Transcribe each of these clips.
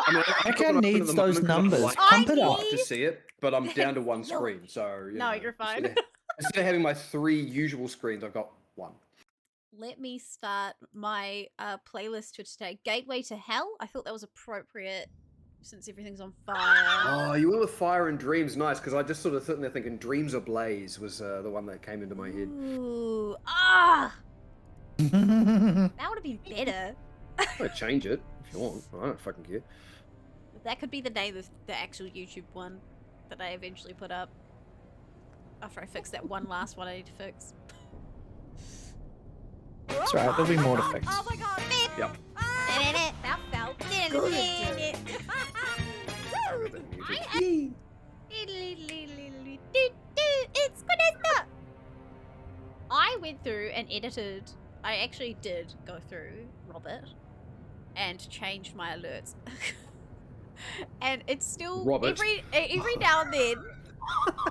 I mean, Becca needs those numbers. I Pump it up. like to see it, but I'm down to one screen, so No, you're fine. Instead of having my 3 usual screens, I've got 1. Let me start my playlist for today. Gateway to Hell. I thought that was appropriate since everything's on fire. Oh, you went with Fire and Dreams, nice, because I just sort of sitting there thinking Dreams Ablaze was the one that came into my head. Ooh, that would have been better. I'll change it if you want. I don't fucking care. That could be the name of the actual YouTube one that I eventually put up. After I fix that one last one I need to fix. That's right, there'll be more to fix. Oh my god, beep! Yep. That felt good. It's Vanessa! I went through and edited. I actually did go through, Robert, and changed my alerts. And it's still Robert. every now and then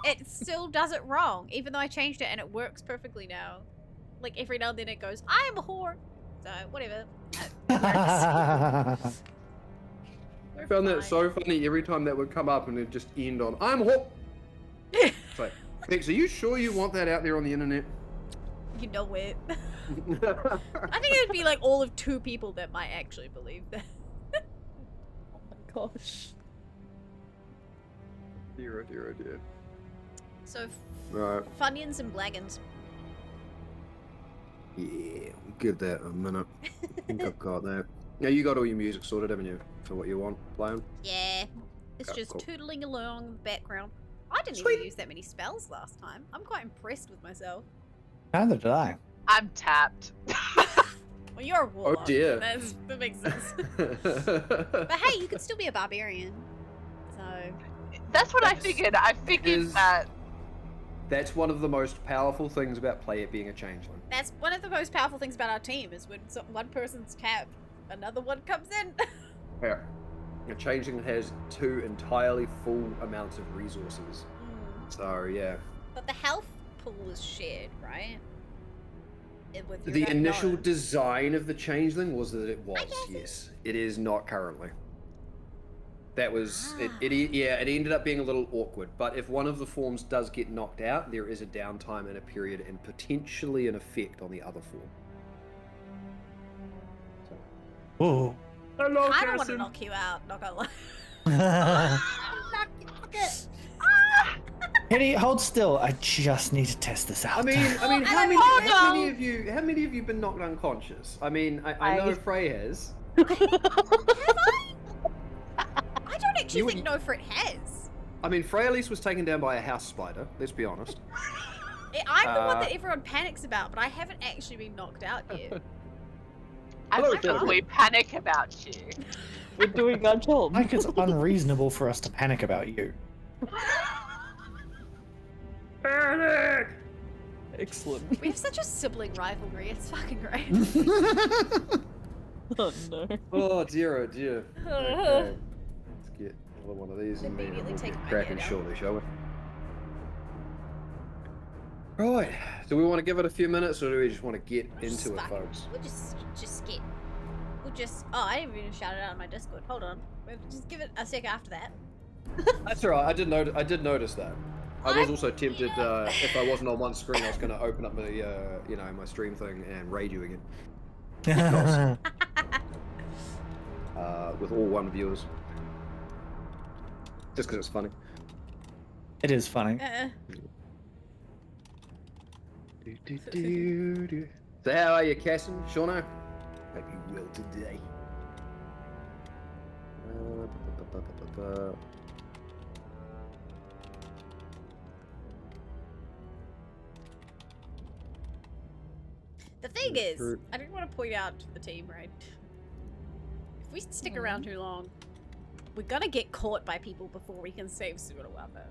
it still does it wrong, even though I changed it and it works perfectly now. Like every now and then it goes, I'm a whore. So whatever. I found that so funny every time that would come up and it'd just end on I'm a whore. It's like, Bex, are you sure you want that out there on the internet? You know it. I think it'd be like all of 2 people that might actually believe that. Oh my gosh. Dear, oh dear, oh dear. So, Right. Funyuns and Blaggins. Yeah, we'll give that a minute. I think I've got that. Now you got all your music sorted, haven't you? For what you want playing? Yeah. It's Okay, just cool. tootling along in the background. I didn't Sweet. even use that many spells last time. I'm quite impressed with myself. Neither did I. I'm tapped. Well, you're a warlock. Oh dear. That makes sense. But hey, you could still be a barbarian. So. That's what I figured. I figured Is- that. That's one of the most powerful things about Play It being a changeling. That's one of the most powerful things about our team is when one person's tapped, another one comes in. Yeah. A changeling has 2 entirely full amounts of resources. So yeah. But the health pool is shared, right? With your The guy- initial no. design of the changeling was that it was, guess yes. It is not currently. That was it ended up being a little awkward, but if one of the forms does get knocked out, there is a downtime and a period and potentially an effect on the other form. So. Ooh. Hello, I don't want to knock you out, not gonna lie. Knock you, fuck it. Penny, hold still. I just need to test this out. I mean, how many of you have been knocked unconscious? I mean, I know Frey has. Have I? I don't actually think Nofrit has. I mean, Frey at least was taken down by a house spider. Let's be honest. I'm the one that everyone panics about, but I haven't actually been knocked out yet. I Hello, think Deborah. we panic about you. We're doing our job. Like it's unreasonable for us to panic about you. Panic! Excellent. We have such a sibling rivalry. It's fucking great. Oh no. Oh dear, oh dear. Okay. Let's get another one of these and then Immediately we'll take get my cracking head out. shortly, shall we? Right. Do we want to give it a few minutes or do we just want to get into it, folks? We'll just get. We'll just. Oh, I didn't even shout it out on my Discord. Hold on. We'll just give it a sec after that. That's alright, I did notice that. I was also tempted, if I wasn't on one screen, I was going to open up my, my stream thing and raid you again. With all 1 viewers. Just because it's funny. It is funny. So how are you, Casson? Shauno? Hope you will today. The thing is, I didn't want to point out to the team, right? If we stick around too long, we're gonna get caught by people before we can save Sudawaba.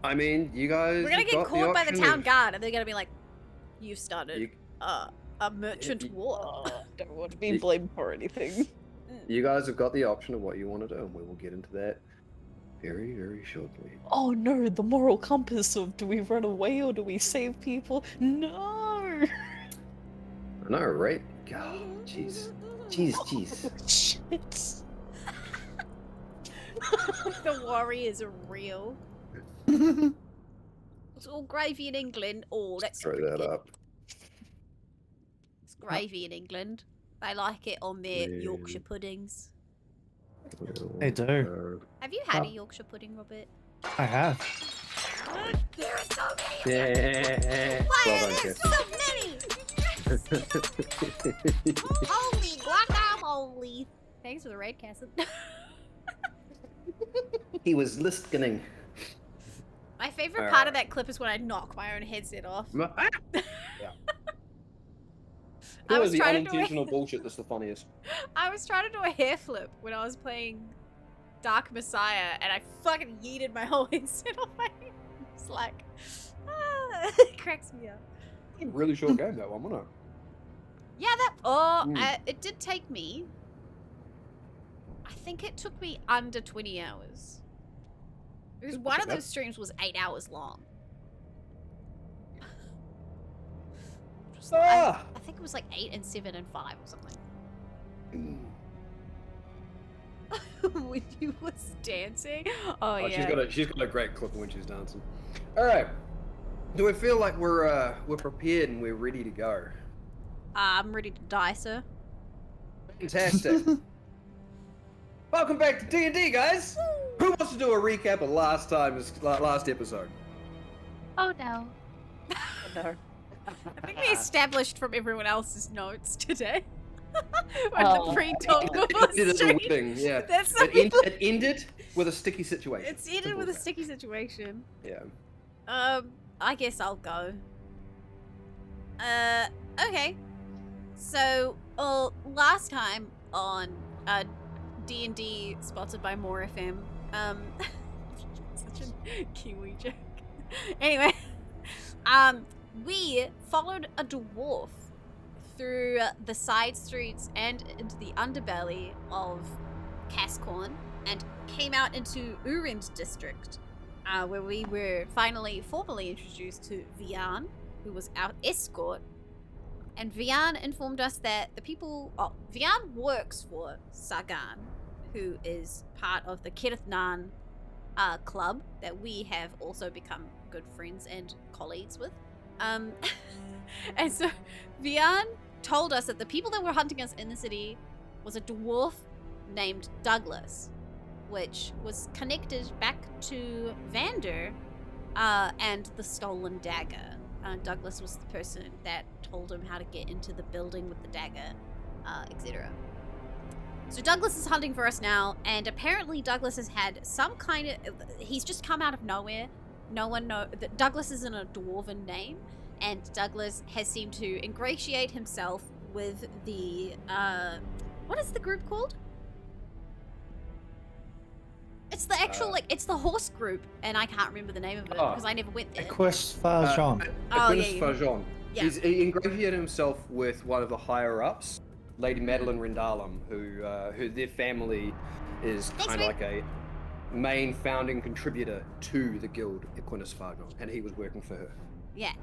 I mean, you guys. We're gonna get got caught by the option town of- guard, and they're gonna be like, "You started a merchant you- war." Don't want to be blamed for anything. You guys have got the option of what you want to do, and we will get into that very, very shortly. Oh no, the moral compass of do we run away or do we save people? No! I know, right? God, jeez. Jeez. Shit. The warriors are real. It's all gravy in England. Oh, that's Throw that up. It's gravy in England. They like it on their Yeah. Yorkshire puddings. They do. Have you had Oh. a Yorkshire pudding, Robert? I have. There are so many of them! Yeah. Why Well are done, there Cassie. so many? Holy guacamole! Thanks for the raid, Cassie. He was listening. My favorite part of that clip is when I knock my own headset off. Yeah. I It was was the trying to do unintentional bullshit that's the funniest. I was trying to do a hair flip when I was playing Dark Messiah, and I fucking yeeted my whole headset off my head. It's like, it cracks me up. Really short game, that one, wasn't it? Yeah, it did take me. I think it took me under 20 hours. Because one of those streams was 8 hours long. I think it was like 8 and 7 and 5 or something. When you was dancing? Oh yeah. She's got a great clip when she's dancing. Alright. Do we feel like we're prepared and we're ready to go? I'm ready to die, sir. Fantastic. Welcome back to D&D, guys! Who wants to do a recap of last episode? Oh no. No. I think we established from everyone else's notes today. When Oh. the pre-talk It before ended as a stream. wedding, yeah. That's It ended with a sticky situation. It's ended Simple with a as that. sticky situation. Yeah. I guess I'll go. Okay. So, last time on D&D sponsored by More FM, such a Kiwi joke. Anyway, we followed a dwarf through the side streets and into the underbelly of Cascorn and came out into Urind district, where we were finally formally introduced to Vian, who was our escort. And Vian informed us that the people... Vian works for Sagan, who is part of the Kirithnan club that we have also become good friends and colleagues with. And so Vian told us that the people that were hunting us in the city was a dwarf named Douglas, which was connected back to Vander and the stolen dagger. Douglas was the person that told him how to get into the building with the dagger, etc. So Douglas is hunting for us now, and apparently Douglas has had some kind of... He's just come out of nowhere. No one knows... Douglas isn't a dwarven name, and Douglas has seemed to ingratiate himself with the... what is the group called? It's the actual, it's the horse group, and I can't remember the name of it because I never went there. Equus Farjon. Oh, Equinus yeah. Farjon. Yeah. He ingratiated himself with one of the higher-ups, Lady Madeline Rendalum, who their family is Thanks, kind mate. of like a main founding contributor to the guild Equinus Farjon, and he was working for her. Yeah.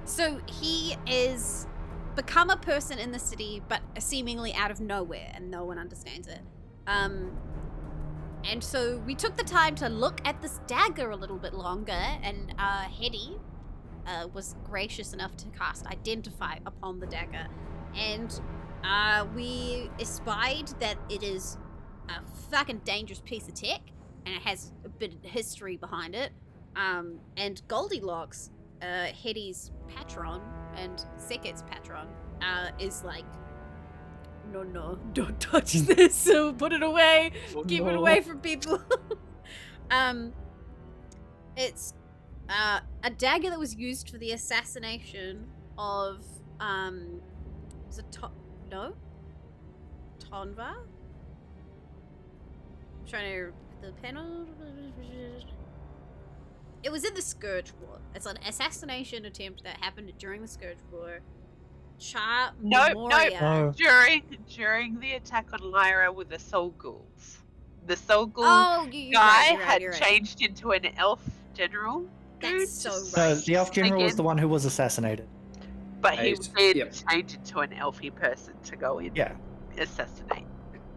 So he is become a person in the city, but seemingly out of nowhere, and no one understands it. And so we took the time to look at this dagger a little bit longer, and Hetty was gracious enough to cast Identify upon the dagger. And we espied that it is a fucking dangerous piece of tech, and it has a bit of history behind it. And Goldilocks, Hetty's patron and Seket's patron, is like, no, don't touch this. So put it away. Keep it away from people. It's a dagger that was used for the assassination of was it Tonva? I'm trying to the panel. It was in the Scourge War. It's an assassination attempt that happened during the Scourge War. Nope. Oh. During the attack on Lyra with the Soul Ghouls. The Soul Ghoul Oh, you're guy right, had changed into an elf general. That's so So right. the elf general was Again. the one who was assassinated. But he Nice. did Yep. change into an elfy person to go in Yeah. and assassinate.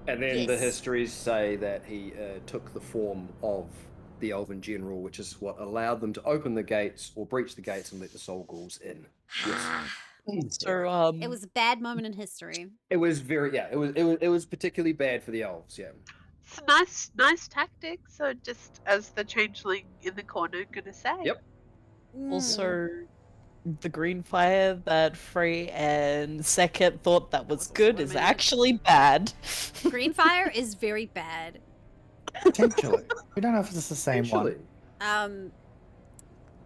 And then the Yes. histories say that he took the form of the Elven General, which is what allowed them to open the gates or breach the gates and let the Soul Ghouls in. Yes. So, It was a bad moment in history. It was very it was particularly bad for the elves, yeah. It's a nice tactic. So just as the changeling in the corner gonna say. Yep. also the green fire that Frey and Sekhet thought that was good is actually bad. Green fire is very bad. Potentially. We don't know if it's the same one.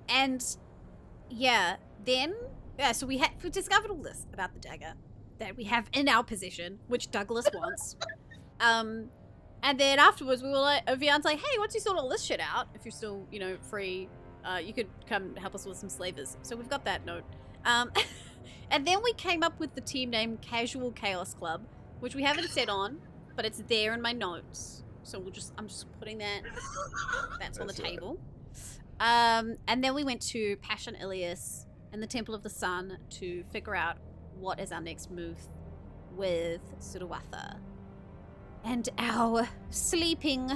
And yeah, then so we discovered all this about the dagger that we have in our possession, which Douglas wants. And then afterwards we were like, Vian's like, hey, once you sort all this shit out, if you're still, free, you could come help us with some slavers. So we've got that note. And then we came up with the team name Casual Chaos Club, which we haven't set on, but it's there in my notes. So I'm just putting that's on the table. And then we went to Passion Ilias and the Temple of the Sun to figure out what is our next move with Suruwatha and our sleeping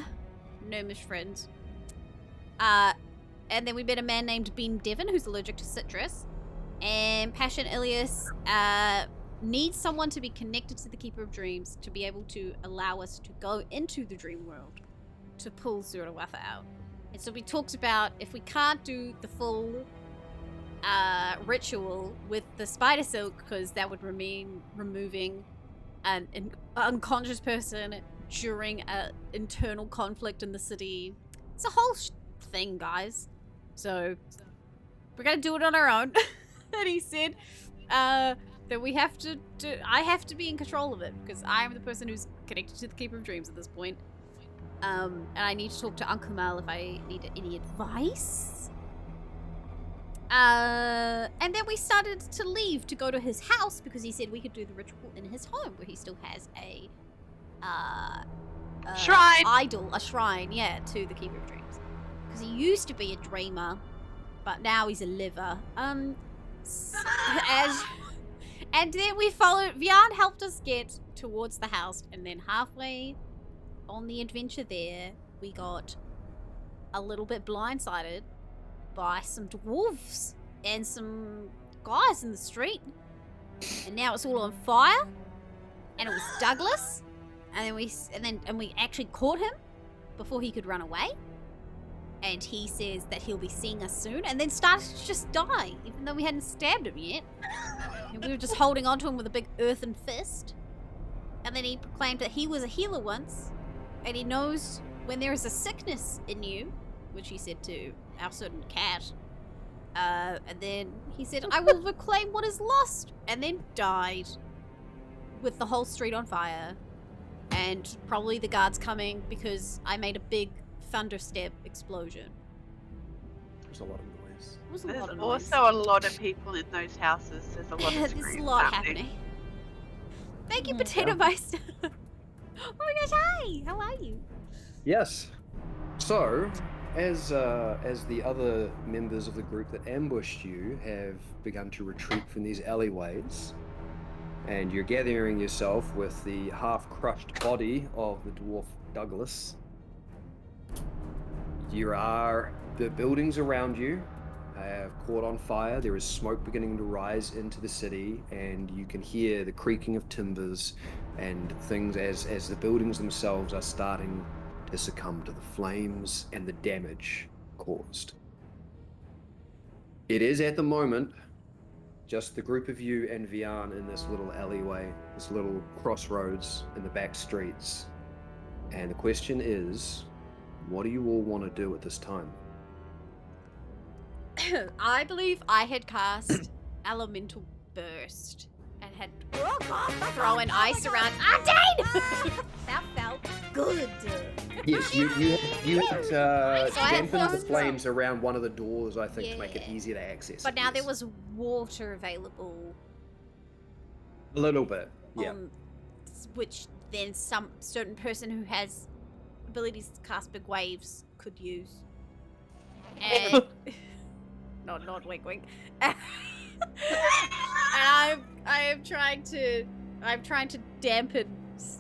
gnomish friends. And then we met a man named Bean Devon who's allergic to citrus. And Passion Ilias needs someone to be connected to the Keeper of Dreams to be able to allow us to go into the dream world to pull Suruwatha out. And so we talked about if we can't do the full ritual with the spider silk, because that would mean removing an unconscious person during an internal conflict in the city. It's a whole thing, guys. So we're gonna do it on our own. And he said that we have to I have to be in control of it because I am the person who's connected to the Keeper of Dreams at this point. And I need to talk to Uncle Mal if I need any advice. And then we started to leave to go to his house because he said we could do the ritual in his home where he still has a Shrine. a shrine, to the Keeper of Dreams. Because he used to be a dreamer, but now he's a liver. And then we followed. Vian helped us get towards the house, and then halfway on the adventure there, we got a little bit blindsided by some dwarves and some guys in the street. And now it's all on fire. And it was Douglas. And then we actually caught him before he could run away. And he says that he'll be seeing us soon, and then started to just die, even though we hadn't stabbed him yet. And we were just holding onto him with a big earthen fist. And then he proclaimed that he was a healer once, and he knows when there is a sickness in you, which he said to our certain cat. And then he said, I will reclaim what is lost, and then died with the whole street on fire. And probably the guards coming because I made a big thunderstep explosion. There's a lot of noise. It was a There's lot of noise. also a lot of people in those houses. There's a lot of There's screams a lot happening. Thank you, Potato Meister. Oh my gosh, hi! How are you? Yes. So, as the other members of the group that ambushed you have begun to retreat from these alleyways, and you're gathering yourself with the half-crushed body of the dwarf Douglas, the buildings around you have caught on fire. There is smoke beginning to rise into the city, and you can hear the creaking of timbers and things as the buildings themselves are starting to succumb to the flames and the damage caused. It is at the moment just the group of you and Vian in this little alleyway, this little crossroads in the back streets. And the question is, what do you all want to do at this time? I believe I had cast Elemental Burst and had thrown ice around. Dane! That felt good. Yes, you had I had dampened the frozen. flames around one of the doors, I think, to make it Yeah. easier to access. But now there yes. was water available. A little bit, yeah. Which then some certain person who has abilities to cast big waves could use. And not wink wink. And I'm trying to dampen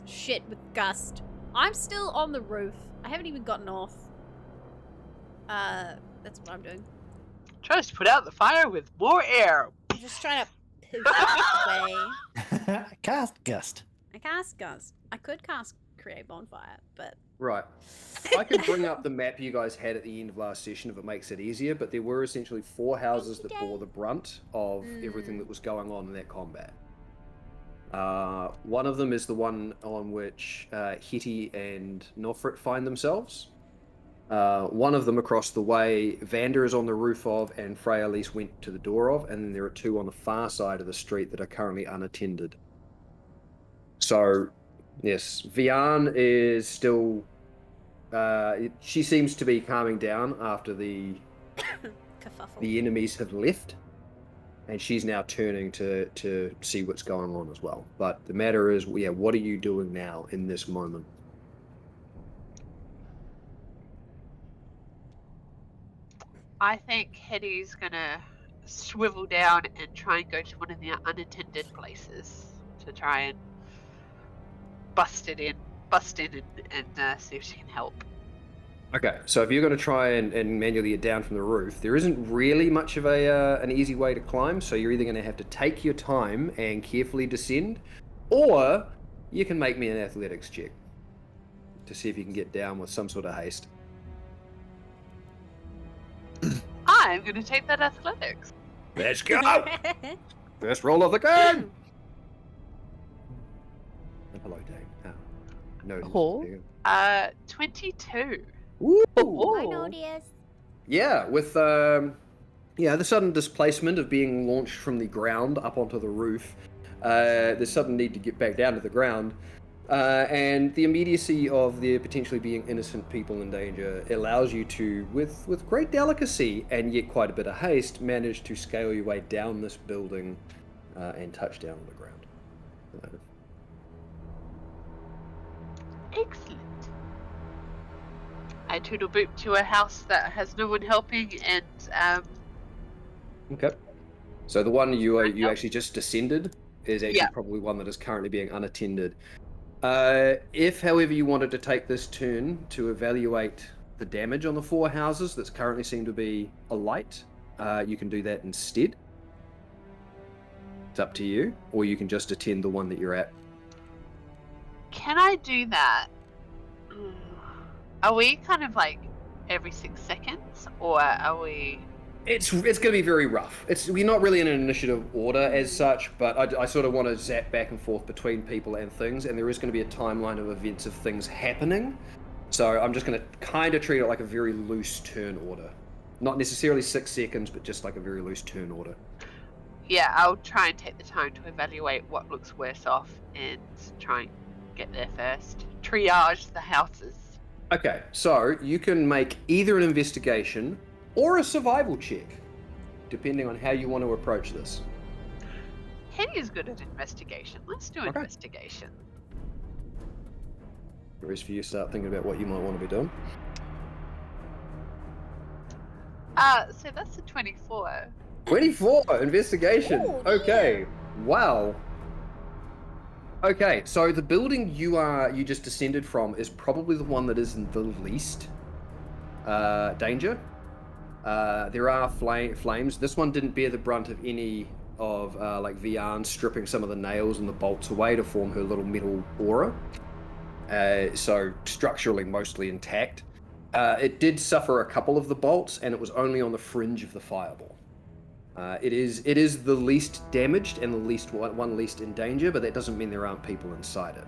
shit with gust. I'm still on the roof. I haven't even gotten off. That's what I'm doing. Tries to put out the fire with more air. I'm just trying to pivot away. Cast gust. I cast gust. I could cast create bonfire, but Right. I can bring up the map you guys had at the end of last session if it makes it easier, but there were essentially 4 houses that bore the brunt of everything that was going on in that combat. One of them is the one on which Hetty and Nofrit find themselves. One of them across the way, Vander is on the roof of, and Freya Elise went to the door of, and then there are 2 on the far side of the street that are currently unattended. So, yes, Vian is still... she seems to be calming down after the kerfuffle. enemies have left, and she's now turning to see what's going on as well. But the matter is, yeah, what are you doing now in this moment? I think Hetty's gonna swivel down and try and go to one of the unattended places to try and bust in and see if she can help. Okay, so if you're going to try and manually get down from the roof, there isn't really much of an easy way to climb, so you're either going to have to take your time and carefully descend, or you can make me an athletics check to see if you can get down with some sort of haste. I'm gonna take that athletics. Let's go! First roll of the game! Hello, Dave. No. Cool. 22. Ooh. I know this. Yeah, with the sudden displacement of being launched from the ground up onto the roof, the sudden need to get back down to the ground, and the immediacy of there potentially being innocent people in danger allows you to, with great delicacy and yet quite a bit of haste, manage to scale your way down this building and touch down on the ground. Excellent. I toodle boop to a house that has no one helping, and Okay. So the one you actually just descended is actually Yeah. probably one that is currently being unattended. If, however, you wanted to take this turn to evaluate the damage on the 4 houses that currently seem to be alight, you can do that instead. It's up to you, or you can just attend the one that you're at. can I do that? Are we kind of like every 6 seconds, or are we? It's going to be very rough. We're not really in an initiative order as such, but I sort of want to zap back and forth between people and things, and there is going to be a timeline of events of things happening. So I'm just going to kind of treat it like a very loose turn order. Not necessarily 6 seconds, but just like a very loose turn order. Yeah, I'll try and take the time to evaluate what looks worse off and try and get there first. Triage the houses. Okay, so you can make either an investigation or a survival check, depending on how you want to approach this. Hetty is good at investigation. Let's do Okay. investigation. The rest of you start thinking about what you might want to be doing. So that's a 24. 24, investigation. Ooh, Okay, wow. Okay, so the building you just descended from is probably the one that is in the least danger. There are flames. This one didn't bear the brunt of any of like Vian stripping some of the nails and the bolts away to form her little metal aura. So structurally mostly intact. It did suffer a couple of the bolts, and it was only on the fringe of the fireball. It is the least damaged and the one least in danger, but that doesn't mean there aren't people inside it.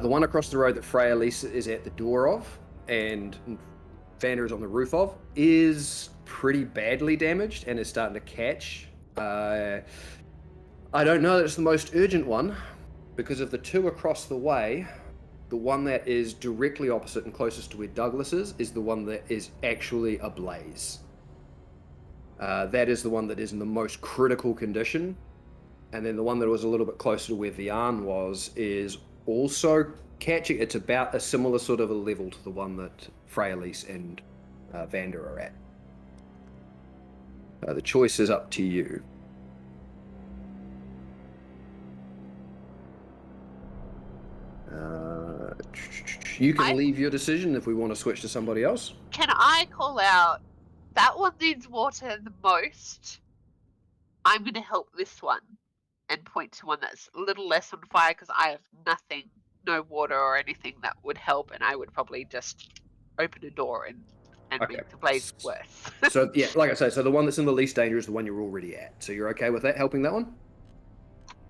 The one across the road that Freya Elise is at the door of, and Vander is on the roof of, is pretty badly damaged and is starting to catch. I don't know that it's the most urgent one, because of the 2 across the way, the one that is directly opposite and closest to where Douglas is the one that is actually ablaze. That is the one that is in the most critical condition. And then the one that was a little bit closer to where Vian was is also catching. It's about a similar sort of a level to the one that Freya Elise and Vander are at. The choice is up to you. You can I- leave your decision if we want to switch to somebody else. Can I call out that one needs water the most? I'm going to help this one and point to one that's a little less on fire because I have nothing, no water or anything that would help, and I would probably just open a door and Okay. make the blaze worse. So yeah, like I say, so the one that's in the least danger is the one you're already at. So you're okay with that, helping that one?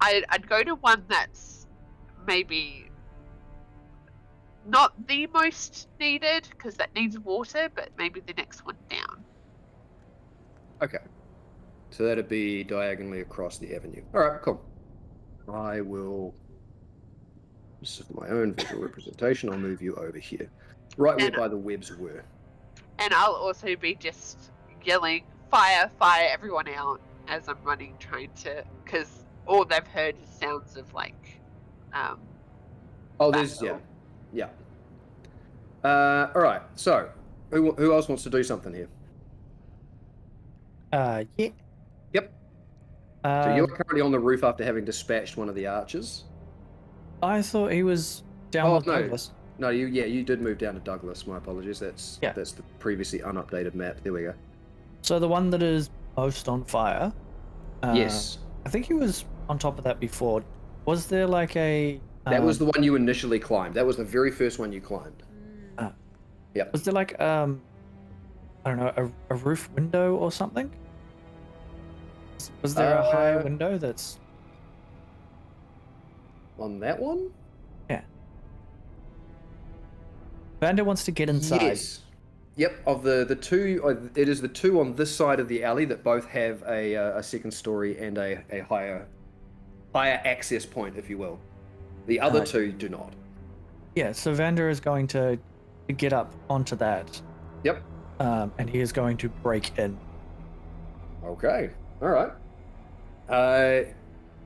I'd go to one that's maybe not the most needed because that needs water, but maybe the next one down. Okay. So that'd be diagonally across the avenue. All right, cool. I will. This is my own visual representation. I'll move you over here, right where And- by the webs were. And I'll also be just yelling, fire, fire everyone out as I'm running, trying to, because all they've heard is sounds of like, Oh, there's battle. yeah. All right. So, who else wants to do something here? Yeah. Yep. So you're Um, currently on the roof after having dispatched one of the archers. I thought he was down Oh, with no. Douglas. No, you did move down to Douglas. My apologies. That's Yeah. the previously unupdated map. There we go. So the one that is most on fire. Yes, I think he was on top of that before. Was there like a? that was the one you initially climbed. That was the very first one you climbed. Yep. Was there like I don't know, a roof window or something? Was there a high window that's? On that one? Vander wants to get inside. Yes. Yep. Of the two, it is the two on this side of the alley that both have a second story and a higher access point, if you will. The other two do not. Yeah, so Vander is going to get up onto that. Yep. And he is going to break in. Okay. All right.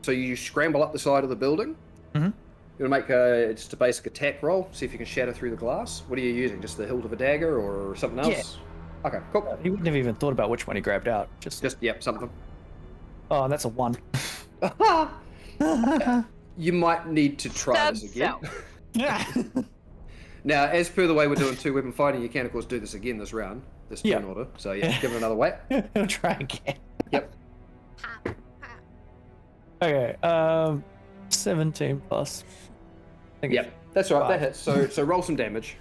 So you scramble up the side of the building. Mhm. You're gonna make just a basic attack roll. See if you can shatter through the glass. What are you using? Just the hilt of a dagger or something else? Yeah. Okay. Cool. He wouldn't have even thought about which one he grabbed out. Just Something. oh, that's a 1. You might need to try Stab this again. self. Yeah. Now, as per the way we're doing 2-weapon fighting, you can of course do this again this round, this Yeah. turn order. So yeah, give it another whack. He'll try again. Yep. Pop, pop. Okay. 17 plus. I think Yep. That's right. That Five. hits. So roll some damage.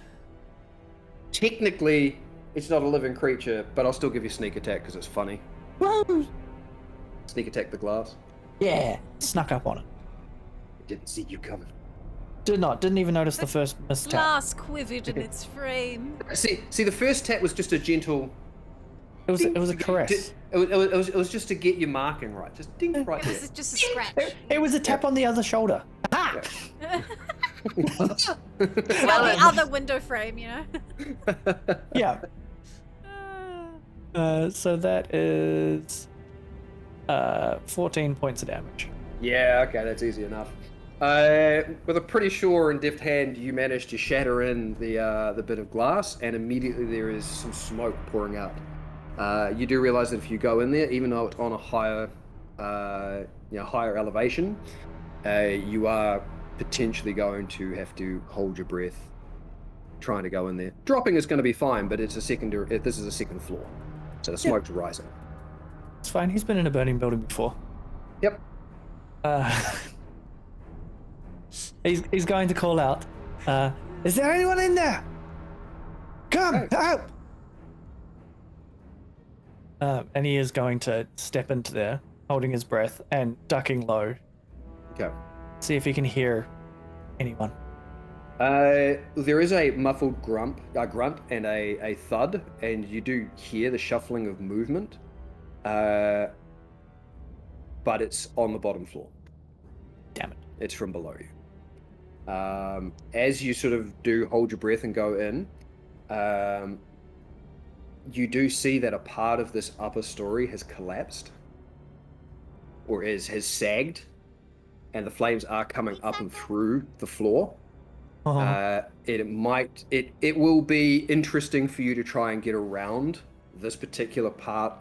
Technically, it's not a living creature, but I'll still give you sneak attack because it's funny. Woo! Sneak attack the glass. Yeah, snuck up on it. Didn't see you coming. Didn't even notice the first mistap. Glass quivered in its frame. See, the first tap was just a gentle. It was a caress. It was just to get your marking right. Just ding right It there. was just a scratch. It was a tap on the other shoulder. Ha! Well, the other window frame, you know. Yeah. So that is 14 points of damage. Yeah, okay, that's easy enough. With a pretty sure and deft hand, you manage to shatter in the bit of glass, and immediately there is some smoke pouring out. You do realize that if you go in there, even though it's on a higher, higher elevation, you are potentially going to have to hold your breath trying to go in there. Dropping is going to be fine, but it's a secondary. This is a second floor, so the smoke's rising. It's fine. He's been in a burning building before. Yep. He's going to call out. Is there anyone in there? Come, help! And he is going to step into there, holding his breath and ducking low. Okay. See if he can hear anyone. There is a muffled grunt and a thud, and you do hear the shuffling of movement. But it's on the bottom floor. Damn it. It's from below you. As you sort of do hold your breath and go in, you do see that a part of this upper story has collapsed, or has sagged, and the flames are coming up and through the floor. Oh, It will be interesting for you to try and get around this particular part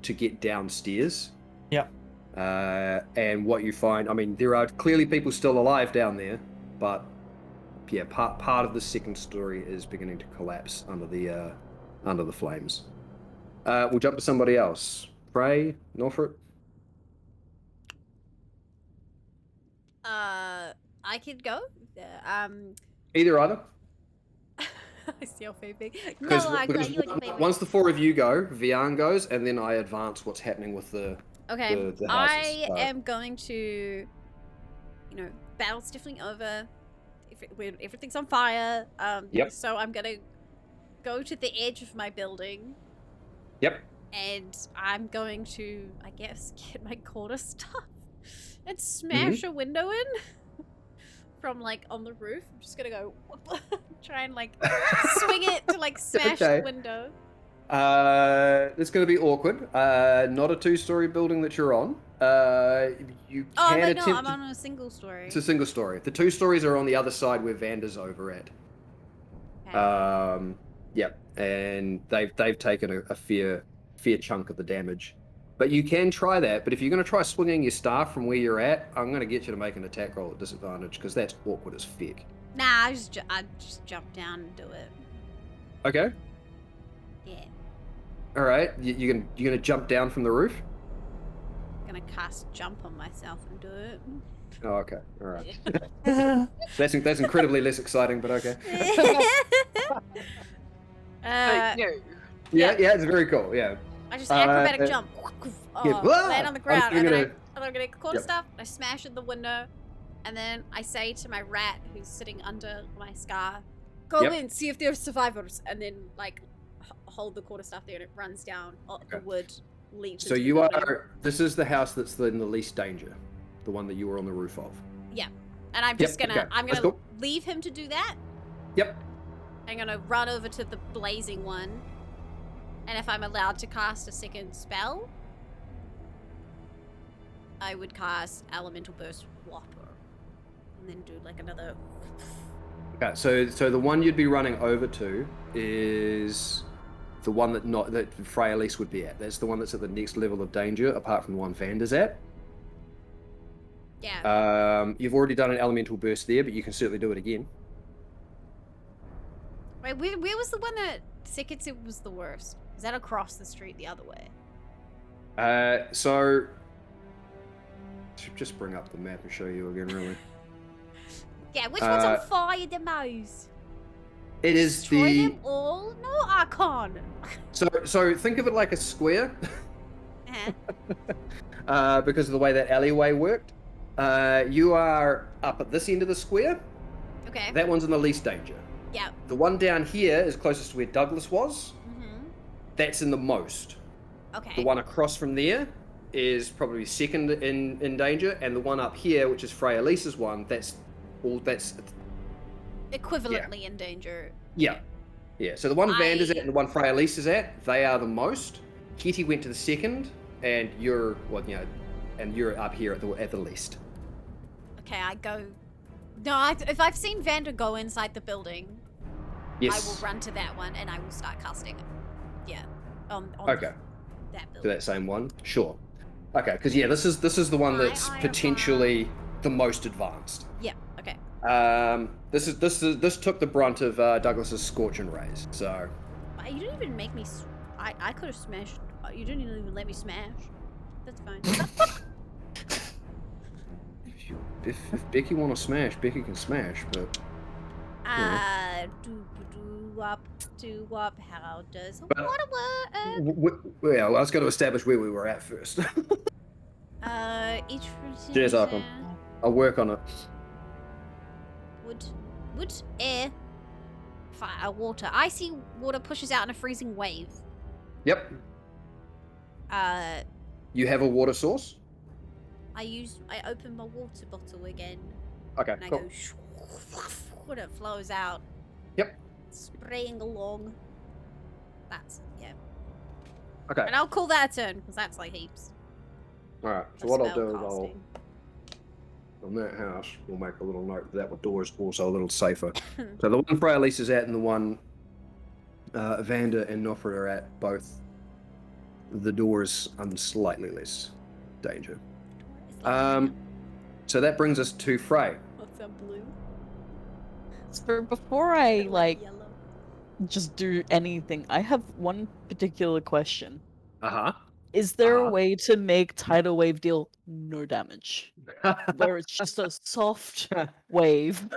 to get downstairs. yep. And what you find, I mean, there are clearly people still alive down there, but yeah, part of the second story is beginning to collapse under the flames. We'll jump to somebody else. Frey, Norfolk. I could go. Either. I still baby. Because No, I got you, baby. once the four of you go, Vian goes, and then I advance what's happening with the Okay, the houses. I am going to, battle's definitely over. Everything's on fire. Yep. So I'm gonna go to the edge of my building. Yep. And I'm going to, I guess, get my quarterstaff and smash a window in from like on the roof. I'm just gonna go try and like swing it to like smash the window. It's going to be awkward. Not a two-story building that you're on. You Oh, can wait, no, attempt I'm on a single story. It's a single story. The two stories are on the other side where Vander's over at. Okay. Yep, and they've taken a fair chunk of the damage. But you can try that. But if you're going to try swinging your staff from where you're at, I'm going to get you to make an attack roll at disadvantage because that's awkward as feck. Nah, I just jump down and do it. Okay. Yeah. All right. You're gonna jump down from the roof. I'm gonna cast jump on myself and do it. Oh, okay. All right. That's incredibly less exciting, but okay. But Yeah, it's very cool. Yeah. I just acrobatic jump. Land on the ground, and then I'm gonna quarterstaff. I smash in the window, and then I say to my rat who's sitting under my scar, "Go in, see if there's survivors," and then like hold the quarterstaff there, and it runs down the wood. Leaps. So you are. This is the house that's in the least danger, the one that you were on the roof of. Yeah, and I'm just gonna. Okay. I'm gonna leave him to do that. Yep. I'm gonna run over to the blazing one, and if I'm allowed to cast a second spell, I would cast Elemental Burst Whopper, and then do like another. Okay, so the one you'd be running over to is the one that Frey Elise would be at. That's the one that's at the next level of danger, apart from the one Vander's at. Yeah. You've already done an Elemental Burst there, but you can certainly do it again. Wait, where was the one that Sekit said was the worst? Is that across the street the other way? So just bring up the map and show you again, really. Yeah, which one's on fire the most? It is Destroy them all? No, I can't. So think of it like a square. Because of the way that alleyway worked. You are up at this end of the square. Okay. That one's in the least danger. Yeah. The one down here is closest to where Douglas was. Mm-hmm. That's in the most. Okay. The one across from there is probably second in danger, and the one up here, which is Frey Elise's one, that's equivalently in danger. Yeah. So the one Vander's at and the one Frey Elise is at, they are the most. Kitty went to the second, and you're up here at the least. Okay, I go. No, if I've seen Vander go inside the building, yes, I will run to that one and I will start casting it. Yeah. Okay. That building. To that same one, sure. Okay, because this is the one that's potentially the most advanced. Yeah. Okay. This took the brunt of Douglas's scorching rays. So. You didn't even make me. I could have smashed. You didn't even let me smash. That's fine. If Becky want to smash, Becky can smash, but. Do up. How does water work? Well, I was going to establish where we were at first. Each. Cheers, Arkham. I'll work on it. Wood, air, fire, water. Icy water pushes out in a freezing wave. Yep. You have a water source? I open my water bottle again. Okay, and I cool. go when it flows out. Yep. Spraying along. That's Okay. And I'll call that a turn because that's like heaps. All right. So what I'll do is on that house, we'll make a little note that door is also a little safer. So the one Frey Elise is at and the one Vander and Nofra are at, both the doors slightly less danger. So that brings us to Frey. What's that blue? So before I like Yellow. just do anything, I have one particular question. Uh Is there a Uh-huh. way to make tidal wave deal no damage, huh. where it's just a soft wave?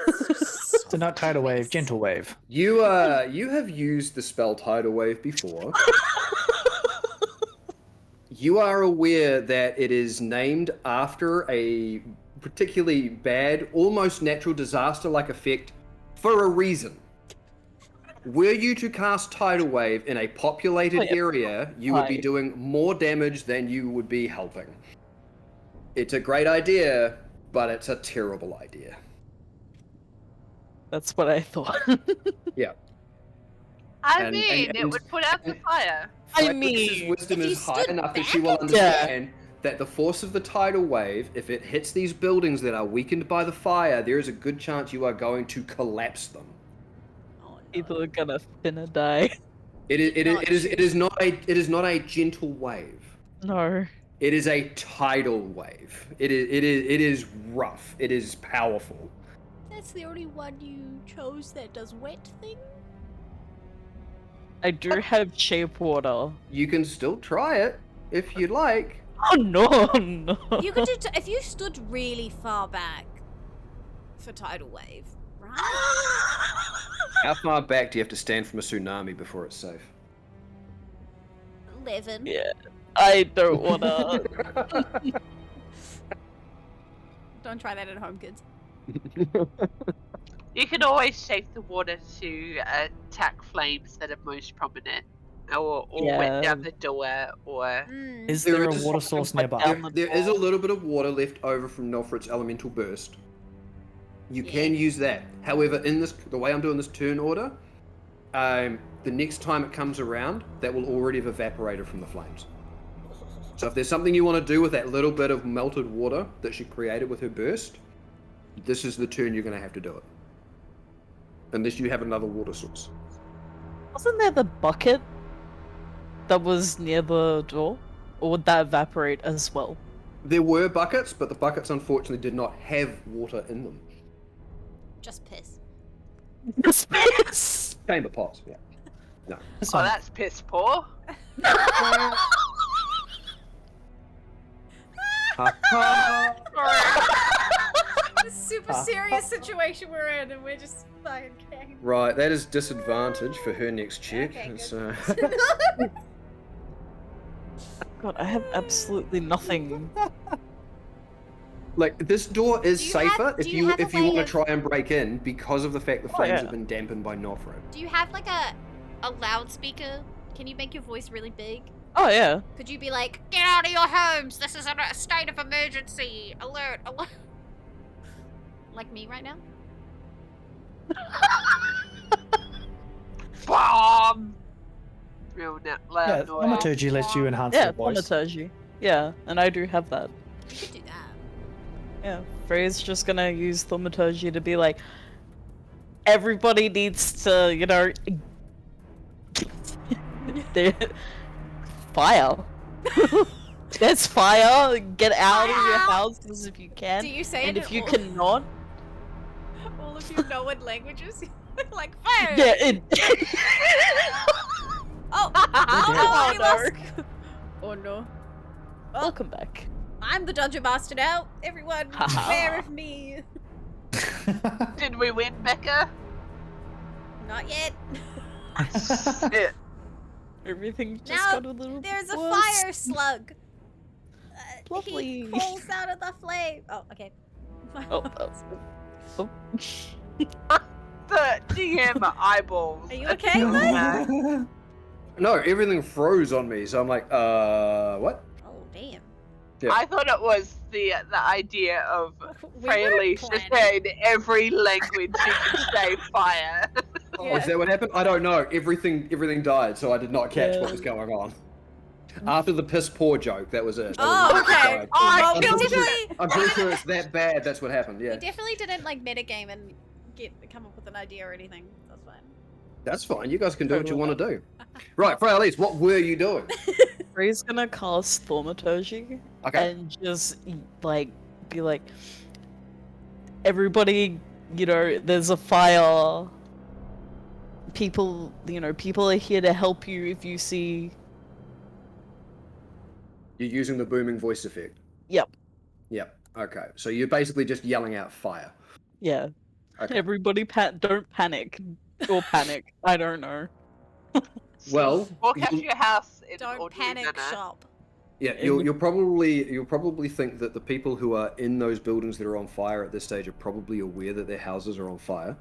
So not tidal wave, gentle wave. You have used the spell Tidal Wave before. You are aware that it is named after a particularly bad, almost natural disaster-like effect for a reason. Were you to cast Tidal Wave in a populated Oh, yeah. area, you would be Right. doing more damage than you would be helping. It's a great idea, but it's a terrible idea. That's what I thought. Yeah. I And- mean, and- it would put out the and- fire. I Alexis's mean, wisdom if you is high stood enough that back she will and- understand that the force of the tidal wave, if it hits these buildings that are weakened by the fire, there is a good chance you are going to collapse them. Oh, no. people are gonna finna die. It Not is not a gentle wave. No. It is a tidal wave. It is rough. It is powerful. That's the only one you chose that does wet thing? I do have shape water. You can still try it if you'd like. Oh no, no. You could do if you stood really far back for tidal wave, right? How far back do you have to stand from a tsunami before it's safe? 11. Yeah, I don't wanna. Don't try that at home, kids. You can always take the water to attack flames that are most prominent, or wet down Yeah. the door, or Mm. Is There there a is- water source like nearby? down the There is a door. little bit of water left over from Nofrit's elemental burst. You can Yeah. use that. However, in the way I'm doing this turn order, the next time it comes around, that will already have evaporated from the flames. So if there's something you want to do with that little bit of melted water that she created with her burst, this is the turn you're going to have to do it. Unless you have another water source. Wasn't there the bucket that was near the door? Or would that evaporate as well? There were buckets, but the buckets unfortunately did not have water in them. Just piss. The space! Chamber pots, yeah. This oh, one. that's piss poor. This super Ah. serious situation we're in, and we're just fucking kidding. Right, that is disadvantage for her next check. Okay, It's, God, I have absolutely nothing. like this door is Do you safer have- if do you have a if you way want to of- try and break in because of the fact the Oh, flames yeah. have been dampened by Nofrit. Do you have like a loudspeaker? Can you make your voice really big? Oh yeah. Could you be like, get out of your homes! This is a state of emergency! Alert! Alert! Like me right now? Bomb. Real Yeah, loud noise. thaumaturgy lets you enhance Yeah, your voice. thaumaturgy. Yeah, and I do have that. You could do that. Yeah, Frey's just gonna use thaumaturgy to be like, everybody needs to, you know, there- fire. There's fire. Get out of your houses if you can. Do you say And it if in you all, cannot, all of you know what languages? Like, fire! yeah, it. Oh! Oh, Oh, we no. lost! Oh no. Well, Welcome back. I'm the dungeon master now. Everyone, Haha. beware of me. Did we win, Becca? Not yet. Yeah. Everything just Now, got a little There's a worse. fire slug. Lovely. He falls out of the flame. Oh, okay. Oh, oh. The DM eyeballs. Are you okay, Liz? No, everything froze on me, so I'm like, what? Oh, damn. Yeah. I thought it was the idea of We Frey were Alicia planning. said every language you can say fire. Oh, is that what happened? I don't know. Everything died, so I did not catch Yeah. what was going on. After the piss poor joke, that was it. That Oh, was it. okay. Died. Well, I'm we pretty sure- definitely, I'm pretty sure it's that bad. That's what happened. we Yeah, definitely didn't like metagame and come up with an idea or anything. That's fine. that's fine. You guys can do what you want to do. Right, Frey Elise, what were you doing? Frey's gonna cast thaumaturgy Okay. and just like be like, everybody there's a fire. People are here to help you if you see. You're using the booming voice effect. Yep. Yep. Okay. So you're basically just yelling out fire. Yeah. Okay. Everybody don't panic. Or panic. I don't know. Well, Walk out to your house in an Don't ordinary panic, manner. shop. yeah, you'll probably think that the people who are in those buildings that are on fire at this stage are probably aware that their houses are on fire.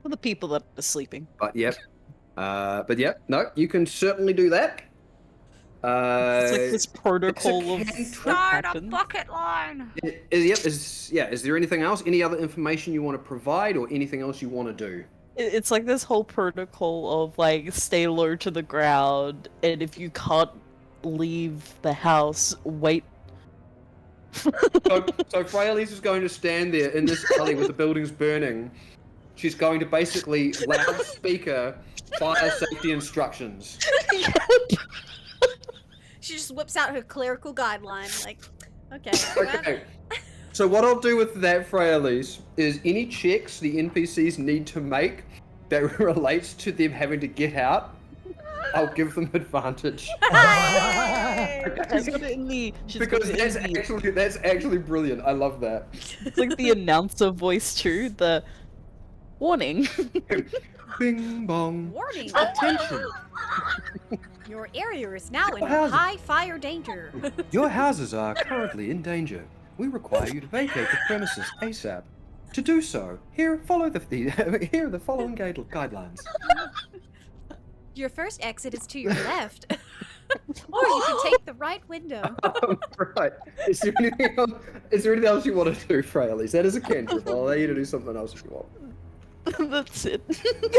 For the people that are sleeping. But yep. No, you can certainly do that. It's like this protocol of cantrip. what Start a happens. bucket line. Is there anything else? Any other information you want to provide, or anything else you want to do? It's like this whole protocol of like stay low to the ground, and if you can't leave the house, wait. So Freyalise is going to stand there in this alley with the buildings burning. She's going to basically loudspeaker fire safety instructions. She just whips out her clerical guideline, like, okay. Okay. So what I'll do with that, Freyalise, is any checks the NPCs need to make that relates to them having to get out, I'll give them advantage. She's got it in the. Because that's actually brilliant. I love that. It's like the announcer voice too. The warning. Bing bong. Warning! Attention. Your area is now in How's it? high fire danger. Your houses are currently in danger. We require you to vacate the premises ASAP. To do so, here are the following guidelines. Your first exit is to your left. Or you can take the right window. Right. Is there anything else you want to do, Freyalise? That is a cantrip. I'll allow you to do something else if you want. That's it.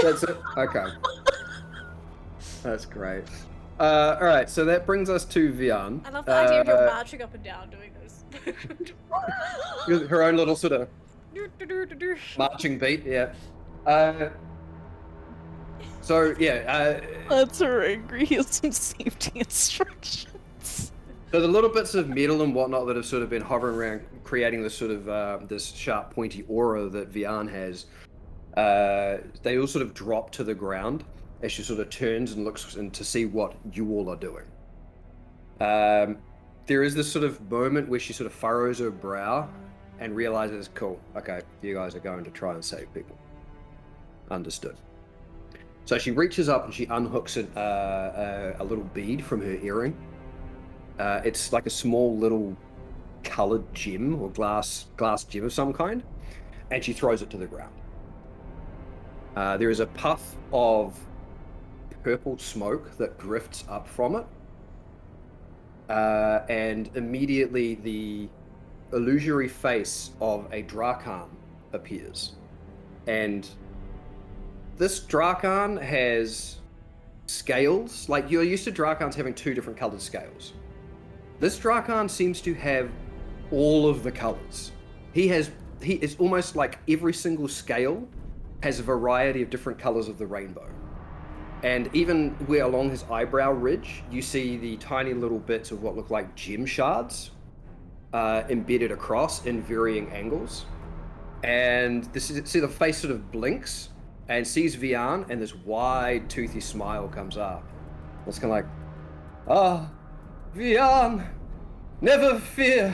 That's it? Okay. That's great. Alright, so that brings us to Vian. I love the idea of her marching up and down doing this. Her own little sort of marching beat, yeah. That's her angry. He has some safety instructions. So the little bits of metal and whatnot that have sort of been hovering around, creating this sort of this sharp, pointy aura that Vian has, they all sort of drop to the ground as she sort of turns and looks in to see what you all are doing. There is this sort of moment where she sort of furrows her brow and realizes, cool, okay, you guys are going to try and save people. Understood. So she reaches up and she unhooks a little bead from her earring. It's like a small little colored gem or glass gem of some kind, and she throws it to the ground. There is a puff of purple smoke that drifts up from it, and immediately the illusory face of a Drakan appears. And this Drakan has scales. Like, you're used to Drakans having two different colored scales. This Drakan seems to have all of the colors. He is almost like every single scale has a variety of different colors of the rainbow. And even where along his eyebrow ridge, you see the tiny little bits of what look like gem shards embedded across in varying angles. And see the face sort of blinks and sees Vian, and this wide, toothy smile comes up. It's kind of like, Vian, never fear.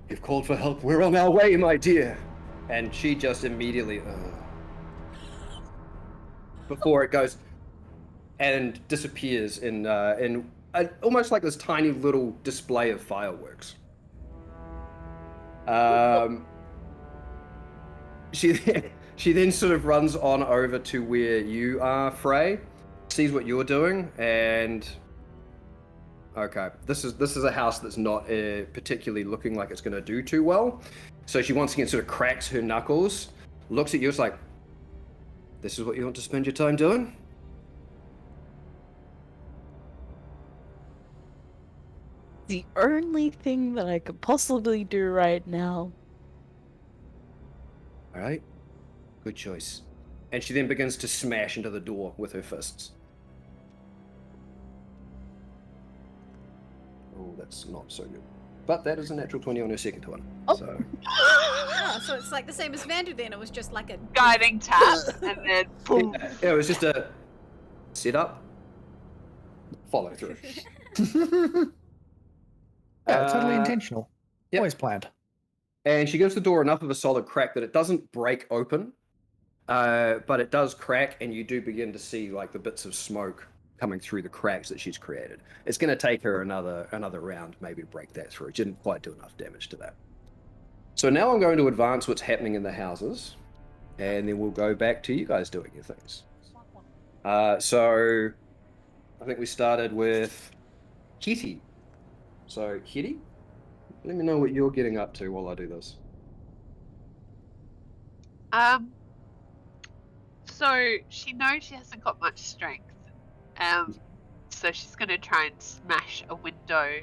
You've called for help. We're on our way, my dear. And she just immediately, before it goes and disappears in almost like this tiny little display of fireworks. She then sort of runs on over to where you are, Frey, sees what you're doing, and okay, this is a house that's not particularly looking like it's going to do too well. So she once again sort of cracks her knuckles, looks at you, it's like, this is what you want to spend your time doing? The only thing that I could possibly do right now. All right, good choice. And she then begins to smash into the door with her fists. Oh, that's not so good. but that is a natural 20 on her second one. Oh. So Oh, so it's like the same as Vander then. It was just like a Guiding tap, and then boom. yeah, it was just a set up, follow through. Yeah, totally Uh, intentional. yep. Always planned. And she gives the door enough of a solid crack that it doesn't break open, but it does crack, and you do begin to see like the bits of smoke coming through the cracks that she's created. It's going to take her another round maybe to break that through. It didn't quite do enough damage to that. So now I'm going to advance what's happening in the houses, and then we'll go back to you guys doing your things. So I think we started with Kitty. So Kitty, let me know what you're getting up to while I do this. So she knows she hasn't got much strength. So she's gonna try and smash a window.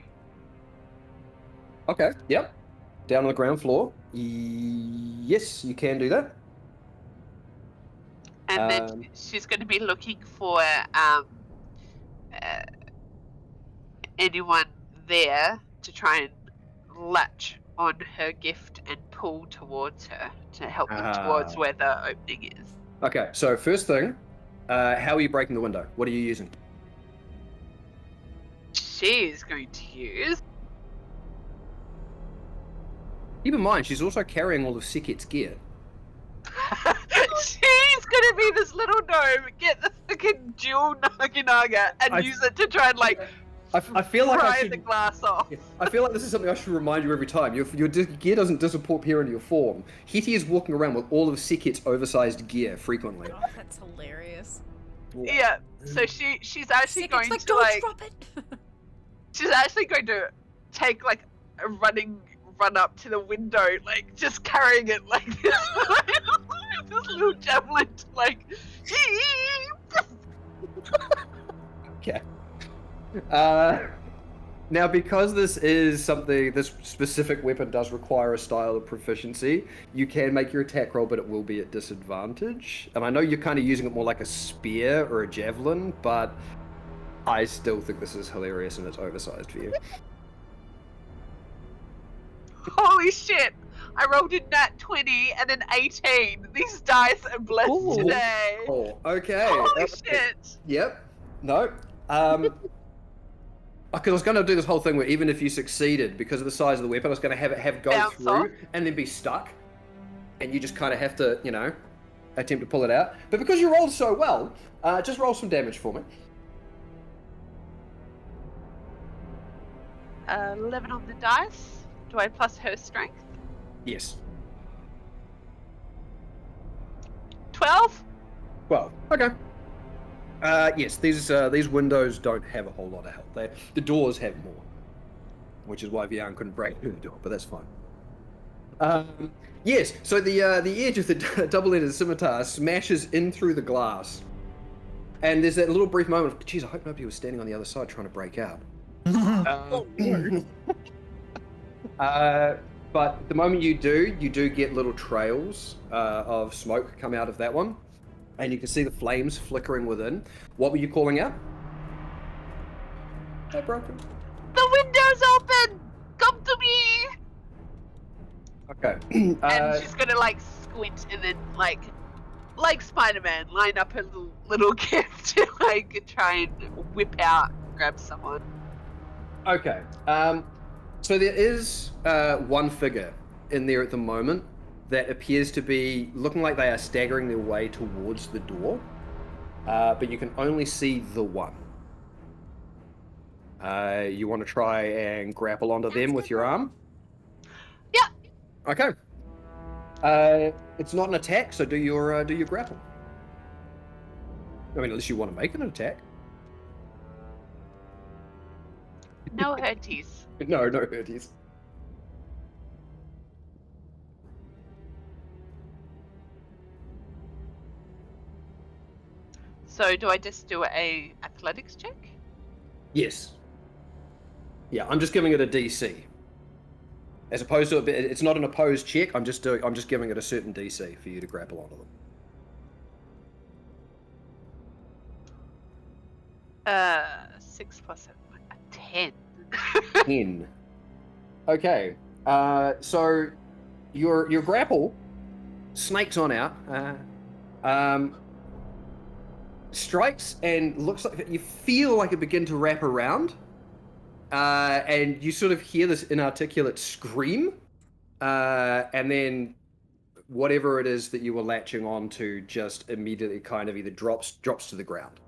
Okay, yep. Down on the ground floor. Yes, you can do that. And then she's going to be looking for anyone there to try and latch on her gift and pull towards her to help them towards where the opening is. Okay, so first thing, how are you breaking the window? What are you using? She's going to use... Keep in mind, she's also carrying all of Siket's gear. She's gonna be this little gnome, get the fucking dual Naginaga and use it to try and like I feel like pry the glass off. I feel like this is something I should remind you every time. Your gear doesn't disappear into your form. Hitty is walking around with all of Siket's oversized gear frequently. Oh, that's hilarious. Yeah, so she's actually Sick, going it's like, to don't like drop it. she's actually going to take like a run up to the window, like just carrying it like this, this little javelin, like. Okay. Now, because this specific weapon does require a style of proficiency, you can make your attack roll, but it will be at disadvantage. And I know you're kind of using it more like a spear or a javelin, but I still think this is hilarious and it's oversized for you. Holy shit! I rolled a nat 20 and an 18. These dice are blessed Ooh. today. Oh, okay. Holy shit! Yep. No. Because I was going to do this whole thing where even if you succeeded, because of the size of the weapon, I was going to have it go Bounce through off. and then be stuck. And you just kind of have to, attempt to pull it out. But because you rolled so well, just roll some damage for me. 11 on the dice. Do I plus her strength? Yes. 12? Well, okay. Yes, these windows don't have a whole lot of help. The doors have more, which is why Vian couldn't break through the door, but that's fine. Yes, so the edge of the double-ended scimitar smashes in through the glass, and there's that little brief moment of, geez, I hope nobody was standing on the other side trying to break out. But the moment you do get little trails of smoke come out of that one, and you can see the flames flickering within. What were you calling out? They're broken. The window's open! Come to me! Okay. And she's gonna like squint and then like Spider-Man, line up her little gift to like try and whip out, grab someone. Okay. So there is one figure in there at the moment that appears to be looking like they are staggering their way towards the door, but you can only see the one. You want to try and grapple onto them with your arm? Yeah. Okay. It's not an attack, so do your grapple. I mean, unless you want to make it an attack. No hurties. No hurties. So do I just do a athletics check? Yes. Yeah, I'm just giving it a DC. As opposed to it's not an opposed check. I'm just giving it a certain DC for you to grapple onto them. 6 plus 7, 10. 10. Okay. So your grapple snakes on out. Strikes and looks like you feel like it begin to wrap around, and you sort of hear this inarticulate scream, and then whatever it is that you were latching on to just immediately kind of either drops to the ground,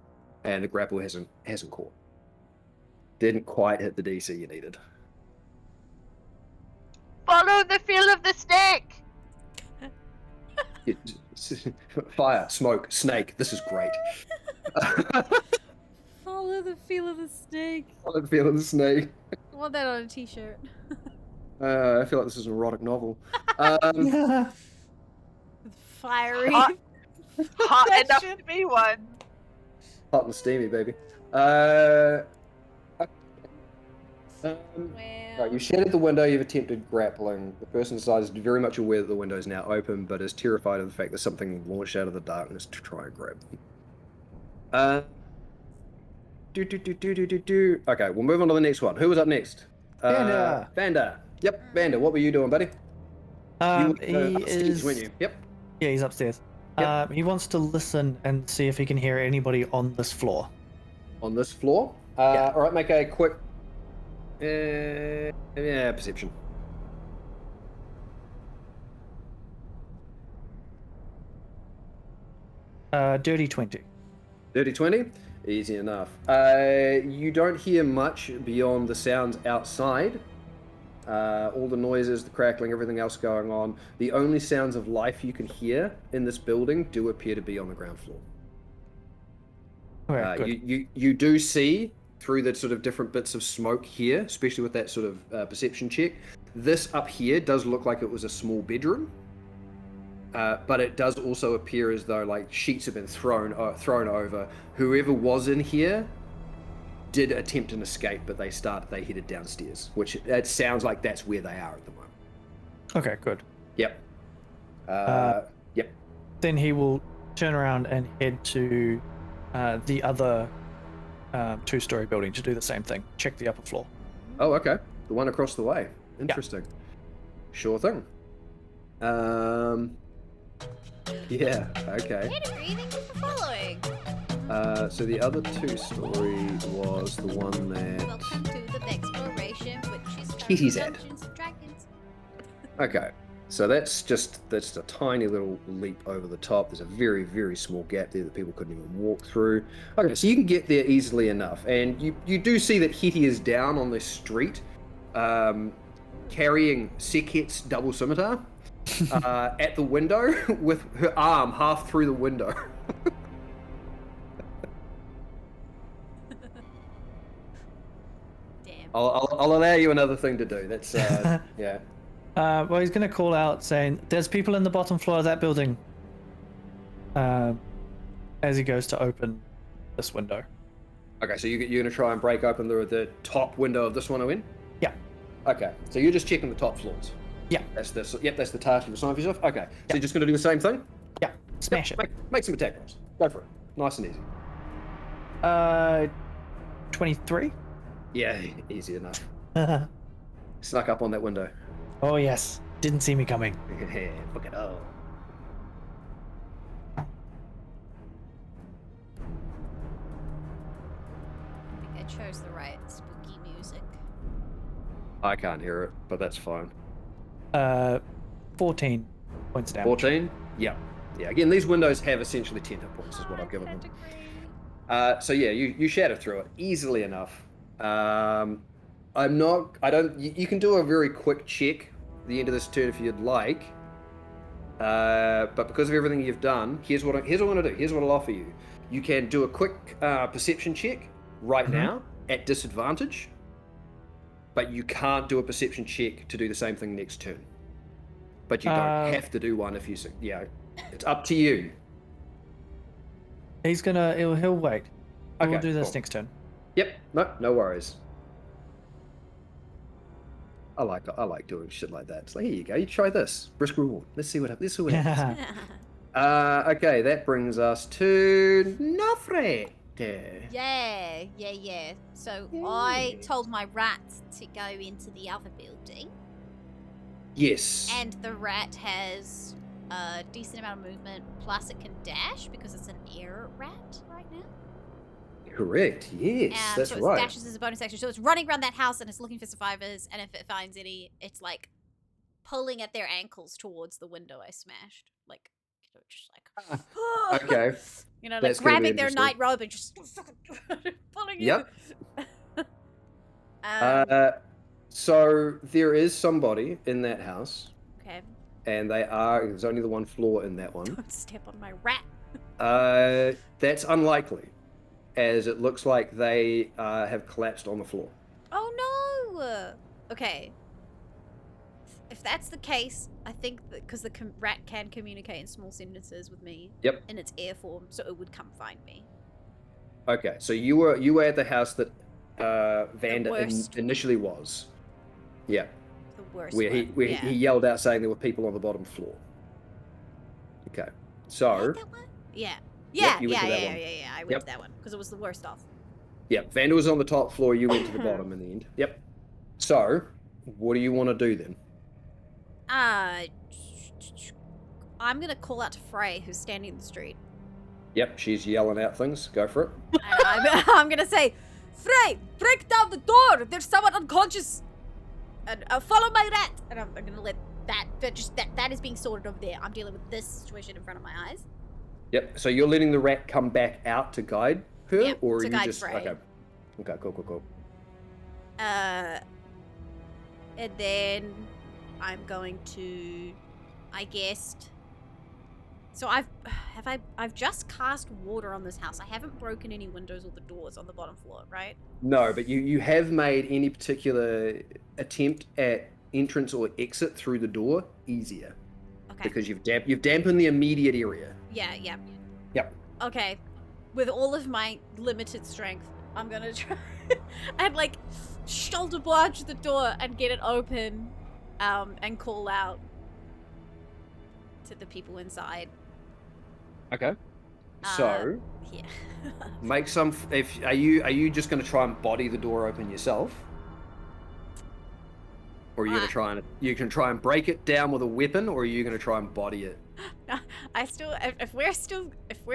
and the grapple hasn't caught. Didn't quite hit the DC you needed. Follow the feel of the snake. Fire, smoke, snake. This is great. Follow the feel of the snake. Follow the feel of the snake. I want that on a t-shirt. I feel like this is an erotic novel. Fiery. Hot That enough shit. to be one. Hot and steamy, baby. Right, you shattered the window, you've attempted grappling. The person inside is very much aware that the window is now open, but is terrified of the fact that something launched out of the darkness to try and grab them. Okay, we'll move on to the next one. Who was up next? Vanda. Vanda. Yep, Vanda, what were you doing, buddy? He Upstairs, is. weren't you? Yep. Yeah, he's upstairs. Yep. He wants to listen and see if he can hear anybody on this floor. On this floor. Yeah. All right, make a quick perception. Dirty 20. Dirty 20? Easy enough. You don't hear much beyond the sounds outside. All the noises, the crackling, everything else going on. The only sounds of life you can hear in this building do appear to be on the ground floor. Okay, good. You do see through the sort of different bits of smoke here, especially with that sort of perception check. This up here does look like it was a small bedroom. But it does also appear as though like sheets have been thrown over. Whoever was in here did attempt an escape, but they headed downstairs, which it sounds like that's where they are at the moment. Okay, good. Yep. Yep. Then he will turn around and head to the other two-story building to do the same thing. Check the upper floor. Oh, okay. The one across the way. Interesting. Sure thing. Yeah, okay. Get breathing for following. So the other two-story was the one that... Welcome to the exploration, which is Kitty's at. Dungeons and Dragons. Okay, so that's a tiny little leap over the top. There's a very, very small gap there that people couldn't even walk through. Okay, so you can get there easily enough. And you do see that Hetty is down on the street, carrying Sekhet's double scimitar at the window with her arm half through the window. Damn. I'll allow you another thing to do. That's yeah. Well, he's going to call out saying, "There's people in the bottom floor of that building." As he goes to open this window. Okay, so you're going to try and break open the top window of this one, Owen? Yeah. Okay, so you're just checking the top floors. Yeah. That's the task you've assigned for yourself. Okay, so you're just going to do the same thing. Yeah. Smash it. Make some attack rolls. Go for it. Nice and easy. 23. Yeah, easy enough. Snuck up on that window. Oh yes, didn't see me coming. Look at all. I think I chose the right spooky music. I can't hear it, but that's fine. 14 points of damage. 14? Yeah. Yeah, again, these windows have essentially 10 hit points is what I've given them. So yeah, you shatter through it easily enough. You can do a very quick check at the end of this turn if you'd like. But because of everything you've done, here's what I'm going to do. Here's what I'll offer you. You can do a quick perception check right now at disadvantage, but you can't do a perception check to do the same thing next turn. But you don't have to do one if you... Yeah, it's up to you. He'll wait. Okay, We'll do this cool. next turn. Yep, no worries. I like doing shit like that. It's like, here you go, you try this. Risk reward. Let's see what happens. Okay, that brings us to Nofre. there. Yeah. So I told my rat to go into the other building, Yes. and the rat has a decent amount of movement, plus it can dash because it's an air rat right now. Correct. Yes, that's so it right. dashes as a bonus action. So it's running around that house and it's looking for survivors, and if it finds any, it's like pulling at their ankles towards the window I smashed. Like, just like Okay. You know, like That's gonna be grabbing their interesting. night robe and just pulling Yep. in. So there is somebody in that house, Okay. and there's only the one floor in that one. Don't step on my rat. That's unlikely, as it looks like they have collapsed on the floor. Oh no! Okay. If that's the case, I think that because the rat can communicate in small sentences with me. Yep. In its air form, so it would come find me. Okay, so you were at the house that Vander worst. initially was. Yeah. The worst. Where one. he yelled out saying there were people on the bottom floor. Okay. So That one? Yeah. Yep, you went to that one. Yeah. I went to that one because it was the worst off. yeah, Vander was on the top floor, you went to the bottom in the end. Yep. So, what do you want to do then? I'm gonna call out to Frey, who's standing in the street. Yep, she's yelling out things. Go for it. And I'm gonna say, Frey, break down the door. There's someone unconscious. And follow my rat. And I'm gonna let that is being sorted over there. I'm dealing with this situation in front of my eyes. Yep. So you're letting the rat come back out to guide her, Yep, or to are you guide just Frey. okay? Okay, cool. And then I'm going to, I guess. So I've just cast water on this house. I haven't broken any windows or the doors on the bottom floor, right? No, but you have made any particular attempt at entrance or exit through the door easier. Okay. Because you've dampened the immediate area. Yeah. Yep. Okay. With all of my limited strength, I'm gonna try and like shoulder barge the door and get it open, and call out to the people inside. Okay. So Yeah. make some. Are you just going to try and body the door open yourself, or are you going to try and break it down with a weapon, or are you going to try and body it? If we're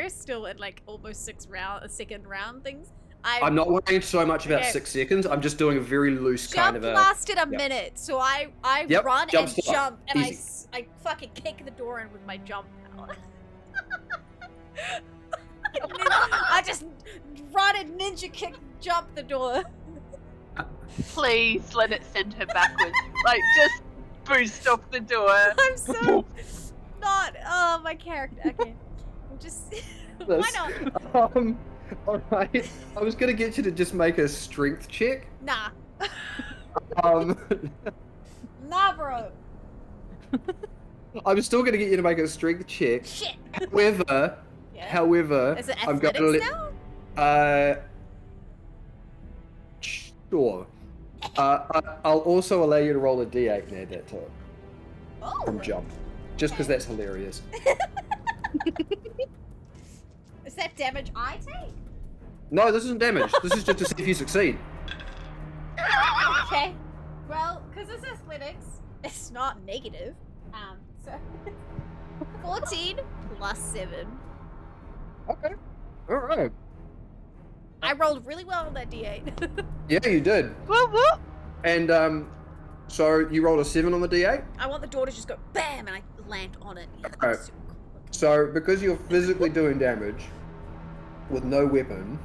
still at like almost second round things, I'm not worrying so much about Okay. 6 seconds. I'm just doing a very loose kind of a. lasted a minute, so I Yep, run jump and start. jump, and Easy. I fucking kick the door in with my jump power. I just run and ninja kick, jump the door. Please let it send her backwards. Like, just boost off the door. I'm so not. Oh, my character. Okay, I'm just. Why not? All right. I was gonna get you to just make a strength check. Nah. Um, Nah, bro. I'm still gonna get you to make a strength check. Shit. However, Yeah. Is it I'm going to athletics let. now? Sure. I'll also allow you to roll a d8 and add that to it Oh. from jump, just because Okay. that's hilarious. Is that damage I take? No, this isn't damage. This is just to see if you succeed. Okay. Well, because it's athletics, it's not negative. So 14 plus 7. Okay. All right. I rolled really well on that d8. Yeah, you did. Whoop, whoop. And so you rolled a 7 on the d8. I want the door to just go BAM and I land on it. Yeah, Alright. super cool. So because you're physically doing damage with no weapon,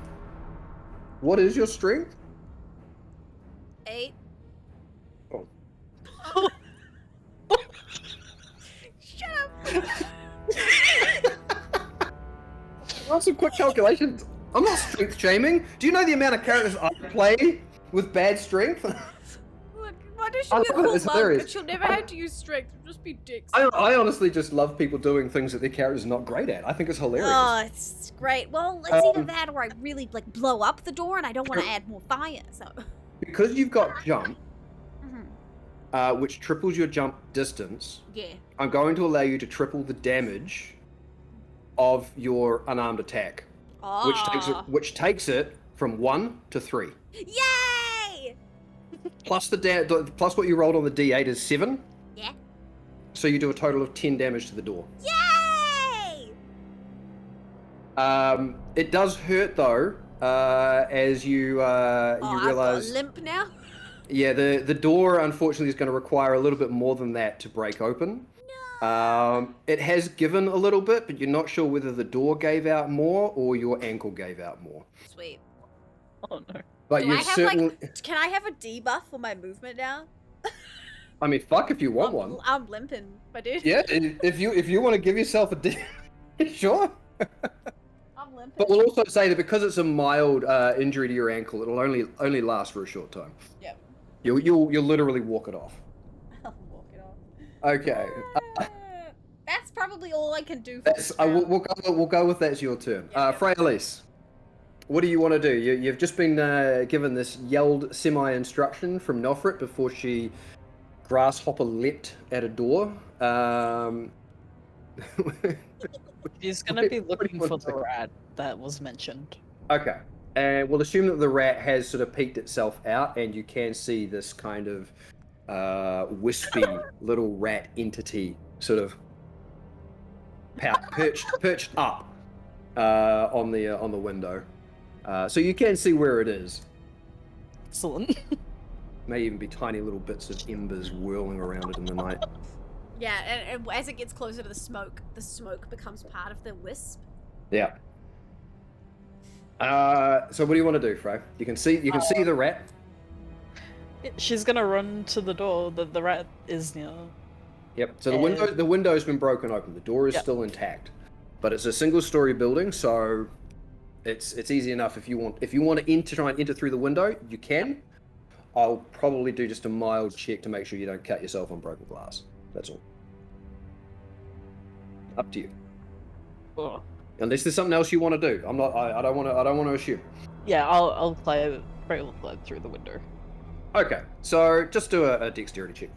what is your strength? 8. Oh. Shut up. Run some quick calculations. I'm not strength shaming. Do you know the amount of characters I play with bad strength? Look, why does she I get love it, full it's monk, hilarious. but she'll never have to use strength. It'll just be dicks. I honestly just love people doing things that their characters are not great at. I think it's hilarious. Oh, it's great. Well, it's either that or I really like blow up the door and I don't want to add more fire. So. Because you've got jump, Mhm. which triples your jump distance, Yeah. I'm going to allow you to triple the damage of your unarmed attack. Oh. which takes it from 1 to 3. Yay! Plus plus what you rolled on the D8 is 7. Yeah. So you do a total of 10 damage to the door. Yay! It does hurt though, as you realize. I've got a limp now. Yeah, the door unfortunately is going to require a little bit more than that to break open. No. It has given a little bit, but you're not sure whether the door gave out more or your ankle gave out more. Sweet. Oh no. But Do you I have certainly. can I have a debuff for my movement now? I mean, fuck if you want one. I'm limping, my dude. Yeah, if you want to give yourself a sure. I'm limping. But we'll also say that because it's a mild injury to your ankle, it'll only last for a short time. Yep. You'll literally walk it off. I'll walk it off. Okay. That's probably all I can do for this We'll go with that's your turn. Yeah. Freya Elise, what do you want to do? You've just been given this yelled semi-instruction from Nofrit before she grasshopper leapt at a door. She's gonna be what do looking you want for to the do? rat that was mentioned. Okay. And we'll assume that the rat has sort of peeked itself out, and you can see this kind of wispy little rat entity sort of perched up on the window. So you can see where it is. Excellent. May even be tiny little bits of embers whirling around it in the night. Yeah, and as it gets closer to the smoke becomes part of the wisp. Yeah. So what do you want to do, Frey? You can see the rat. She's gonna run to the door that the rat is near. Yep. So the window's been broken open. The door is still intact, but it's a single-story building, so it's easy enough. If you want to try and enter through the window, you can. I'll probably do just a mild check to make sure you don't cut yourself on broken glass. That's all. Up to you. Oh. Unless there's something else you want to do. I don't want to assume. Yeah, I'll play through the window. Okay. So just do a dexterity check.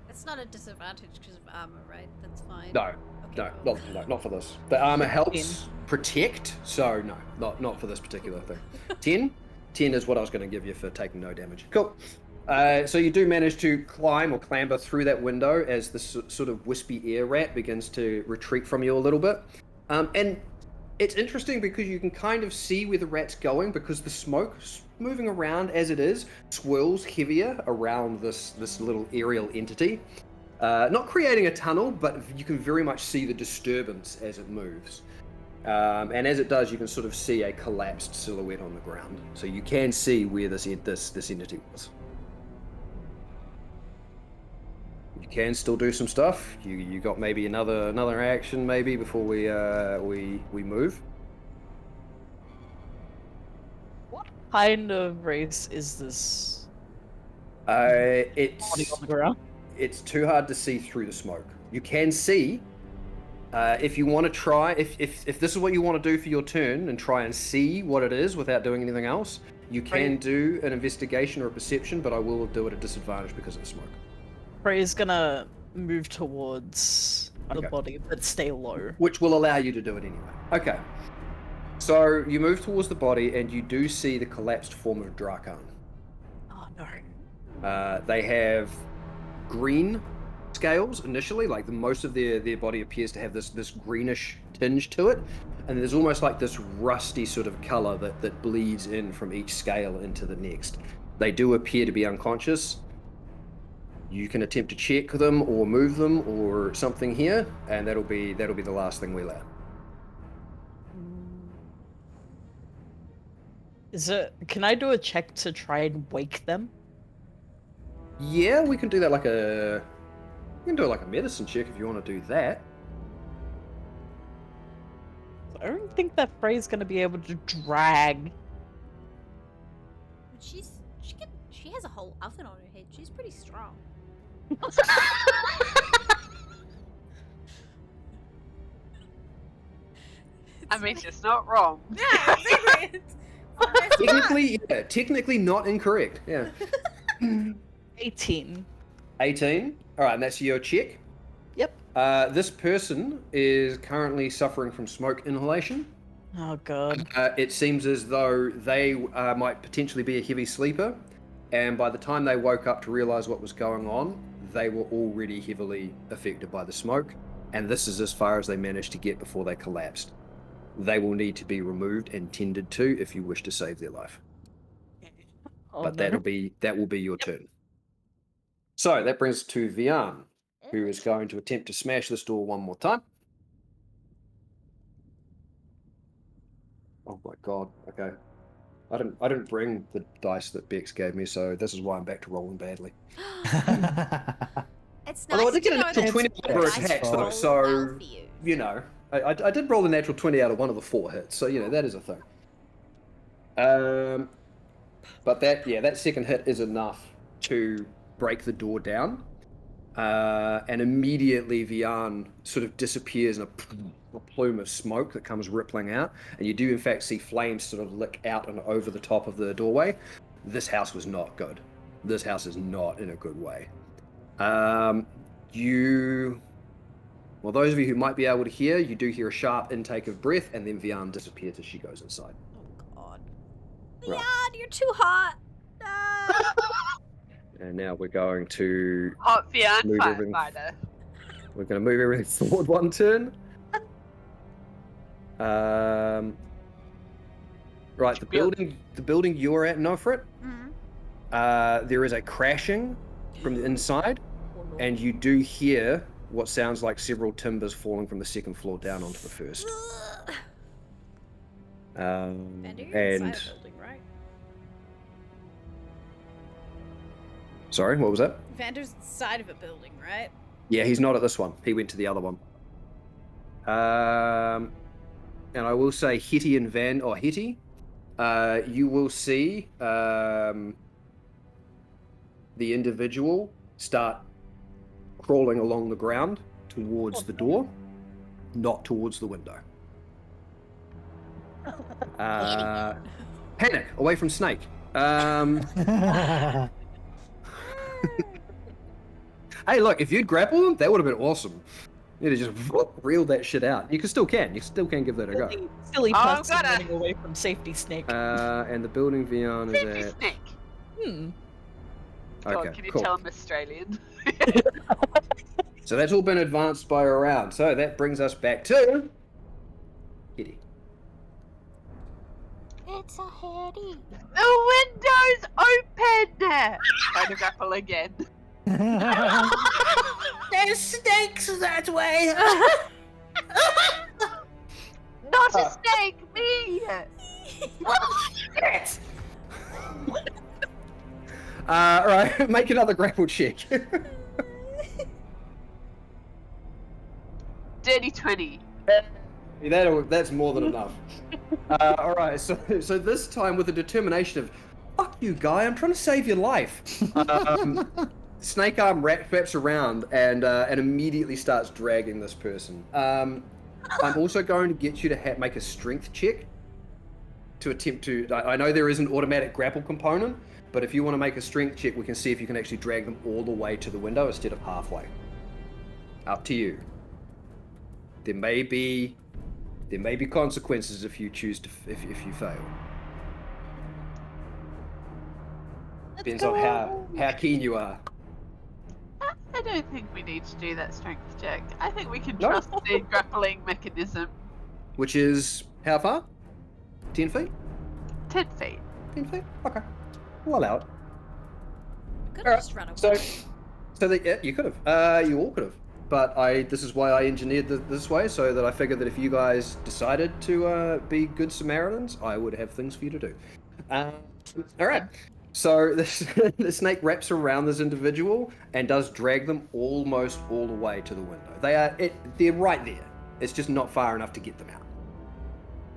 It's not a disadvantage because of armor, right? That's fine. No. Okay, No, cool. not for this. The armor helps protect, so no, not for this particular thing. 10? 10 is what I was going to give you for taking no damage. Cool. So you do manage to climb or clamber through that window as this sort of wispy air rat begins to retreat from you a little bit. And it's interesting because you can kind of see where the rat's going because the smoke moving around as it is swirls heavier around this little aerial entity. Not creating a tunnel, but you can very much see the disturbance as it moves. And as it does, you can sort of see a collapsed silhouette on the ground. So you can see where this entity was. You can still do some stuff. You got maybe another action maybe before we move. What kind of race is this? It's Body on the ground. It's too hard to see through the smoke. You can see, if you want to try, if this is what you want to do for your turn and try and see what it is without doing anything else, you can do an investigation or a perception, but I will do it at disadvantage because of the smoke. Frey's gonna move towards the Okay. body, but stay low. Which will allow you to do it anyway. Okay. So you move towards the body and you do see the collapsed form of Drakan. Oh no. They have green scales initially, like most of their body appears to have this greenish tinge to it, and there's almost like this rusty sort of color that bleeds in from each scale into the next. They do appear to be unconscious. You can attempt to check them or move them or something here, and that'll be the last thing we learn. Can I do a check to try and wake them? Yeah, we can do that like a medicine check if you want to do that. I don't think that Frey's gonna be able to drag. She has a whole oven on her head. She's pretty strong. I mean, she's not wrong. Yeah, exactly. Technically not incorrect. Yeah. 18. 18. All right, and that's your check. Yep. This person is currently suffering from smoke inhalation. Oh god. It seems as though they might potentially be a heavy sleeper, and by the time they woke up to realize what was going on, they were already heavily affected by the smoke, and this is as far as they managed to get before they collapsed. They will need to be removed and tended to if you wish to save their life. Oh, But no. that will be your turn. So that brings us to Vian, who is going to attempt to smash this door one more time. Oh my god. Okay. I didn't bring the dice that Bex gave me, so this is why I'm back to rolling badly. It's nice Although I did get to a know natural that 20 the for a dice hatch, roll though, well so, for you. you know, I did roll a natural 20 out of one of the 4 hits, so, you know, that is a thing. But that second hit is enough to break the door down. And immediately Vian sort of disappears in a plume of smoke that comes rippling out. And you do, in fact, see flames sort of lick out and over the top of the doorway. This house was not good. This house is not in a good way. Well, those of you who might be able to hear, you do hear a sharp intake of breath, and then Vian disappears as she goes inside. Oh god. Right. Leon, you're too hot. No. And now we're going to Hot Vian move everything. firefighter. We're going to move everything forward one turn. Right, the building you're at, Nofrit, there is a crashing from the inside, and you do hear what sounds like several timbers falling from the second floor down onto the first. Vander, you're inside And a building, right? sorry, what was that? Vander's inside of a building, right? Yeah, he's not at this one. He went to the other one. And I will say, Hetty and Hetty, you will see the individual start crawling along the ground towards the door, not towards the window. Panic, away from Snake. Hey, look, if you'd grapple them, that would have been awesome. You'd have just reeled that shit out. You still can give that a go. Silly Oh, person gotta- running away from Safety Snake. And the building Vian Safety is at... snake. Okay, God, can you cool. tell I'm Australian? So that's all been advanced by a round. So that brings us back to... Kitty. It's a Hetty. The window's open! Trying to grapple again. There's snakes that way. Not a snake, me! Right, make another grapple check. Dirty 20. That's more than enough. All right, so this time with the determination of, fuck you, guy, I'm trying to save your life. Snake arm wraps around and immediately starts dragging this person. I'm also going to get you to make a strength check to attempt to. I know there is an automatic grapple component, but if you want to make a strength check, we can see if you can actually drag them all the way to the window instead of halfway. Up to you. There may be consequences if you choose to if you fail. Depends on how keen you are. I don't think we need to do that strength check. I think we can No. trust the grappling mechanism. Which is how far? 10 feet? 10 feet. 10 feet? Okay. We'll allow it. Could Alright, have just run away. So you could have. You all could have. But this is why I engineered this way, so that I figured that if you guys decided to be good Samaritans, I would have things for you to do. All right. So the snake wraps around this individual and does drag them almost all the way to the window. They're right there. It's just not far enough to get them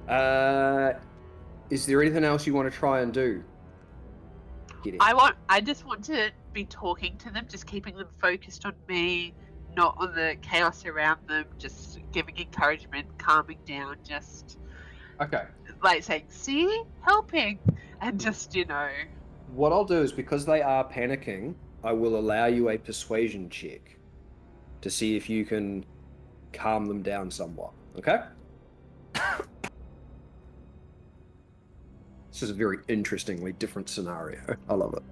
out. Is there anything else you want to try and do? Kitty? I just want to be talking to them, just keeping them focused on me, not on the chaos around them, just giving encouragement, calming down, just Okay. like saying, see, helping, and just, What I'll do is, because they are panicking, I will allow you a persuasion check to see if you can calm them down somewhat. Okay? This is a very interestingly different scenario. I love it.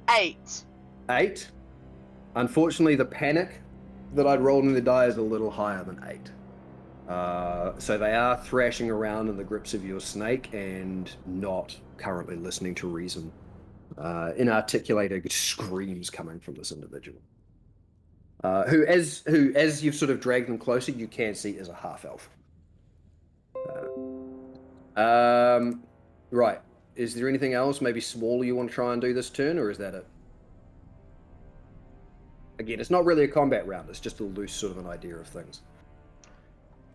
8. 8. Unfortunately, the panic that I'd rolled in the die is a little higher than 8. So they are thrashing around in the grips of your snake and not currently listening to reason. Inarticulated screams coming from this individual. Who, as you've sort of dragged them closer, you can see is a half-elf. Right. Is there anything else, maybe smaller, you want to try and do this turn, or is that it? Again, it's not really a combat round, it's just a loose sort of an idea of things.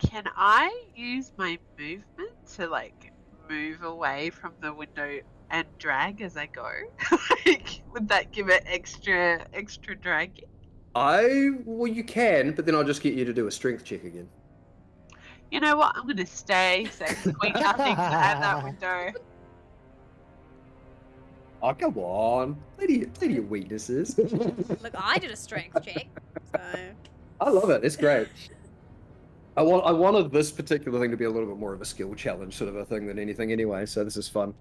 Can I use my movement to like move away from the window and drag as I go? Like, would that give it extra dragging? Well, you can, but then I'll just get you to do a strength check again. You know what? I'm gonna stay. So squeak nothing out that window. Oh, come on. Plenty of weaknesses. Look, I did a strength check, so I love it. It's great. I wanted this particular thing to be a little bit more of a skill challenge sort of a thing than anything anyway, so this is fun.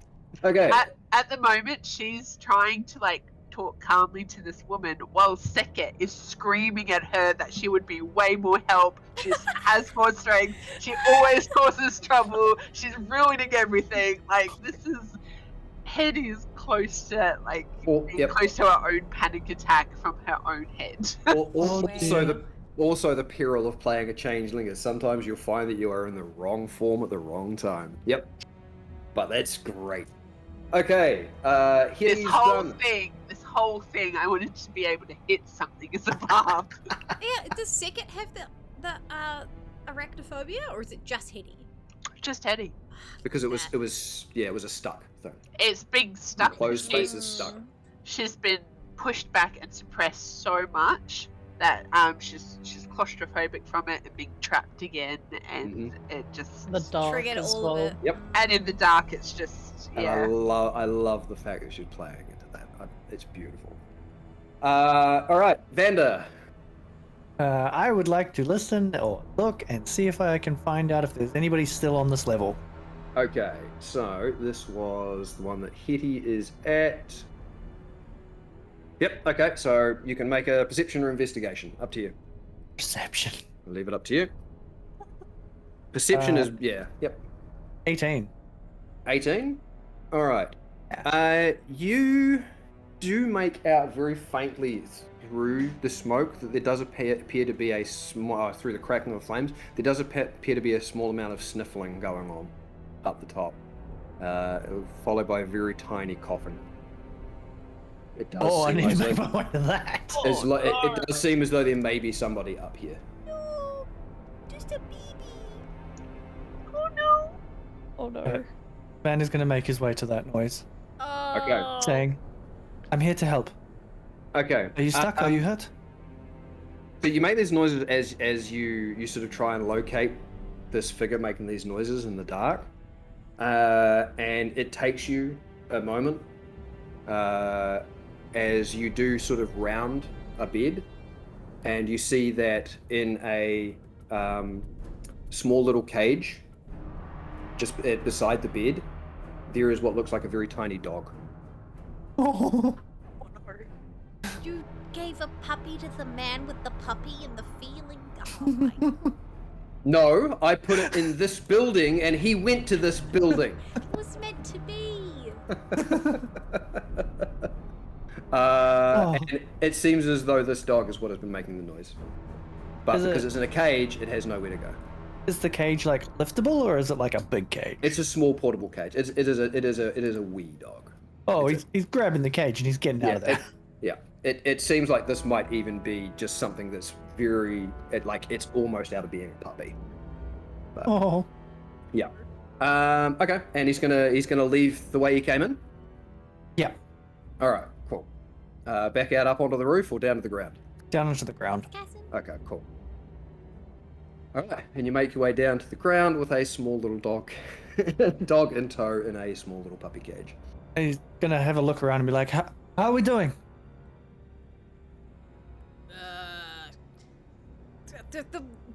Okay. At the moment, she's trying to like talk calmly to this woman while Seket is screaming at her that she would be way more help. She has more strength. She always causes trouble. She's ruining everything. Like, this is... Hetty is close to like being close to her own panic attack from her own head. Also the peril of playing a changeling is sometimes you'll find that you are in the wrong form at the wrong time. Yep. But that's great. Okay, this whole thing, I wanted to be able to hit something as a barb. yeah. Does Seket have the arachnophobia, or is it just Hetty? Just Hetty. Because it was a stuck thing. It's being stuck. The closed space is stuck. She's been pushed back and suppressed so much that she's claustrophobic from it and being trapped again, and it just The dark triggered as all well. of it. Yep. And in the dark, it's just And yeah. I love the fact that she's playing into that. It's beautiful. All right, Vander. I would like to listen or look and see if I can find out if there's anybody still on this level. Okay, so this was the one that Hetty is at. Yep, okay, so you can make a perception or investigation. Up to you. Perception. I'll leave it up to you. Perception is, yep. 18. 18? Alright. You do make out very faintly through the smoke that there does appear to be a small, through the cracking of the flames, there does appear to be a small amount of sniffling going on up the top, followed by a very tiny coughing. It does I seem need to like make my way to that. it does seem as though there may be somebody up here. No, just a baby. Oh no. Oh no. Man is going to make his way to that noise, Oh. saying, I'm here to help. Okay. Are you stuck? Are you hurt? So you make these noises as you sort of try and locate this figure making these noises in the dark, and it takes you a moment as you do sort of round a bed, and you see that in a small little cage just beside the bed there is what looks like a very tiny dog. Oh, You gave a puppy to the man with the puppy and the feeling. Oh my god. No, I put it in this building and he went to this building. It was meant to be. And it seems as though this dog is what has been making the noise. But because it's in a cage, it has nowhere to go. Is the cage like liftable or is it like a big cage? It's a small portable cage. It is a wee dog. Oh, he's grabbing the cage and he's getting out of there. It seems like this might even be just something that's very it's almost out of being a puppy. But, Oh. yeah. Okay, and he's gonna leave the way he came in. Yeah. All right, cool. Back out up onto the roof or down to the ground. Down onto the ground. Cousin. Okay, cool. All right, and you make your way down to the ground with a small little dog, dog in tow in a small little puppy cage. And he's gonna have a look around and be like, how are we doing?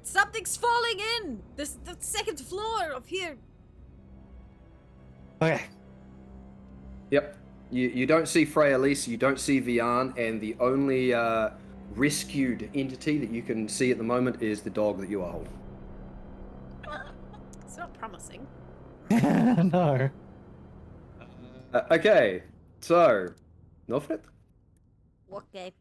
Something's falling in. The second floor of here. Okay. Yep. You don't see Freya Lise, you don't see Vian, and the only rescued entity that you can see at the moment is the dog that you are holding. It's not promising. No. Okay, so Norfrit? Okay.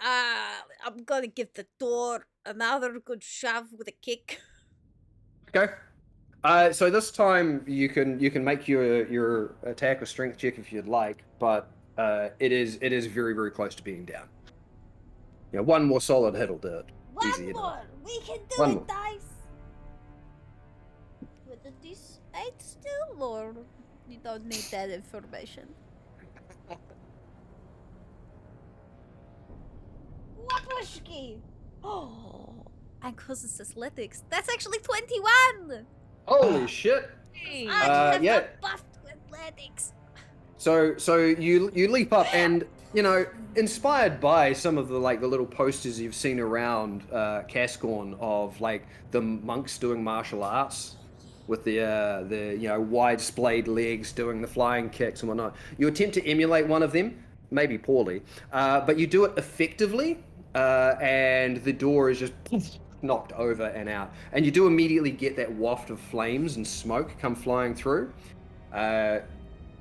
I'm gonna give the door another good shove with a kick. Okay. So this time you can make your attack or strength check if you'd like, but it is very, very close to being down. Yeah, one more solid hit'll do it. One Easy more. enough. We can do One it, more. dice. With the D8 still, or you don't need that information. Wapushki! Oh, and cause it's athletics, that's actually 21. Holy shit! I have yeah. got buffed athletics. So you leap up, and you know, inspired by some of the the little posters you've seen around Cascorn of like the monks doing martial arts with the wide splayed legs doing the flying kicks and whatnot. You attempt to emulate one of them, maybe poorly, but you do it effectively, and the door is just knocked over and out, and you do immediately get that waft of flames and smoke come flying through.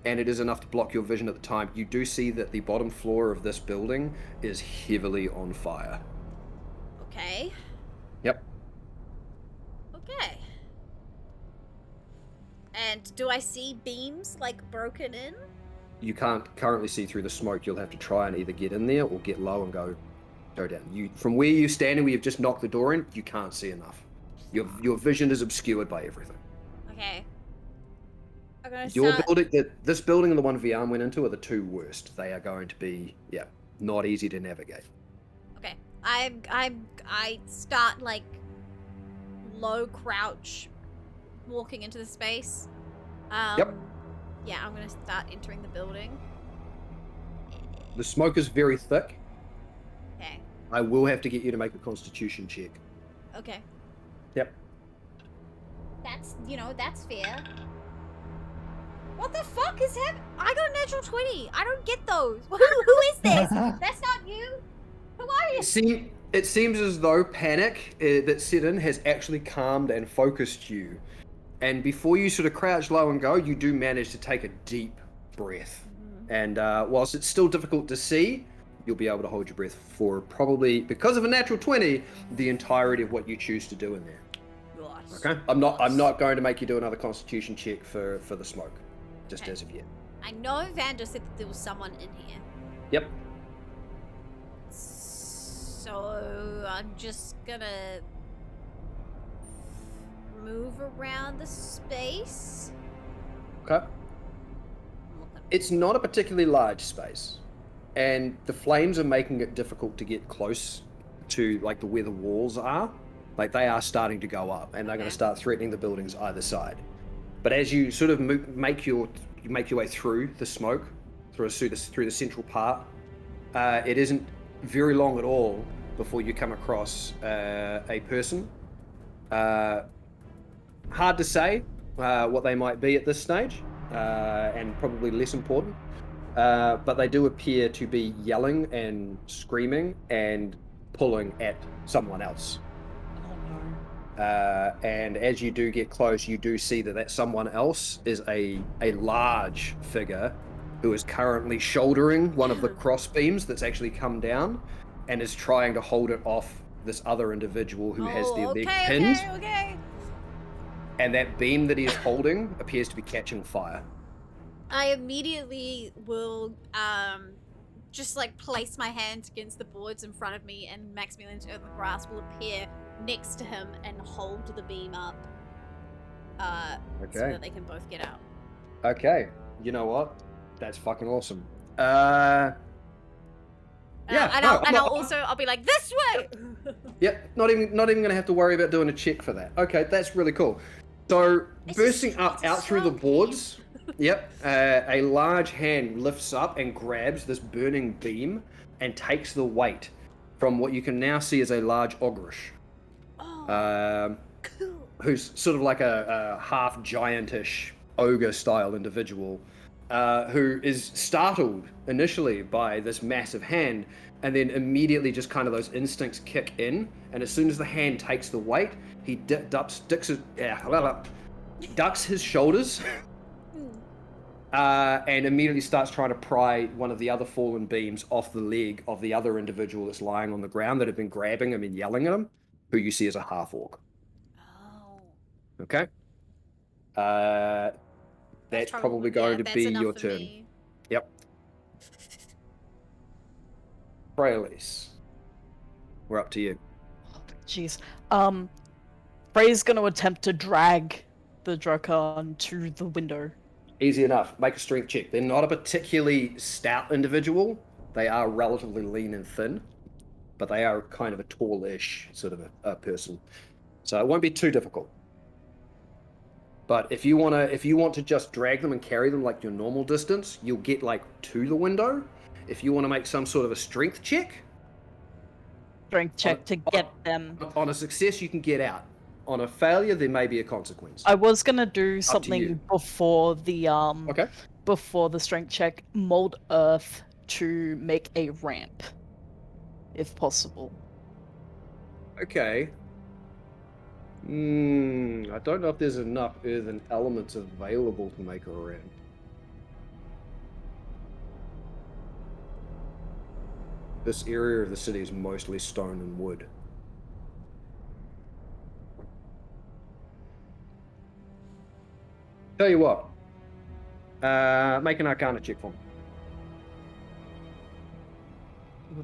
And it is enough to block your vision at the time. You do see that the bottom floor of this building is heavily on fire. Okay. Yep. Okay. And do I see beams like broken in? You can't currently see through the smoke. You'll have to try and either get in there or get low and go down. From where you're standing, where you've just knocked the door in, you can't see enough. Your vision is obscured by everything. Okay. I'm gonna Your start... building, this building and the one Vian went into are the two worst. They are going to be, not easy to navigate. Okay. I start like low crouch walking into the space. Yep. Yeah, I'm gonna start entering the building. The smoke is very thick. Okay. I will have to get you to make a constitution check. Okay. Yep. That's fair. What the fuck is happening? I got a natural 20. I don't get those. Who is this? That's not you. Who are you? It seems as though panic that set in has actually calmed and focused you. And before you sort of crouch low and go, you do manage to take a deep breath. And whilst it's still difficult to see, you'll be able to hold your breath for probably, because of a natural 20, the entirety of what you choose to do in there. Nice. Okay? I'm not going to make you do another constitution check for the smoke, just Okay. as of yet. I know Vander said that there was someone in here. Yep. So I'm just gonna move around the space. Okay. It's not a particularly large space, and the flames are making it difficult to get close to like where the walls are. Like they are starting to go up, and they're going to start threatening the buildings either side. But as you sort of make your way through the smoke, through the central part, it isn't very long at all before you come across a person. Hard to say what they might be at this stage, and probably less important. But they do appear to be yelling and screaming and pulling at someone else. And as you do get close, you do see that someone else is a large figure who is currently shouldering one of the cross beams that's actually come down and is trying to hold it off this other individual who has their leg pinned. Okay. And that beam that he is holding appears to be catching fire. I immediately will just like place my hand against the boards in front of me, and Maximilian's Earthen Grasp will appear next to him and hold the beam up so that they can both get out. Okay, you know what? That's fucking awesome. I'll be like, this way. Yep, not even gonna have to worry about doing a check for that. Okay, that's really cool. So bursting up out through the boards. Yep, a large hand lifts up and grabs this burning beam and takes the weight from what you can now see as a large ogrish. Oh, cool. who's sort of like a half giantish ogre-style individual, who is startled initially by this massive hand, and then immediately just kind of those instincts kick in, and as soon as the hand takes the weight, he ducks his shoulders and immediately starts trying to pry one of the other fallen beams off the leg of the other individual that's lying on the ground that had been grabbing him and yelling at him, who you see as a half-orc. Oh. Okay? That's probably going to that's be enough your for turn. me. Yep. Fraelis, we're up to you. Jeez. Frey's gonna attempt to drag the Drakon to the window. Easy enough. Make a strength check. They're not a particularly stout individual. They are relatively lean and thin, but they are kind of a tallish sort of a person. So it won't be too difficult. But if you want to just drag them and carry them like your normal distance, you'll get like to the window. If you want to make some sort of a strength check, Strength check to get them. on a success you can get out. On a failure, there may be a consequence. I was gonna do you. something before the Okay. before the strength check, mold earth to make a ramp, if possible. Okay. I don't know if there's enough earthen elements available to make a ramp. This area of the city is mostly stone and wood. Tell you what. Make an Arcana check for me.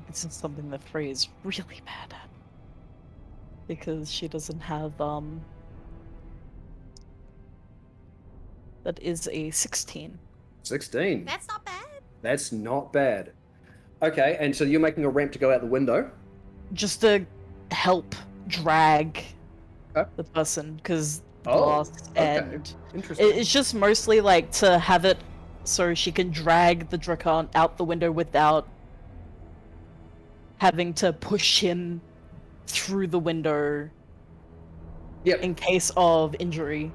This is something that Frey is really bad at. Because she doesn't have, that is a 16. 16. That's not bad. That's not bad. Okay, and so you're making a ramp to go out the window? Just to help drag Okay. the person, because the Oh, last okay. end. Interesting. It's just mostly like to have it so she can drag the Drakon out the window without having to push him through the window Yep. in case of injury.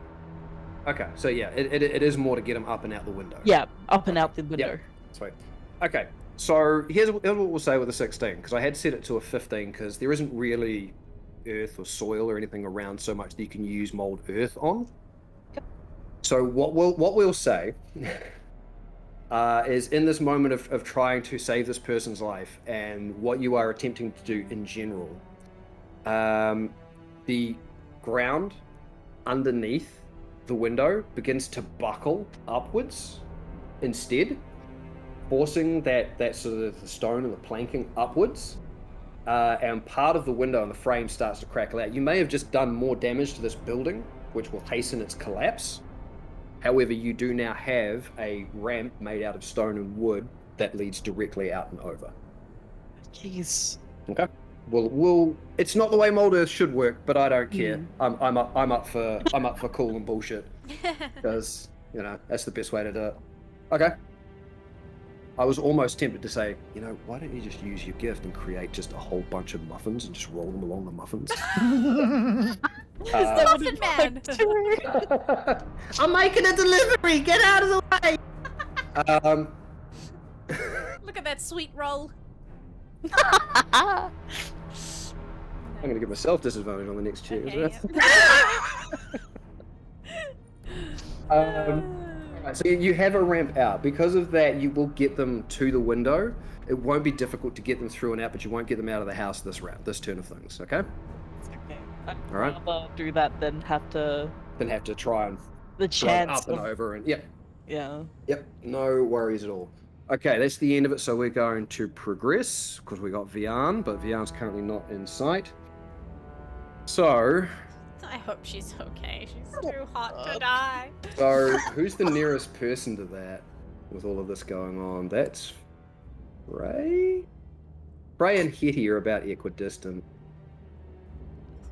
Okay, so yeah, it is more to get him up and out the window. Yeah, up and out the window. Sweet. Okay, so here's what we'll say with a 16, because I had set it to a 15, because there isn't really earth or soil or anything around so much that you can use mold earth on. Yep. So what we'll say is in this moment of trying to save this person's life and what you are attempting to do in general, the ground underneath the window begins to buckle upwards instead, forcing that sort of the stone and the planking upwards, and part of the window and the frame starts to crackle out. You may have just done more damage to this building, which will hasten its collapse. However, you do now have a ramp made out of stone and wood that leads directly out and over. Jeez. Okay. We'll. It's not the way mold earth should work, but I don't care. I'm up for cool and bullshit, because that's the best way to do it. Okay. I was almost tempted to say, why don't you just use your gift and create just a whole bunch of muffins and just roll them along the muffins? Muffin Man. I'm making a delivery. Get out of the way. Look at that sweet roll. I'm going to give myself disadvantage on the next cheer. Okay, Right, so you have a ramp out. Because of that, you will get them to the window. It won't be difficult to get them through and out, but you won't get them out of the house this turn of things. Okay. Okay. I'd Alright. rather do that than have to Then have to try and the run chance up and of, over and yeah. Yep. No worries at all. Okay, that's the end of it. So we're going to progress because we got Vian, but Vian's currently not in sight. So I hope she's okay. She's too hot to die. who's the nearest person to that with all of this going on? That's Frey? Frey and Hetty are about equidistant.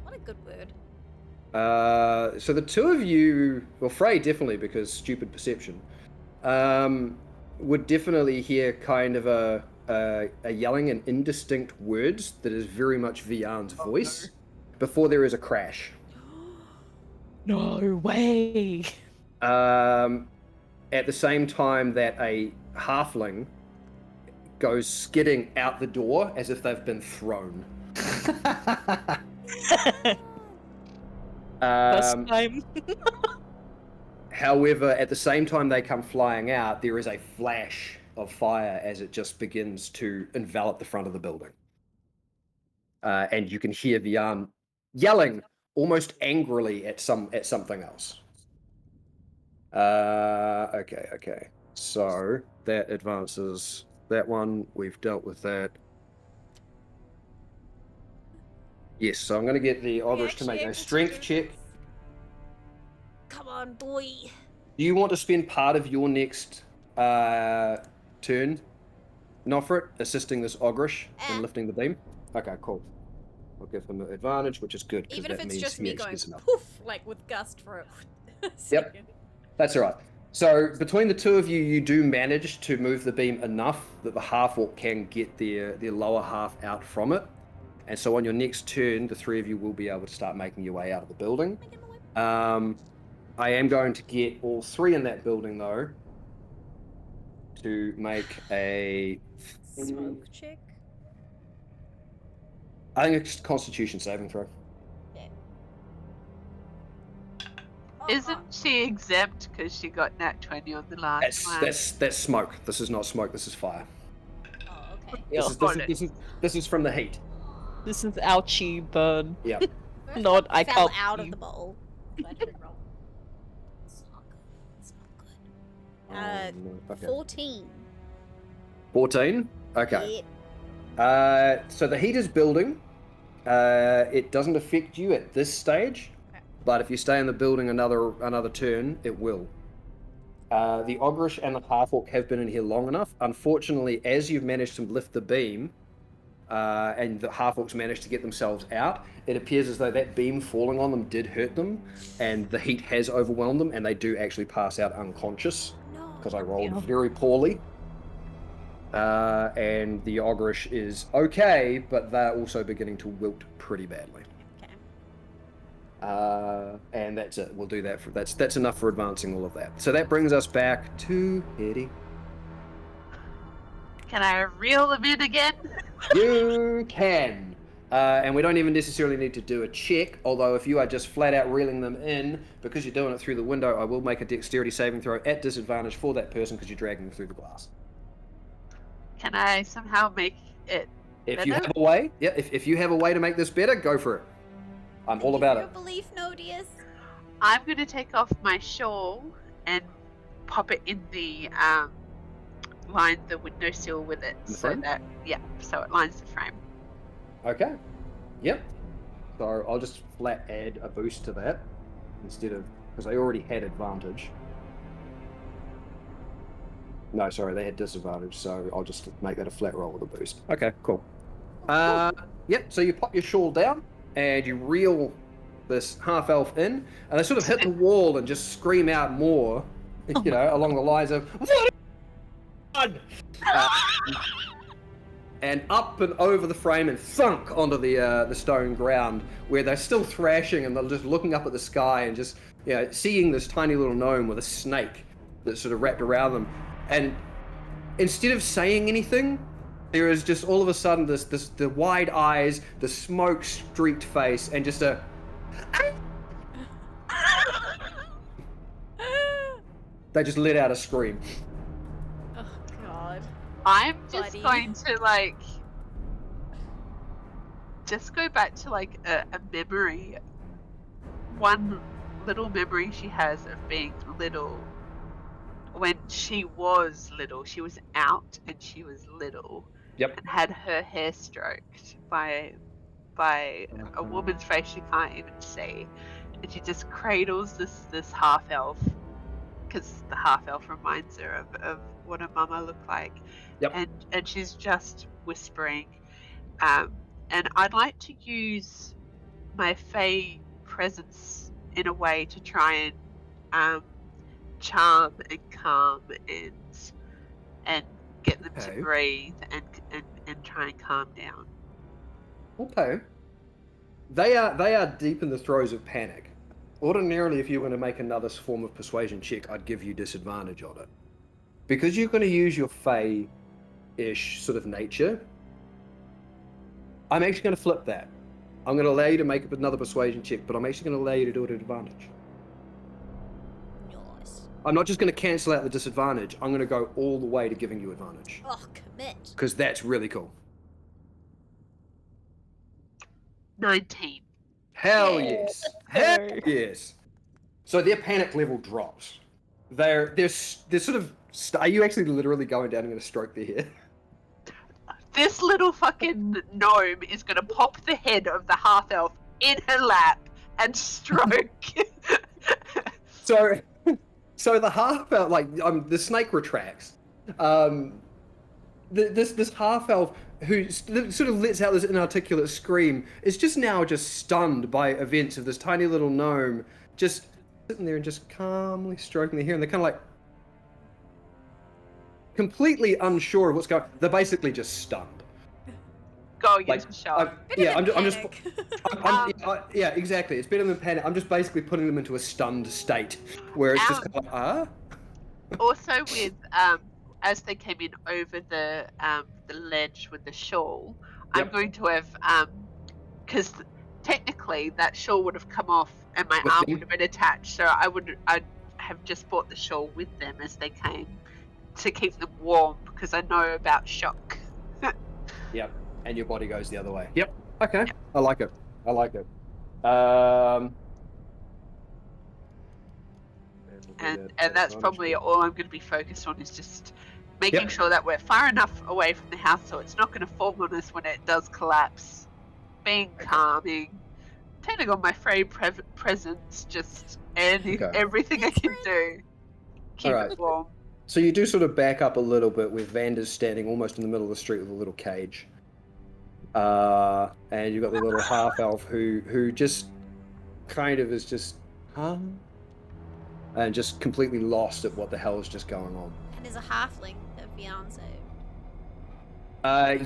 What a good word. So the two of you, well, Frey definitely, because stupid perception, would definitely hear kind of a yelling and indistinct words that is very much Vian's voice. before there is a crash. No way. At the same time that a halfling goes skidding out the door as if they've been thrown. First time. However, at the same time they come flying out, there is a flash of fire as it just begins to envelop the front of the building. And you can hear the yelling almost angrily at something else. Okay. So that advances that one. We've dealt with that. Yes, so I'm going to get the Ogrish to make a strength check. Come on, boy. Do you want to spend part of your next turn, Nofrit, assisting this Ogrish in lifting the beam? Okay, cool. I'll give him an advantage, which is good, because Even if that it's means just he me actually going gets enough. poof, like with gust for a second. That's all right. So between the two of you, you do manage to move the beam enough that the half-orc can get their lower half out from it. And so on your next turn, the three of you will be able to start making your way out of the building. I am going to get all three in that building, though, to make a... Smoke check? I think it's Constitution saving throw. Yeah. Isn't she exempt because she got nat 20 on the last one? That's smoke. This is not smoke. This is fire. Oh, okay. This is from the heat. This is ouchie burn. Yeah. First Not one I fell can't out see. of the bowl. So I had to re-roll. It's not good. It's not good. Okay. 14. 14. Okay. Yeah. So the heat is building. It doesn't affect you at this stage, but if you stay in the building another turn, it will. The Ogrish and the half-orc have been in here long enough. Unfortunately, as you've managed to lift the beam, and the half-orcs managed to get themselves out, it appears as though that beam falling on them did hurt them, and the heat has overwhelmed them, and they do actually pass out unconscious, because I rolled very poorly. And the Ogrish is okay, but they're also beginning to wilt pretty badly. And that's it. We'll do that. That's enough for advancing all of that. So that brings us back to Eddie. Can I reel them in again? You can. And we don't even necessarily need to do a check, although if you are just flat out reeling them in, because you're doing it through the window, I will make a dexterity saving throw at disadvantage for that person because you're dragging them through the glass. Can I somehow make it If you better? have a way, if you have a way to make this better, go for it. I'm all about Your it. belief, Nodius. I'm going to take off my shawl and pop it in the line the windowsill with it, In the so frame? that so it lines the frame. Okay. Yep. So I'll just flat add a boost to that instead of, because they already had advantage. No, sorry, they had disadvantage, so I'll just make that a flat roll with a boost. Okay, cool. Yep, so you pop your shawl down and you reel this half-elf in, and they sort of hit the wall and just scream out more, you know, along the lines of, "What have you done?" And up and over the frame and thunk onto the stone ground, where they're still thrashing and they're just looking up at the sky and just, you know, seeing this tiny little gnome with a snake that's sort of wrapped around them. And instead of saying anything, there is just all of a sudden the wide eyes, the smoke streaked face, and just a they just let out a scream. Oh, God. I'm just Buddy. going to just go back to a memory, one little memory she has of being little. When she was little, she was out and she was little. Yep. And had her hair stroked by a woman's face she can't even see, and she just cradles this half elf, because the half elf reminds her of what her mama looked like. Yep. And she's just whispering, and I'd like to use my Fey presence in a way to try and charm and calm and get them Okay. to breathe and try and calm down. Okay. They are deep in the throes of panic. Ordinarily, if you were going to make another form of persuasion check, I'd give you disadvantage on it. Because you're going to use your Fey-ish sort of nature, I'm actually going to flip that. I'm going to allow you to make another persuasion check, but I'm actually going to allow you to do it at advantage. Nice. I'm not just going to cancel out the disadvantage. I'm going to go all the way to giving you advantage. Oh, commit. Because that's really cool. 19. Hell Yeah. yes. Hell yes. So their panic level drops. They're sort of. Are you actually literally going down and going to stroke their hair? This little fucking gnome is gonna pop the head of the half elf in her lap and stroke. So the half elf, like the snake retracts. This half elf who sort of lets out this inarticulate scream is just stunned by events of this tiny little gnome just sitting there and just calmly stroking their hair, and they're kind of like completely unsure of what's going on. They're basically just stunned. Go Like, use the shot. yeah, exactly. It's better than panic. I'm just basically putting them into a stunned state where it's just kind of Also, with as they came in over the ledge with the shawl, I'm Yep. going to have because technically that shawl would have come off and my With arm them? would have been attached. So I'd have just brought the shawl with them as they came to keep them warm because I know about shock. Yep. And your body goes the other way. Yep. Okay. Yep. I like it. And that's probably all I'm going to be focused on is just making Yep. sure that we're far enough away from the house so it's not going to fall on us when it does collapse. Being calming, turning on my Frey presence, just everything I can do. Keep Alright. it warm. So you do sort of back up a little bit with Vander's standing almost in the middle of the street with a little cage. And you've got the little half elf who just kind of is just and just completely lost at what the hell is just going on. And there's a halfling that Beyonce.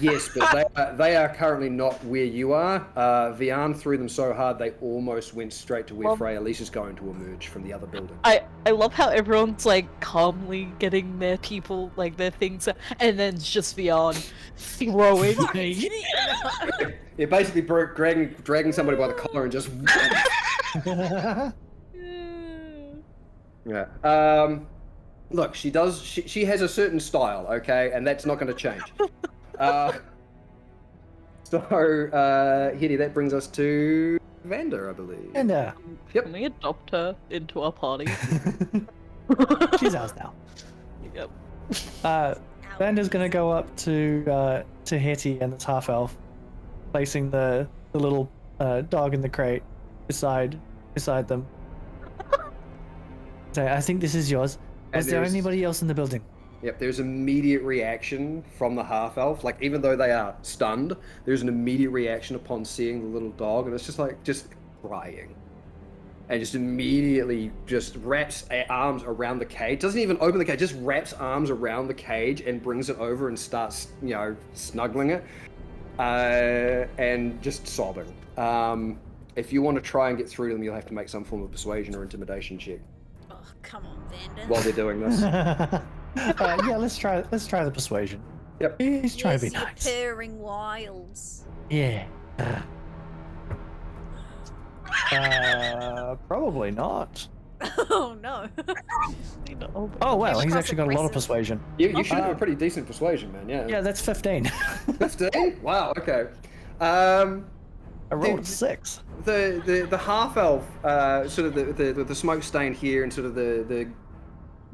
Yes, but they are currently not where you are. Vian threw them so hard they almost went straight to where Well- Freya Lisa's going to emerge from the other building. I love how everyone's like calmly getting their people, like their things, and then it's just beyond throwing me. Yeah, basically dragging somebody by the collar and just. Yeah. Look, she does. She has a certain style, okay, and that's not going to change. Hitty, that brings us to Vander, I believe. And Yep. Can we adopt her into our party? she's ours now. Yep. Vander's gonna go up to Hetty and this half elf, placing the little dog in the crate beside them. Say, I think this is yours. And Was there there's- anybody else in the building? Yep, there's immediate reaction from the half elf. Like, even though they are stunned, there's an immediate reaction upon seeing the little dog, and it's just crying. And just immediately just wraps arms around the cage. Doesn't even open the cage, just wraps arms around the cage and brings it over and starts, snuggling it. And just sobbing. If you want to try and get through to them, you'll have to make some form of persuasion or intimidation check Oh, come on, Vander. while they're doing this. Yeah, let's try the persuasion. Yep. He's trying to be Yes, you nice. purring wiles. Yeah. Probably not. Oh no. Oh well, he's Cross actually got a lot of aggressive. persuasion. You should have a pretty decent persuasion, man. Yeah. Yeah, that's 15. 15? Wow. Okay. I rolled a Dude, 6. The half elf, sort of the smoke stain here, and sort of the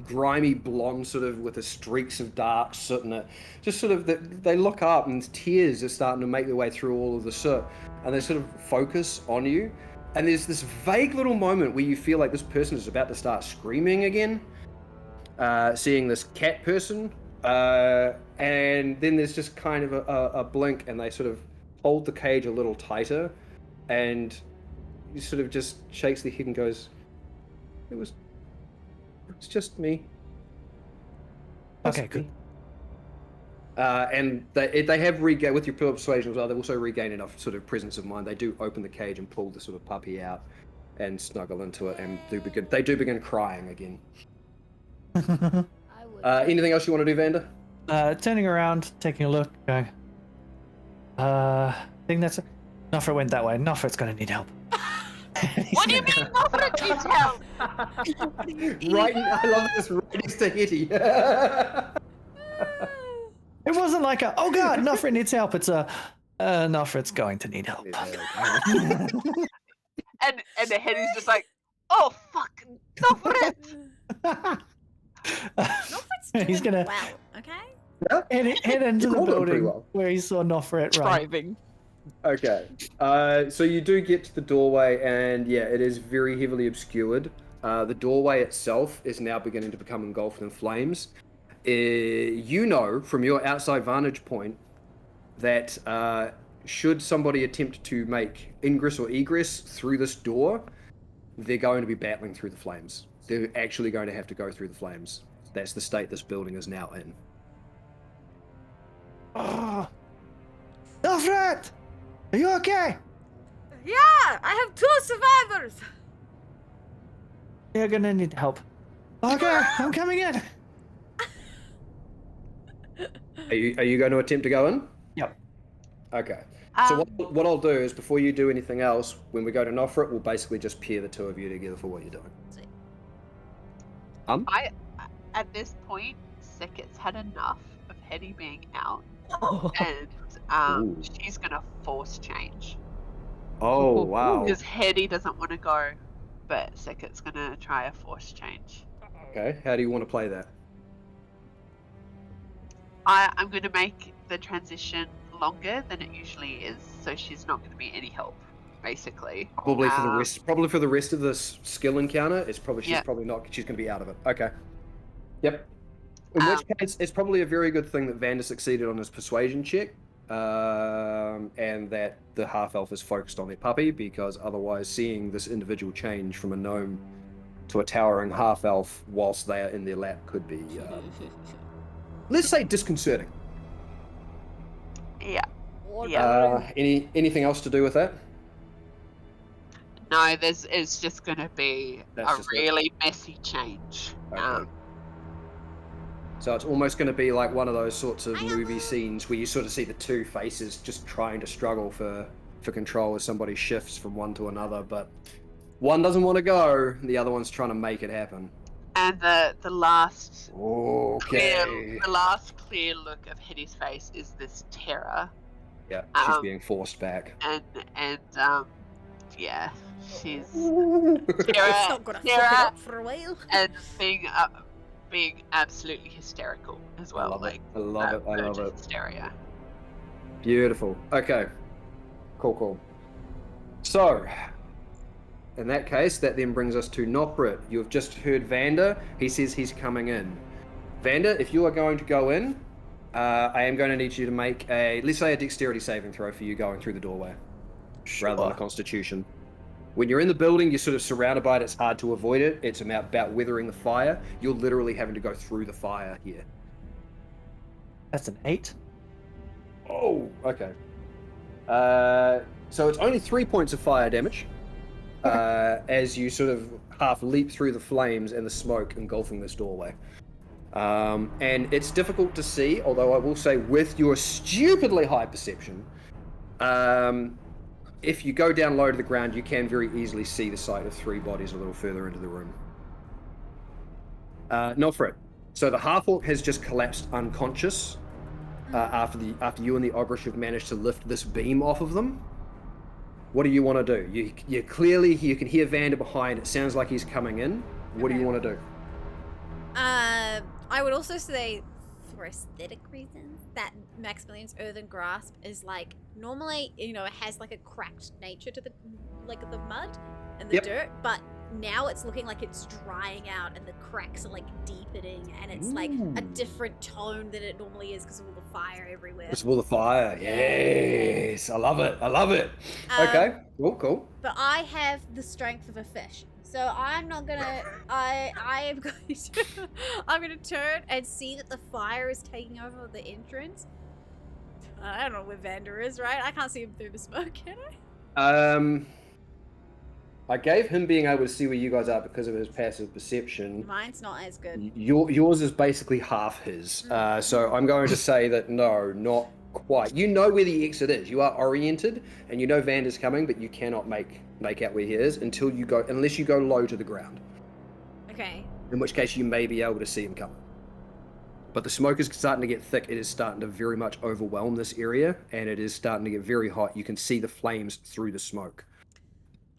grimy blonde, sort of with the streaks of dark soot in it. Just sort of they look up, and tears are starting to make their way through all of the soot, and they sort of focus on you. And there's this vague little moment where you feel like this person is about to start screaming again, seeing this cat person, and then there's just kind of a blink, and they sort of hold the cage a little tighter, and he sort of just shakes the head and goes, It was just me. Just Okay, good. me." And they have regained, with your persuasion as well, they've also regained enough sort of presence of mind. They do open the cage and pull the sort of puppy out and snuggle into it, and they do begin crying again. I would. Anything else you want to do, Vander? Turning around, taking a look, going. I think that's. Nofret went that way. Nofret's gonna need help. What do you mean, Nofret needs help? Right, I love this. Right next to Hetty. It wasn't like a, oh god, Nofret needs help. It's a, Nofret's going to need help. And the head is just like, oh fuck, Nofret! Nofret's doing He's gonna- well, okay? Head into the called him pretty building well. where he saw Nofret run. Driving. Okay. So you do get to the doorway, and yeah, it is very heavily obscured. The doorway itself is now beginning to become engulfed in flames. You know from your outside vantage point that should somebody attempt to make ingress or egress through this door, they're going to be battling through the flames. They're actually going to have to go through the flames. That's the state this building is now in. Oh. Nofret! Are you okay? Yeah, I have 2 survivors. You're gonna need help. Okay, I'm coming in. Are you going to attempt to go in? Yep. Okay. So what I'll do is, before you do anything else, when we go to Nofret, we'll basically just pair the two of you together for what you're doing. At this point, Sicket's had enough of Hetty being out, Oh. and Ooh. she's gonna force change. Oh, wow. Because Hetty doesn't want to go, but Sicket's gonna try a force change. Okay, how do you want to play that? I'm gonna make the transition longer than it usually is, so she's not gonna be any help, basically. Probably for the rest of this skill encounter, she's Yeah. probably not. She's going to be out of it. Okay. Yep. In which case, it's probably a very good thing that Vander succeeded on his persuasion check, and that the half elf is focused on their puppy, because otherwise, seeing this individual change from a gnome to a towering half elf whilst they are in their lap could be, let's say, disconcerting. Yeah. Anything else to do with that? No, it's just gonna be That's a just it. really messy change. Okay. So it's almost going to be like one of those sorts of movie scenes where you sort of see the two faces just trying to struggle for control as somebody shifts from one to another, but one doesn't want to go, and the other one's trying to make it happen. And the last Okay. the last clear look of Hetty's face is this terror, Yeah, she's being forced back. and yeah, she's It's terror, not gonna fuck it terror, up for a while. and being absolutely hysterical as well. I love it. verge of hysteria. Beautiful. Okay. Cool. So, in that case, that then brings us to Nofret. You've just heard Vander. He says he's coming in. Vander, if you are going to go in, I am going to need you to make let's say a dexterity saving throw for you going through the doorway, rather than a constitution. When you're in the building, you're sort of surrounded by it. It's hard to avoid it. It's about weathering the fire. You're literally having to go through the fire here. That's an 8. Oh, okay. So it's only 3 points of fire damage as you sort of half leap through the flames and the smoke engulfing this doorway. And it's difficult to see, although I will say with your stupidly high perception, if you go down low to the ground, you can very easily see the sight of 3 bodies a little further into the room. Nofret. So the half-orc has just collapsed unconscious after you and the Ogrish have managed to lift this beam off of them. What do you want to do? You clearly, you can hear Vander behind. It sounds like he's coming in. What do you want to do? I would also say, for aesthetic reasons, that Maximilian's Earthen Grasp is like, normally, it has like a cracked nature to the mud and the dirt, but now it's looking like it's drying out and the cracks are like deepening and it's like a different tone than it normally is because of all the fire everywhere. It's all the fire. Yes, I love it. Okay, cool. But I have the strength of a fish, So I'm not gonna. I am going to. I'm gonna turn and see that the fire is taking over the entrance. I don't know where Vander is, right? I can't see him through the smoke, can I? I gave him being able to see where you guys are because of his passive perception. Mine's not as good. Yours is basically half his. So I'm going to say that no, not quite. You know where the exit is. You are oriented, and you know Vander's coming, but you cannot make out where he is unless you go low to the ground. Okay. In which case you may be able to see him coming. But the smoke is starting to get thick. It is starting to very much overwhelm this area, and it is starting to get very hot. You can see the flames through the smoke.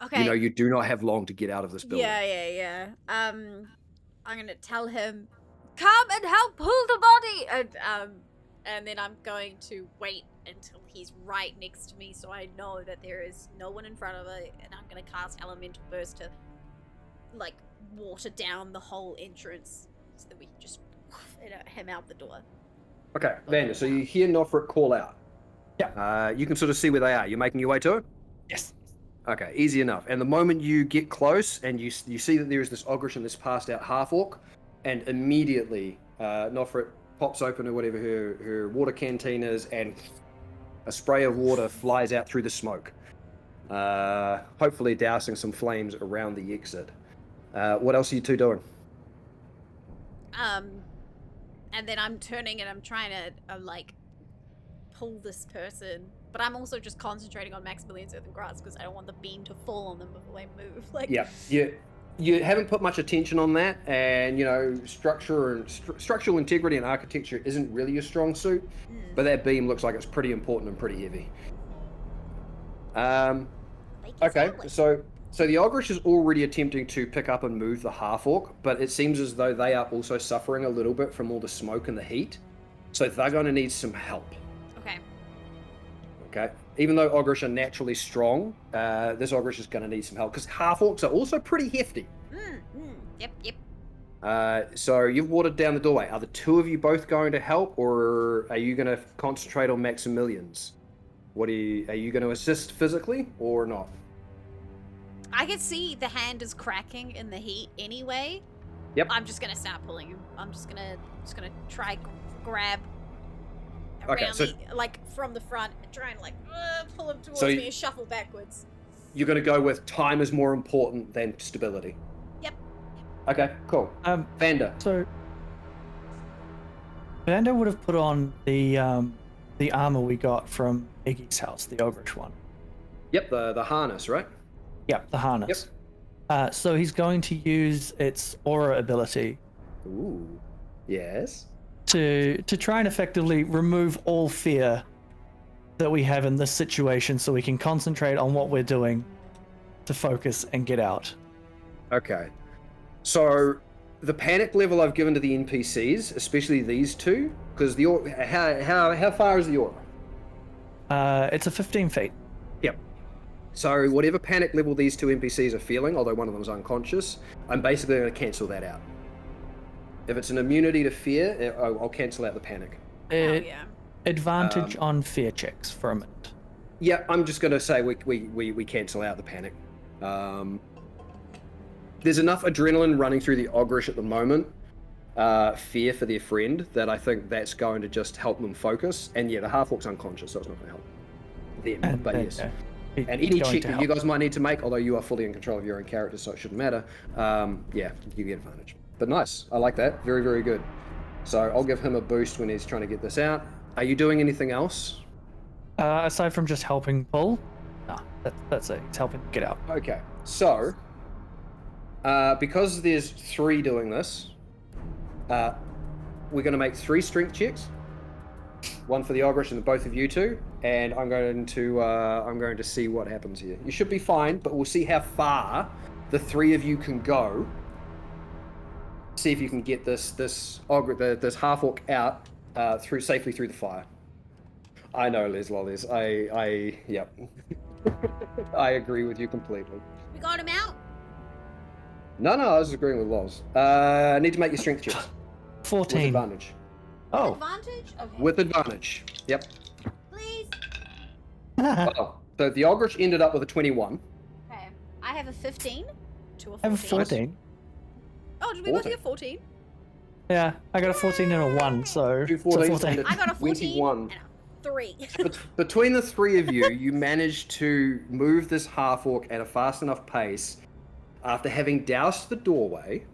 Okay. You know, you do not have long to get out of this building. Yeah. I'm gonna tell him, come and help pull the body, and then I'm going to wait until he's right next to me, so I know that there is no one in front of it, and I'm gonna cast Elemental Burst to, like, water down the whole entrance, so that we can just him out the door. Okay, Vander, so you hear Nofrit call out. Yeah. You can sort of see where they are. You're making your way to it? Yes. Okay, easy enough. And the moment you get close and you see that there is this ogrish and this passed out half-orc, and immediately Nofrit pops open or whatever her water canteen is, and a spray of water flies out through the smoke, hopefully dousing some flames around the exit. What else are you two doing? And then I'm turning and I'm trying to, like, pull this person, but I'm also just concentrating on Maximilian's earthen grasp because I don't want the beam to fall on them before they move. Like, Yeah, you haven't put much attention on that, and you know, structural integrity and architecture isn't really your strong suit, but that beam looks like it's pretty important and pretty heavy. Okay, so the ogrish is already attempting to pick up and move the half-orc, but it seems as though they are also suffering a little bit from all the smoke and the heat, so they're going to need some help. Okay. Even though ogrish are naturally strong, this ogrish is going to need some help because half-orcs are also pretty hefty. Yep. So you've watered down the doorway. Are the two of you both going to help, or are you going to concentrate on Maximilian's? Are you going to assist physically or not? I can see the hand is cracking in the heat anyway. Yep. I'm just gonna start pulling him. I'm just gonna try grab Okay, around so like from the front and try and like pull him towards So me and shuffle backwards. you're going to go with time is more important than stability. Yep. Okay, cool. Vander. So Vander would have put on the armor we got from Iggy's house, the ogrish one. Yep, the harness, right? Yep, the harness. Yep. So he's going to use its aura ability. Ooh. Yes. To try and effectively remove all fear that we have in this situation so we can concentrate on what we're doing to focus and get out. Okay. So the panic level I've given to the NPCs, especially these two, because how far is the aura? It's a 15 feet. Yep. So whatever panic level these two NPCs are feeling, although one of them is unconscious, I'm basically going to cancel that out. If it's an immunity to fear, I'll cancel out the panic. Advantage on fear checks for a minute. Yeah, I'm just going to say we cancel out the panic. There's enough adrenaline running through the ogrish at the moment, fear for their friend, that I think that's going to just help them focus. And yeah, the half-orc's unconscious, so it's not going to help them. But yes. And any check that you guys might need to make, although you are fully in control of your own character, so it shouldn't matter, yeah, you get advantage. But nice, I like that. Very, very good. So I'll give him a boost when he's trying to get this out. Are you doing anything else? Aside from just helping pull? No, that's it. It's helping get out. Okay, so because there's 3 doing this, we're going to make 3 strength checks. One for the ogrish and both of you two, and I'm going to see what happens here. You should be fine, but we'll see how far the 3 of you can go. See if you can get this half-orc out safely through the fire. I know, Les Lollies. Yep. I agree with you completely. We got him out. No, I was agreeing with Loz. I need to make your strength checks. 14. With advantage. Oh. Advantage? Okay. With advantage. Yep. Please. Oh, so the ogrish ended up with a 21. Okay. I have a 15. to a I have a 14. 14. Oh, did we both 14? get 14? Yeah, I got a 14 and a 1, so, Two so 14s 14. and a I got a 14 21. and a 3. Between the three of you, you managed to move this half orc at a fast enough pace after having doused the doorway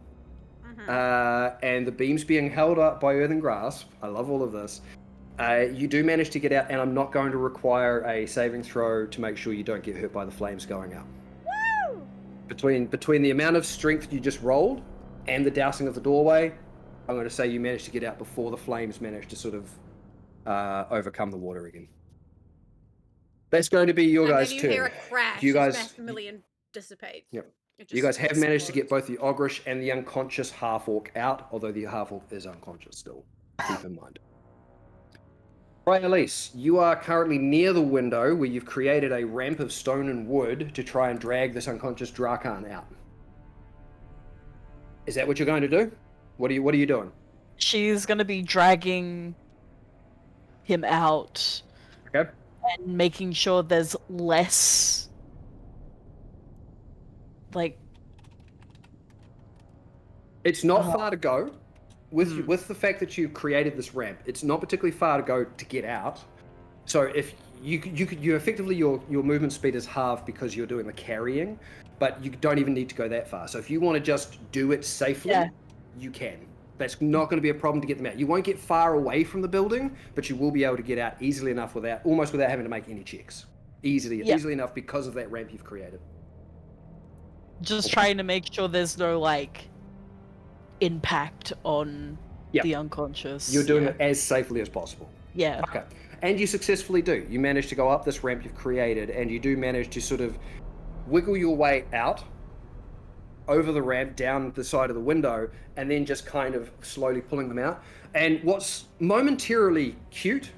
and the beams being held up by earthen grasp. I love all of this. You do manage to get out, and I'm not going to require a saving throw to make sure you don't get hurt by the flames going out. Woo! Between the amount of strength you just rolled and the dousing of the doorway, I'm going to say you managed to get out before the flames managed to sort of overcome the water again. That's going to be your And guys' then you turn. hear a crash You guys- as Maximilian dissipates. Yep. It You just guys have managed to get explodes. both the ogrish and the unconscious half orc out, although the half orc is unconscious still. Keep in mind. Right, Elise, you are currently near the window where you've created a ramp of stone and wood to try and drag this unconscious Drakan out. Is that what you're going to do? What are you doing? She's gonna be dragging him out Okay. and making sure there's less, like, It's not far to go. With the fact that you created this ramp, it's not particularly far to go to get out. So if you effectively your movement speed is halved because you're doing the carrying, but you don't even need to go that far. So if you want to just do it safely, Yeah. you can. That's not going to be a problem to get them out. You won't get far away from the building, but you will be able to get out easily enough almost without having to make any checks. Easily enough because of that ramp you've created. just trying to make sure there's no, like, impact on the unconscious. You're doing it as safely as possible. Yeah. Okay. And you successfully do. You manage to go up this ramp you've created, and you do manage to sort of wiggle your way out over the ramp, down the side of the window, and then just kind of slowly pulling them out. And what's momentarily cute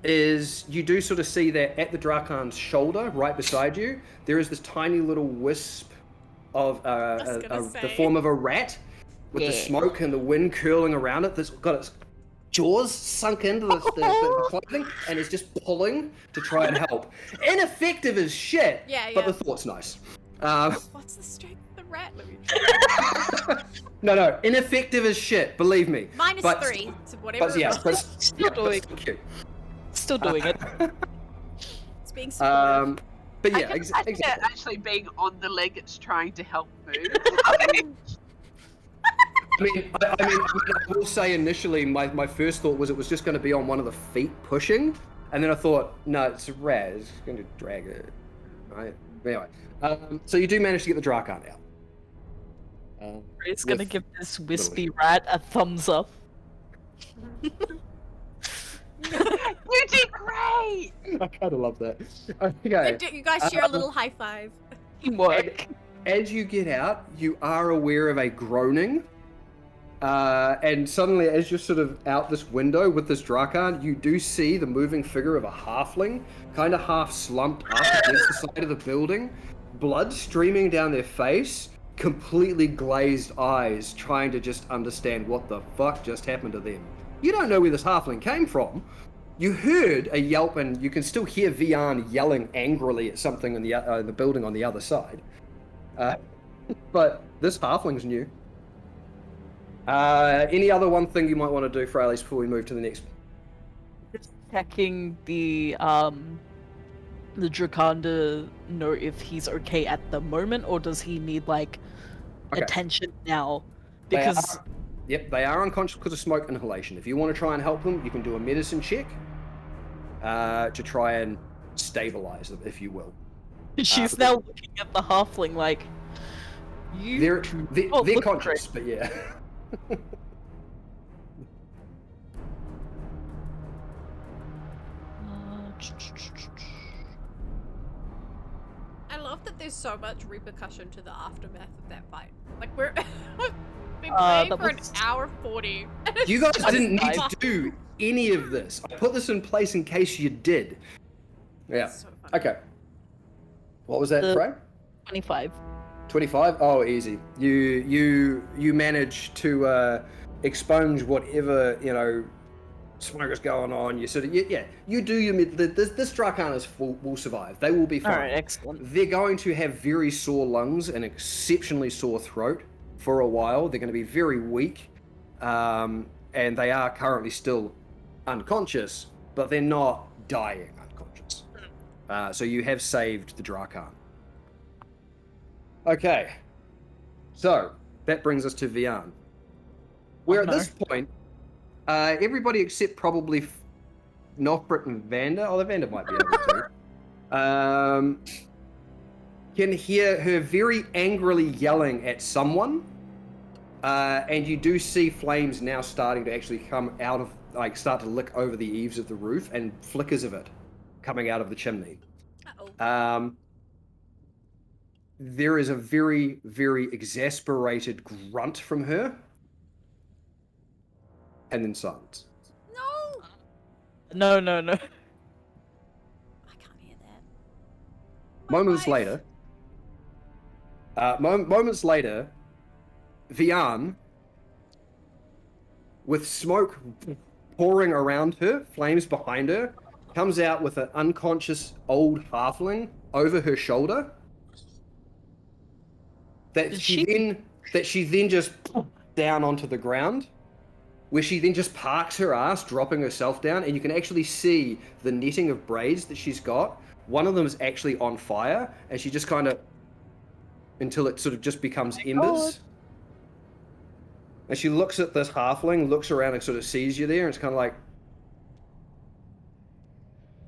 is you do sort of see that at the Drakan's shoulder, right beside you, there is this tiny little wisp of the form of a rat with the smoke and the wind curling around it that's got its jaws sunk into the clothing and is just pulling to try and help. Ineffective as shit, but the thought's nice. What's the strength of the rat? Let me No, ineffective as shit, believe me. -3, so whatever. But yeah, Still doing still cute. Still doing it. It's being supportive. But I yeah, can exactly. imagine it actually being on the leg it's trying to help move. I mean, I will say initially, my first thought was it was just going to be on one of the feet pushing, and then I thought, no, it's a rat. It's going to drag it, right? Anyway, so you do manage to get the Drakan out. Ray's gonna give this wispy rat a thumbs up. You did great! I kind of love that. Okay. You guys share a little high five. Teamwork. As you get out, you are aware of a groaning. And suddenly, as you're sort of out this window with this Drakan, you do see the moving figure of a halfling, kind of half slumped up against the side of the building, blood streaming down their face, completely glazed eyes, trying to just understand what the fuck just happened to them. You don't know where this halfling came from. You heard a yelp, and you can still hear Vian yelling angrily at something in the building on the other side. But this halfling's new. Any other one thing you might want to do, Frailes, before we move to the next? Checking the Drakan to know if he's okay at the moment, or does he need, like, attention now? Because they are unconscious because of smoke inhalation. If you want to try and help them, you can do a medicine check to try and stabilize them, if you will. she's now looking at the halfling like, They're look conscious, but yeah. I love that there's so much repercussion to the aftermath of that fight. Like, we've been playing for an hour 40. You guys didn't need to do any of this. I put this in place in case you did. Yeah. So funny. Okay. What was that, Frey? 25. 25? Oh, easy. You manage to expunge whatever, smoke is going on. You sort of you do your this Dracarys will survive. They will be fine. All right, excellent. They're going to have very sore lungs and exceptionally sore throat for a while. They're going to be very weak, and they are currently still unconscious, but they're not dying unconscious. So you have saved the Dracar. Okay, so that brings us to Vian. Where at this point, everybody except probably Nofrit and Vander, although Vander might be able to, can hear her very angrily yelling at someone. And you do see flames now starting to actually come out of, like, start to lick over the eaves of the roof and flickers of it coming out of the chimney. Uh-oh. There is a very, very exasperated grunt from her. And then silence. No! No. I can't hear that. Moments later, Vian, with smoke pouring around her, flames behind her, comes out with an unconscious old halfling over her shoulder. That she then just down onto the ground, where she then just parks her ass, dropping herself down, and you can actually see the netting of braids that she's got. One of them is actually on fire, and she just kind of, until it sort of just becomes embers. And she looks at this halfling, looks around and sort of sees you there, and it's kind of like,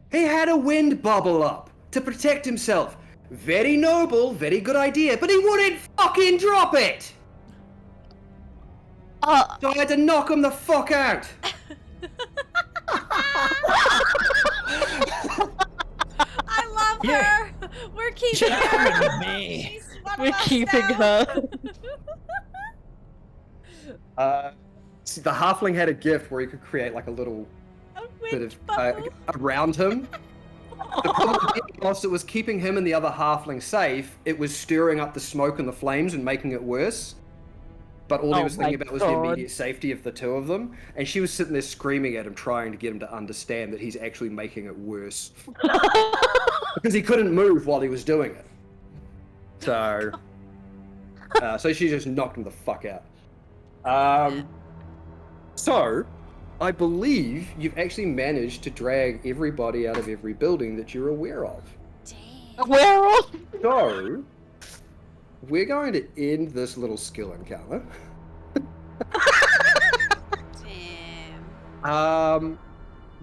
he had a wind bubble up to protect himself. Very noble, very good idea, but he wouldn't fucking drop it! So I had to knock him the fuck out! I love her! We're keeping her! me. She's one of We're us keeping now. her. The halfling had a gift where he could create like a little A bit wind of bubble. around him. The problem was it was keeping him and the other halfling safe. It was stirring up the smoke and the flames and making it worse. But all he Oh was thinking my about was the God. immediate safety of the two of them. And she was sitting there screaming at him, trying to get him to understand that he's actually making it worse. Because he couldn't move while he was doing it. So, so she just knocked him the fuck out. So, I believe you've actually managed to drag everybody out of every building that you're aware of. Damn. Where are? So, we're going to end this little skill encounter. Damn.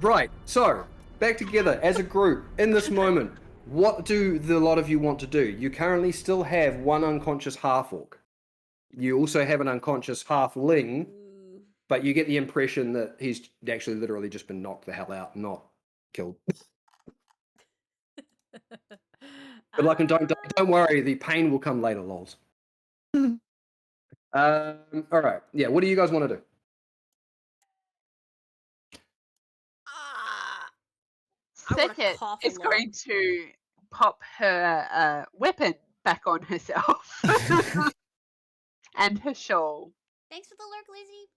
Right, so, back together as a group in this moment. What do the lot of you want to do? You currently still have one unconscious half-orc. You also have an unconscious halfling, Ooh. but you get the impression that he's actually literally just been knocked the hell out, not killed. Good luck and don't worry, the pain will come later, lols. All right, yeah. What do you guys want to do? I wanna Second cough a is lot. going to pop her weapon back on herself and her shawl, Thanks for the lurk, Lizzie.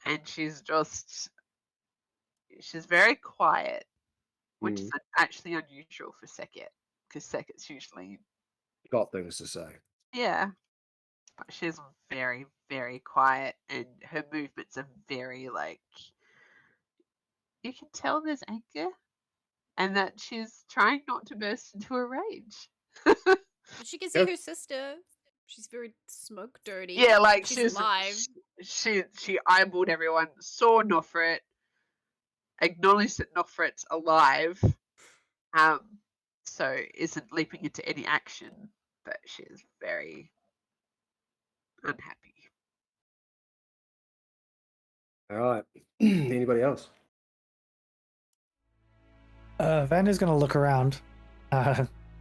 and she's very quiet, which is actually unusual for Sekit, because Sekit's usually Got things to say. yeah, but she's very, very quiet, and her movements are very like you can tell there's anger, and that she's trying not to burst into a rage. But she can see Yep. her sister. She's very smoke dirty. Yeah, like she's alive. she eyeballed everyone, saw Nofrit, acknowledged that Nofrit's alive, so isn't leaping into any action, but she is very unhappy. All right. Anybody else? Vanda's gonna look around.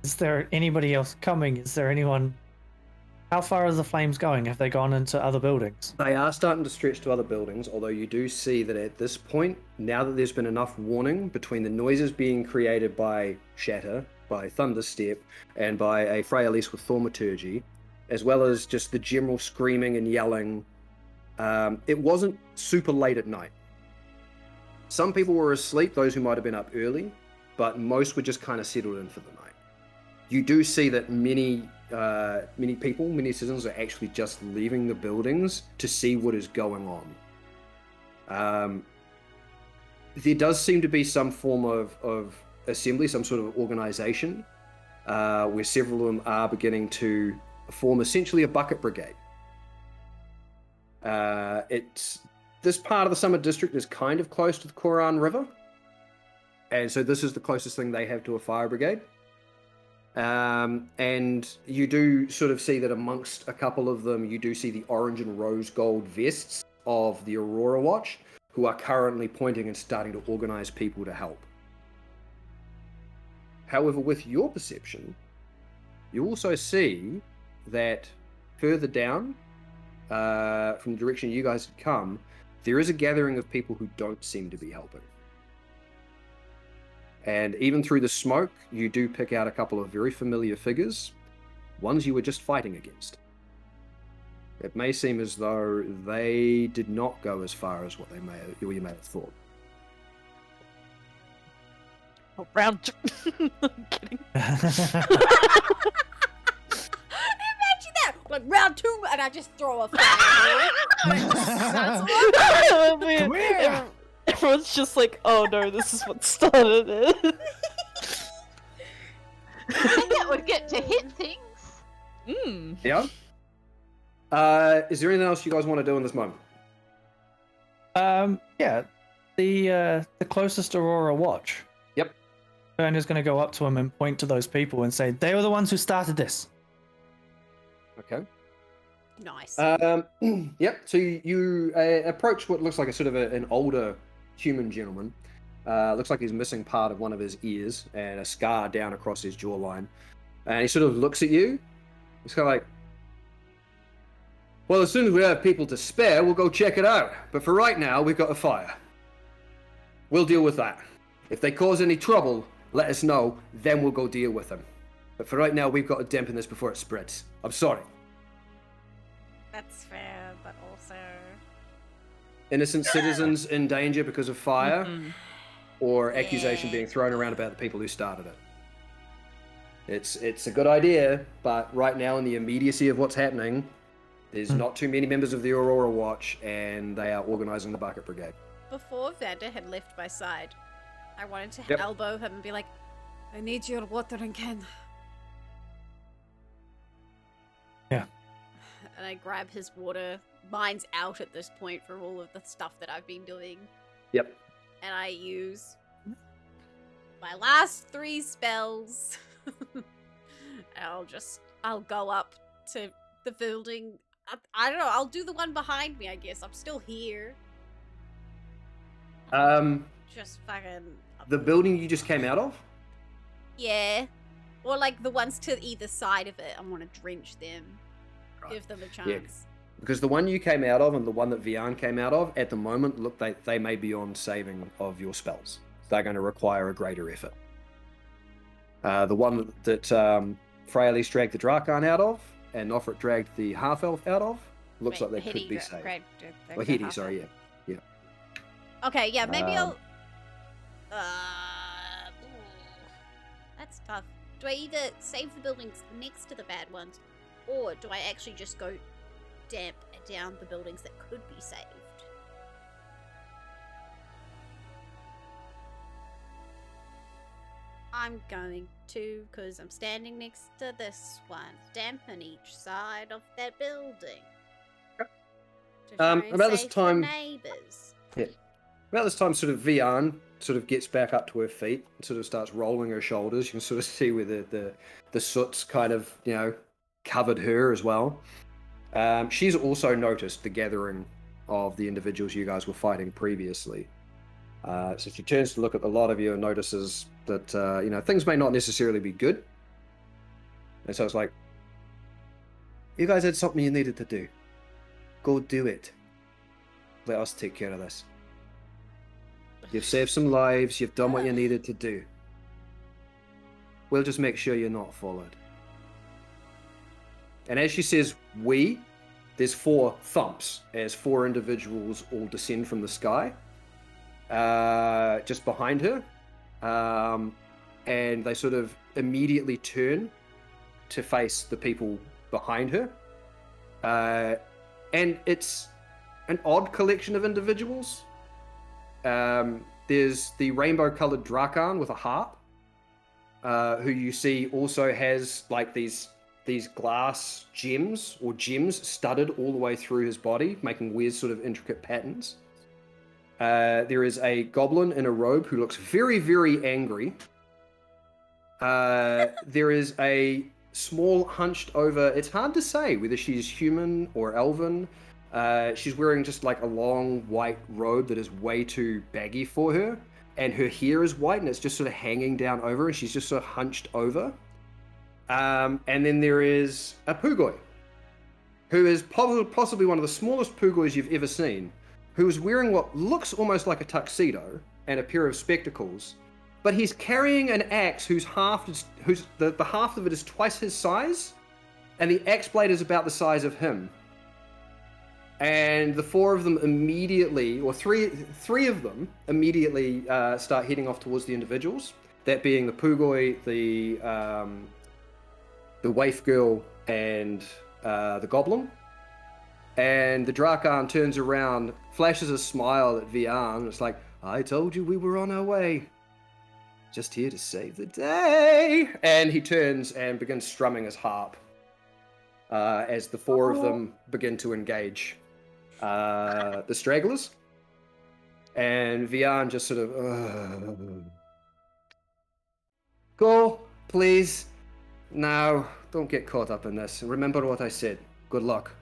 Is there anybody else coming? Is there anyone? How far are the flames going? Have they gone into other buildings? They are starting to stretch to other buildings, although you do see that at this point, now that there's been enough warning between the noises being created by Shatter, by Thunderstep, and by a Freyalis with Thaumaturgy, as well as just the general screaming and yelling, it wasn't super late at night. Some people were asleep, those who might have been up early, but most were just kind of settled in for the night. You do see that many people, many citizens are actually just leaving the buildings to see what is going on. There does seem to be some form of assembly, some sort of organization, where several of them are beginning to form essentially a bucket brigade. This part of the Summit District is kind of close to the Koran River, and so this is the closest thing they have to a fire brigade. And you do sort of see that amongst a couple of them, you do see the orange and rose gold vests of the Aurora Watch, who are currently pointing and starting to organize people to help. However, with your perception, you also see that further down, from the direction you guys had come, there is a gathering of people who don't seem to be helping. And even through the smoke, you do pick out a couple of very familiar figures, ones you were just fighting against. It may seem as though they did not go as far as what you may have thought. Oh, round two. I'm kidding. Imagine that! Like round 2, and I just throw a fire. Come here. Everyone's just like, oh no, this is what started it. I think it would get to hit things. Yeah? Is there anything else you guys want to do in this moment? Yeah. The closest Aurora Watch. Yep. Bernie's going to go up to him and point to those people and say, they were the ones who started this. Okay. Nice. Yep. So you approach what looks like a sort of an older human gentleman. Looks like he's missing part of one of his ears and a scar down across his jawline. And he sort of looks at you. He's kind of like, well, as soon as we have people to spare, we'll go check it out. But for right now, we've got a fire. We'll deal with that. If they cause any trouble, let us know. Then we'll go deal with them. But for right now, we've got to dampen this before it spreads. I'm sorry. That's fair, but also... Innocent citizens in danger because of fire, or accusation being thrown around about the people who started it. It's a good idea, but right now in the immediacy of what's happening, there's not too many members of the Aurora Watch, and they are organizing the Bucket Brigade. Before Vander had left my side, I wanted to elbow him and be like, I need your watering can. Yeah. And I grab his water. Mine's out at this point from all of the stuff that I've been doing. Yep. And I use my last 3 spells. I'll go up to the building. I don't know, I'll do the one behind me, I guess. I'm still here. Just fucking... The building you just came out of? Yeah. Or like the ones to either side of it. I want to drench them. Right. Give them a chance. Yeah. Because the one you came out of and the one that Vian came out of, at the moment, look, they may be on saving of your spells. They're going to require a greater effort. The one that Freyalise dragged the Drakarn out of, and Nofrit dragged the half-elf out of, looks like they could be saved. Or Hedy, sorry, yeah. Okay, yeah, maybe I'll... That's tough. Do I either save the buildings next to the bad ones, or do I actually just go damp down the buildings that could be saved? I'm going to, because I'm standing next to this one, dampen each side of that building. To try and about this save the time- neighbors. Yeah. About this time, sort of Vian sort of gets back up to her feet and sort of starts rolling her shoulders. You can sort of see where the soot's kind of, covered her as well. She's also noticed the gathering of the individuals you guys were fighting previously. So she turns to look at a lot of you and notices that, things may not necessarily be good. And so it's like, you guys had something you needed to do. Go do it. Let us take care of this. You've saved some lives, you've done what you needed to do. We'll just make sure you're not followed. And as she says, we, there's 4 thumps as 4 individuals all descend from the sky. just behind her, and they sort of immediately turn to face the people behind her. And it's an odd collection of individuals. There's the rainbow-colored Drakan with a harp, who you see also has like these glass gems studded all the way through his body, making weird sort of intricate patterns. There is a goblin in a robe who looks very, very angry. There is a small hunched over, it's hard to say whether she's human or elven. She's wearing just like a long white robe that is way too baggy for her, and her hair is white and it's just sort of hanging down over her, and she's just sort of hunched over. And then there is a Pugoi, who is possibly one of the smallest Pugois you've ever seen, who is wearing what looks almost like a tuxedo and a pair of spectacles, but he's carrying an axe the half of it is twice his size, and the axe blade is about the size of him. And the four of them immediately, or three of them immediately start heading off towards the individuals. That being the Pugoi, the waif girl, and the goblin. And the Drakan turns around, flashes a smile at Vian, and it's like, I told you we were on our way. Just here to save the day. And he turns and begins strumming his harp as the four of them begin to engage the stragglers. And Vian just sort of, go, please. Now, don't get caught up in this. Remember what I said. Good luck.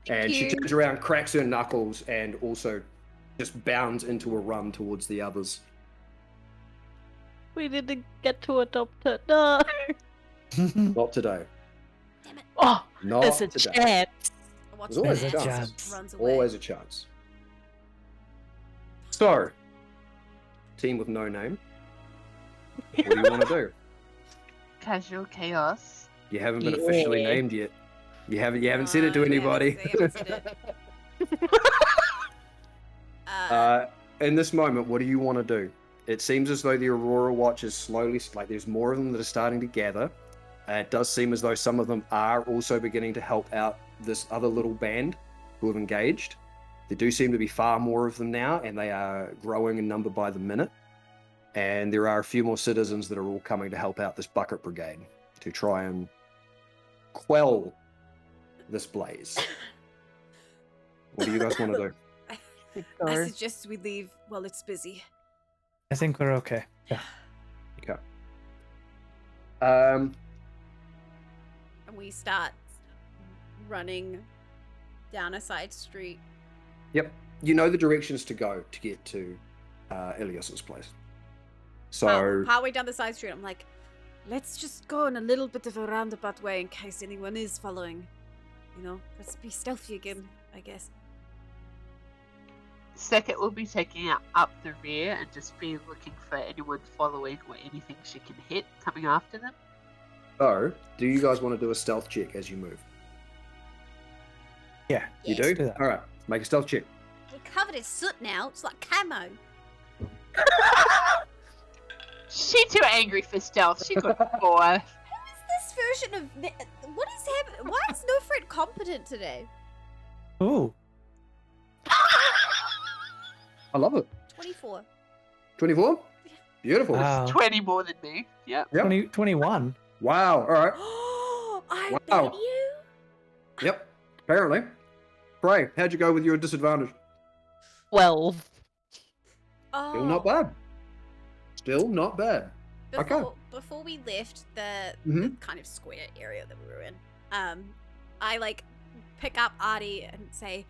And she turns around, cracks her knuckles, and also just bounds into a run towards the others. We didn't get to adopt her. No. Not today. Damn it. Oh, Not there's a today. chance. Watch There's always the a axe chance. runs away. Always a chance. So, team with no name. What do you want to do? Casual chaos. You haven't been officially Yeah. named yet. You haven't said it to No, anybody. they haven't said it. In this moment, what do you want to do? It seems as though the Aurora Watch is slowly, like there's more of them that are starting to gather. It does seem as though some of them are also beginning to help out this other little band who have engaged. There do seem to be far more of them now, and they are growing in number by the minute. And there are a few more citizens that are all coming to help out this bucket brigade to try and quell this blaze. What do you guys want to do? I suggest we leave while it's busy. I think we're okay. Yeah. Okay. And we start running down a side street. Yep. You know the directions to go to get to Ilias's place. So Partway down the side street, I'm like, let's just go in a little bit of a roundabout way in case anyone is following. You know, let's be stealthy again, I guess. Second will be taking up the rear and just be looking for anyone following or anything she can hit coming after them. So, do you guys want to do a stealth check as you move? Yeah. You Yes. do? do that. Alright, make a stealth check. We're covered in soot now. It's like camo. She's too angry for stealth. She got 4. This version of what is happening? Why is No Fred competent today? Ooh. I love it. 24. 24? Yeah. Beautiful. Wow. 20 more than me. Yep. Yep. 21. Wow. Alright. I Wow. bet you. Yep. Apparently. Pray, how'd you go with your disadvantage? 12. Oh. Still not bad. Still not bad. Before we left the Mhm. kind of square area that we were in, I like pick up Artie and say,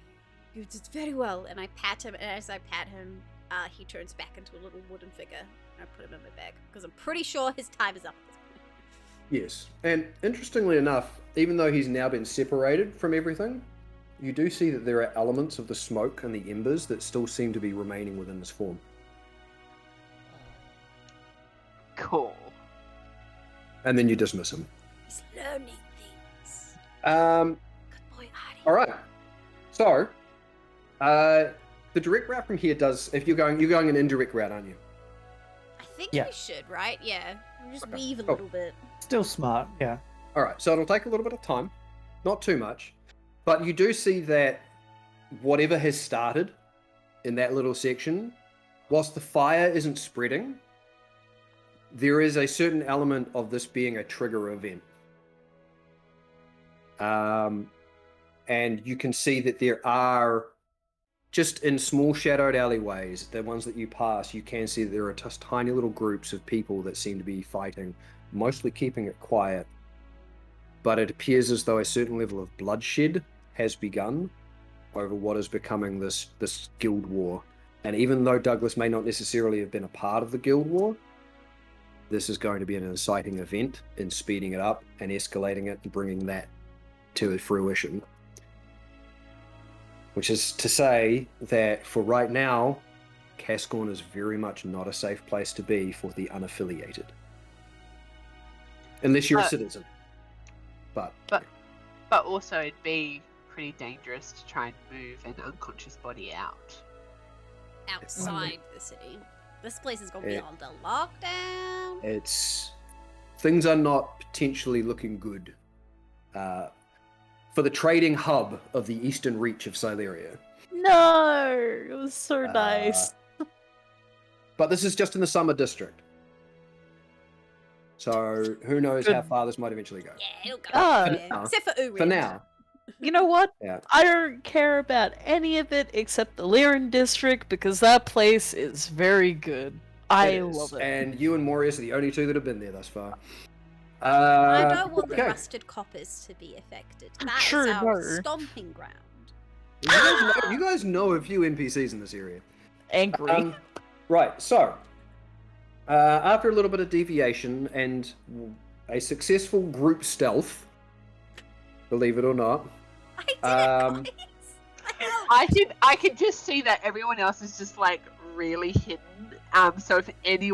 "You did very well," and I pat him. And as I pat him, he turns back into a little wooden figure. And I put him in my bag because I'm pretty sure his time is up at this point. Yes. And interestingly enough, even though he's now been separated from everything, you do see that there are elements of the smoke and the embers that still seem to be remaining within this form. Cool. And then you dismiss him. He's learning things. Good boy, Artie. All right. So, the the direct route from here does. If you're going an indirect route, aren't you? I think Yeah. we should, right? Yeah. We'll just Okay, weave a cool. little bit. Still smart, yeah. All right, so it'll take a little bit of time, not too much, but you do see that whatever has started in that little section, whilst the fire isn't spreading, there is a certain element of this being a trigger event. And you can see that there are, just in small shadowed alleyways, the ones that you pass, you can see that there are just tiny little groups of people that seem to be fighting, mostly keeping it quiet. But it appears as though a certain level of bloodshed has begun over what is becoming this guild war. And even though Douglas may not necessarily have been a part of the guild war, this is going to be an inciting event in speeding it up and escalating it and bringing that to fruition. Which is to say that for right now, Cascorn is very much not a safe place to be for the unaffiliated. Unless you're a citizen. But also it'd be pretty dangerous to try and move an unconscious body out. Outside the city. This place is going to be under lockdown. Things are not potentially looking good for the trading hub of the eastern reach of Syleria. No, it was so nice. But this is just in the summer district. So who knows how far this might eventually go. Yeah, it'll go. Ah. Except for Urid. For now. You know what? Yeah. I don't care about any of it except the Lyran district because that place is very good. I love it. And you and Morius are the only two that have been there thus far. I don't want the okay. rusted coppers to be affected. That Sure, is our no. stomping ground. You guys know a few NPCs in this area. Angry. Right, so after a little bit of deviation and a successful group stealth, believe it or not, I did it, guys. I can just see that everyone else is just like really hidden. So if any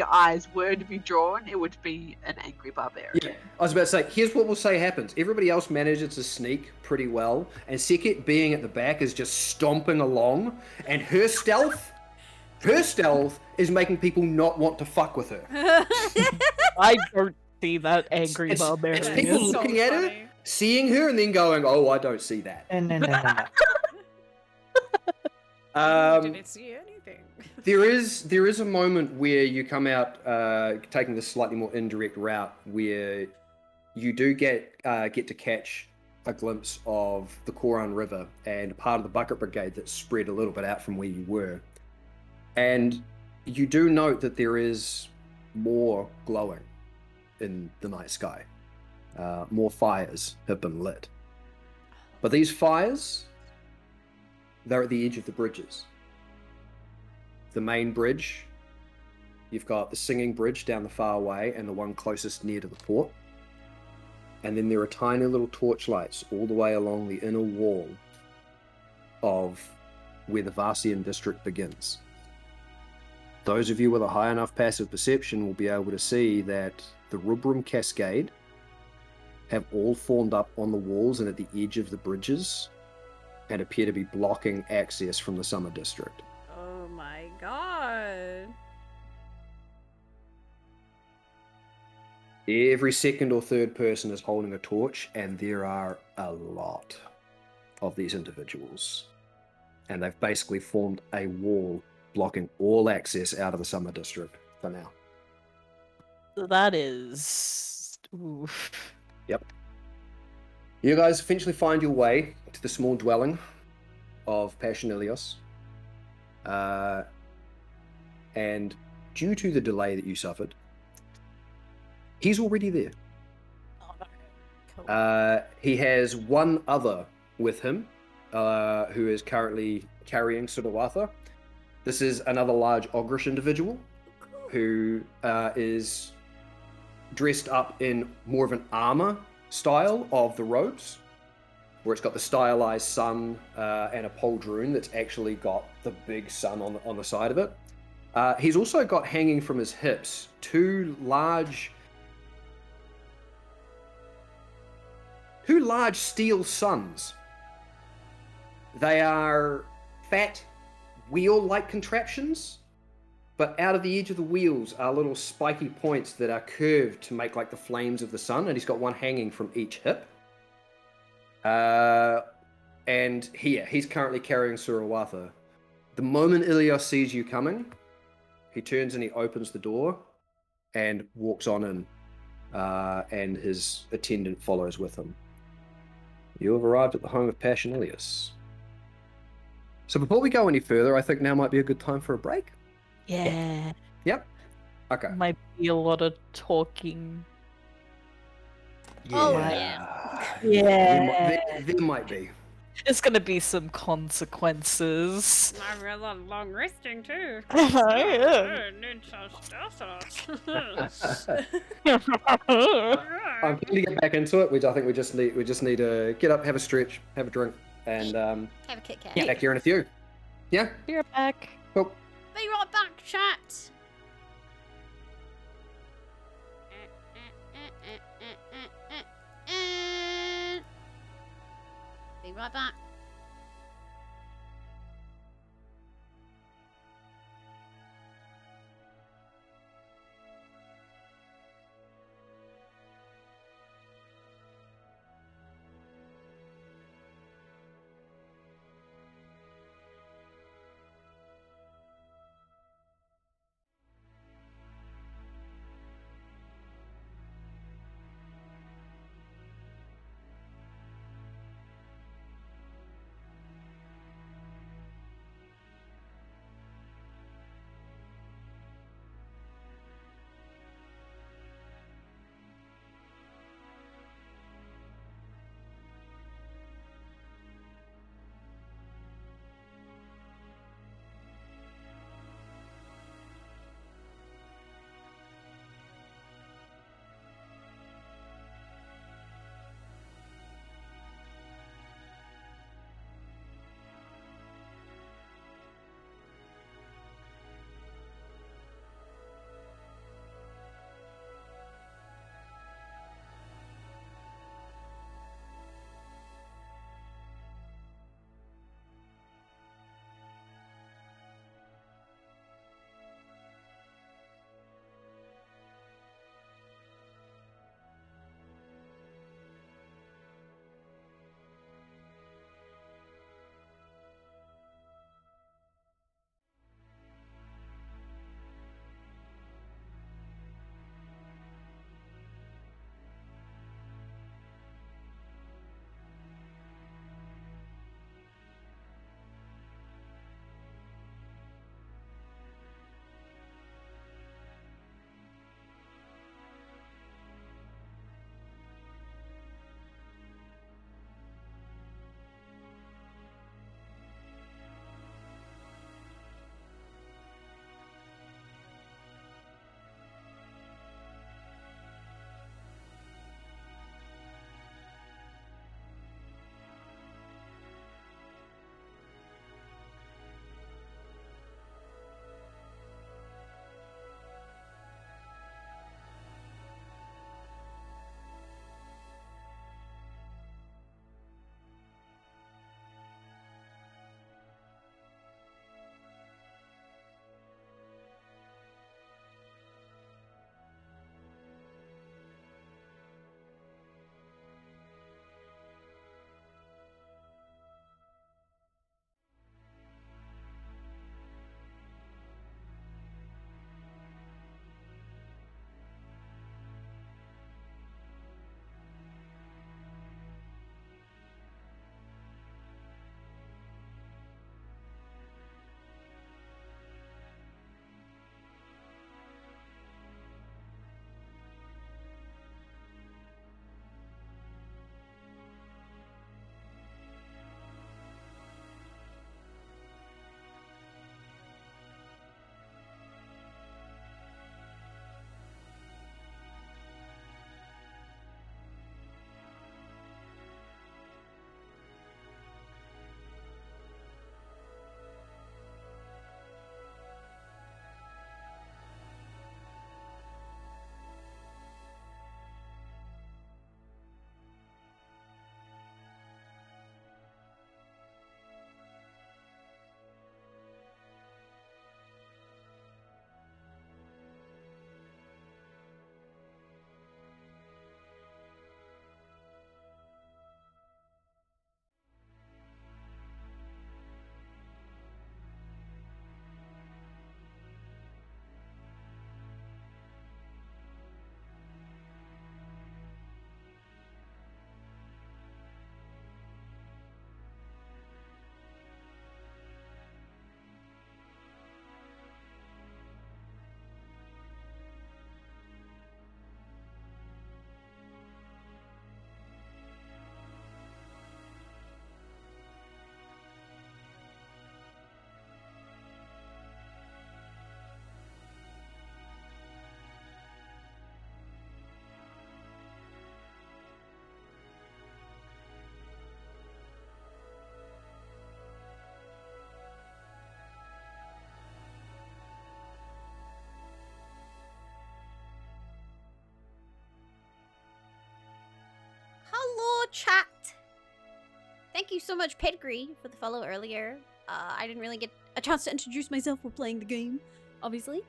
eyes were to be drawn, it would be an angry barbarian. yeah, I was about to say, here's what we'll say happens. Everybody else manages to sneak pretty well, and Seket being at the back is just stomping along, and her stealth is making people not want to fuck with her. I don't see that angry It's barbarian. people so looking at her, funny. seeing her, and then going, "Oh, I don't see that." No. Didn't see anything. There is a moment where you come out taking this slightly more indirect route, where you do get to catch a glimpse of the Koran River and part of the Bucket Brigade that's spread a little bit out from where you were, and you do note that there is more glowing in the night sky. More fires have been lit, but these fires, they're at the edge of the bridges. The main bridge, you've got the Singing Bridge down the far way and the one closest near to the port. And then there are tiny little torchlights all the way along the inner wall of where the Varsian district begins. Those of you with a high enough passive perception will be able to see that the Rubrum Cascade have all formed up on the walls and at the edge of the bridges and appear to be blocking access from the Summer District. Oh my god. Every second or third person is holding a torch, and there are a lot of these individuals. And they've basically formed a wall blocking all access out of the Summer District for now. That is... Oof. Yep. You guys eventually find your way to the small dwelling of Passionilios. And due to the delay that you suffered, he's already there. Oh, no. Cool. He has one other with him, who is currently carrying Sudawatha. This is another large ogrish individual who is dressed up in more of an armor style of the robes, where it's got the stylized sun and a pauldron that's actually got the big sun on the side of it. He's also got hanging from his hips two large steel suns. They are fat wheel-like contraptions, but out of the edge of the wheels are little spiky points that are curved to make like the flames of the sun, and he's got one hanging from each hip. And he's currently carrying Surawatha. The moment Ilios sees you coming, he turns and he opens the door and walks on in, and his attendant follows with him. You have arrived at the home of Passion Ilios. So before we go any further, I think now might be a good time for a break. Yeah. Yep. Okay. Might be a lot of talking. Oh, yeah. Yeah. There might be. There's gonna be some consequences. I'm really long resting too. Yeah. I'm keen to get back into it. I think we just need to get up, have a stretch, have a drink, and Have a Kit Kat. back here in a few. Yeah. Be right back. Cool. Be right back, chat. Be right back. chat. Thank you so much, Pedigree, for the follow earlier. I didn't really get a chance to introduce myself while playing the game, obviously.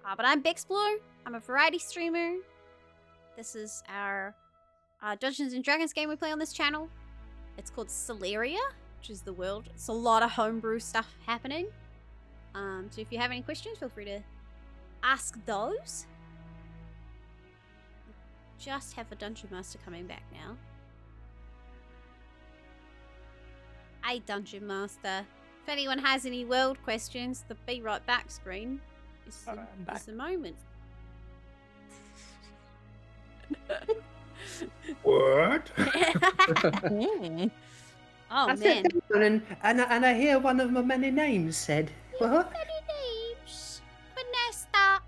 But I'm Bexplore. I'm a variety streamer. This is our Dungeons and Dragons game we play on this channel. It's called Syleria, which is the world. It's a lot of homebrew stuff happening. So if you have any questions, feel free to ask those. Just have a Dungeon Master coming back now. Hey, Dungeon Master. If anyone has any world questions, the be right back screen is the moment. What? Oh, I man. sat down and I hear one of my many names said. What? Many names. Vanessa.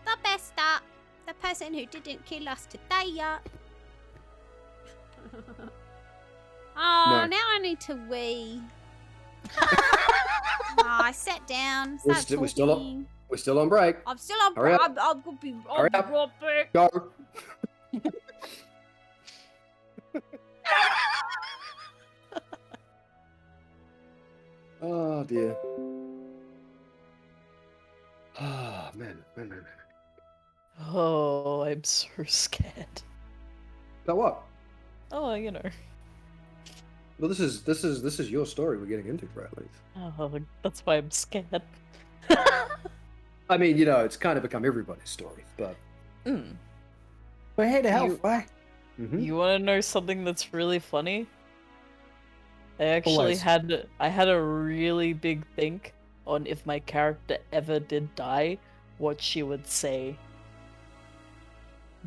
The best up. The person who didn't kill us today yet. Oh, No. now I need to wee. I sat down. We're Started still up. talking. We're still on break. I'm still on. Hurry up. I'm gonna be. Hurry I'll up. be right back. Go. Oh dear. Ah, man. Oh, I'm so scared. So what? Oh, you know. Well, this is your story we're getting into, Bradley. Oh, that's why I'm scared. I mean, you know, it's kind of become everybody's story, but We're here to You- help, right? You want to know something that's really funny? I actually Always. had a really big think on if my character ever did die, what she would say.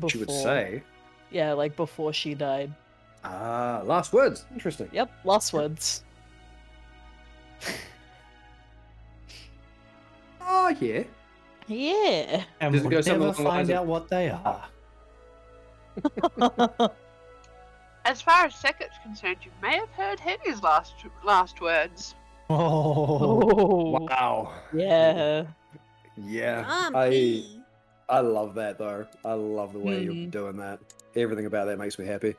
She would before- say, Yeah, like before she died. last words. Interesting. Yep, last words. Oh yeah. Yeah. And Does it we'll go something never along the lines find of- out what they are. As far as Seket's concerned, you may have heard Hetty's last words. Oh, Oh, Wow. yeah. Yeah. Grumpy. I love that though. I love the way you're Mhm. doing that. Everything about that makes me happy.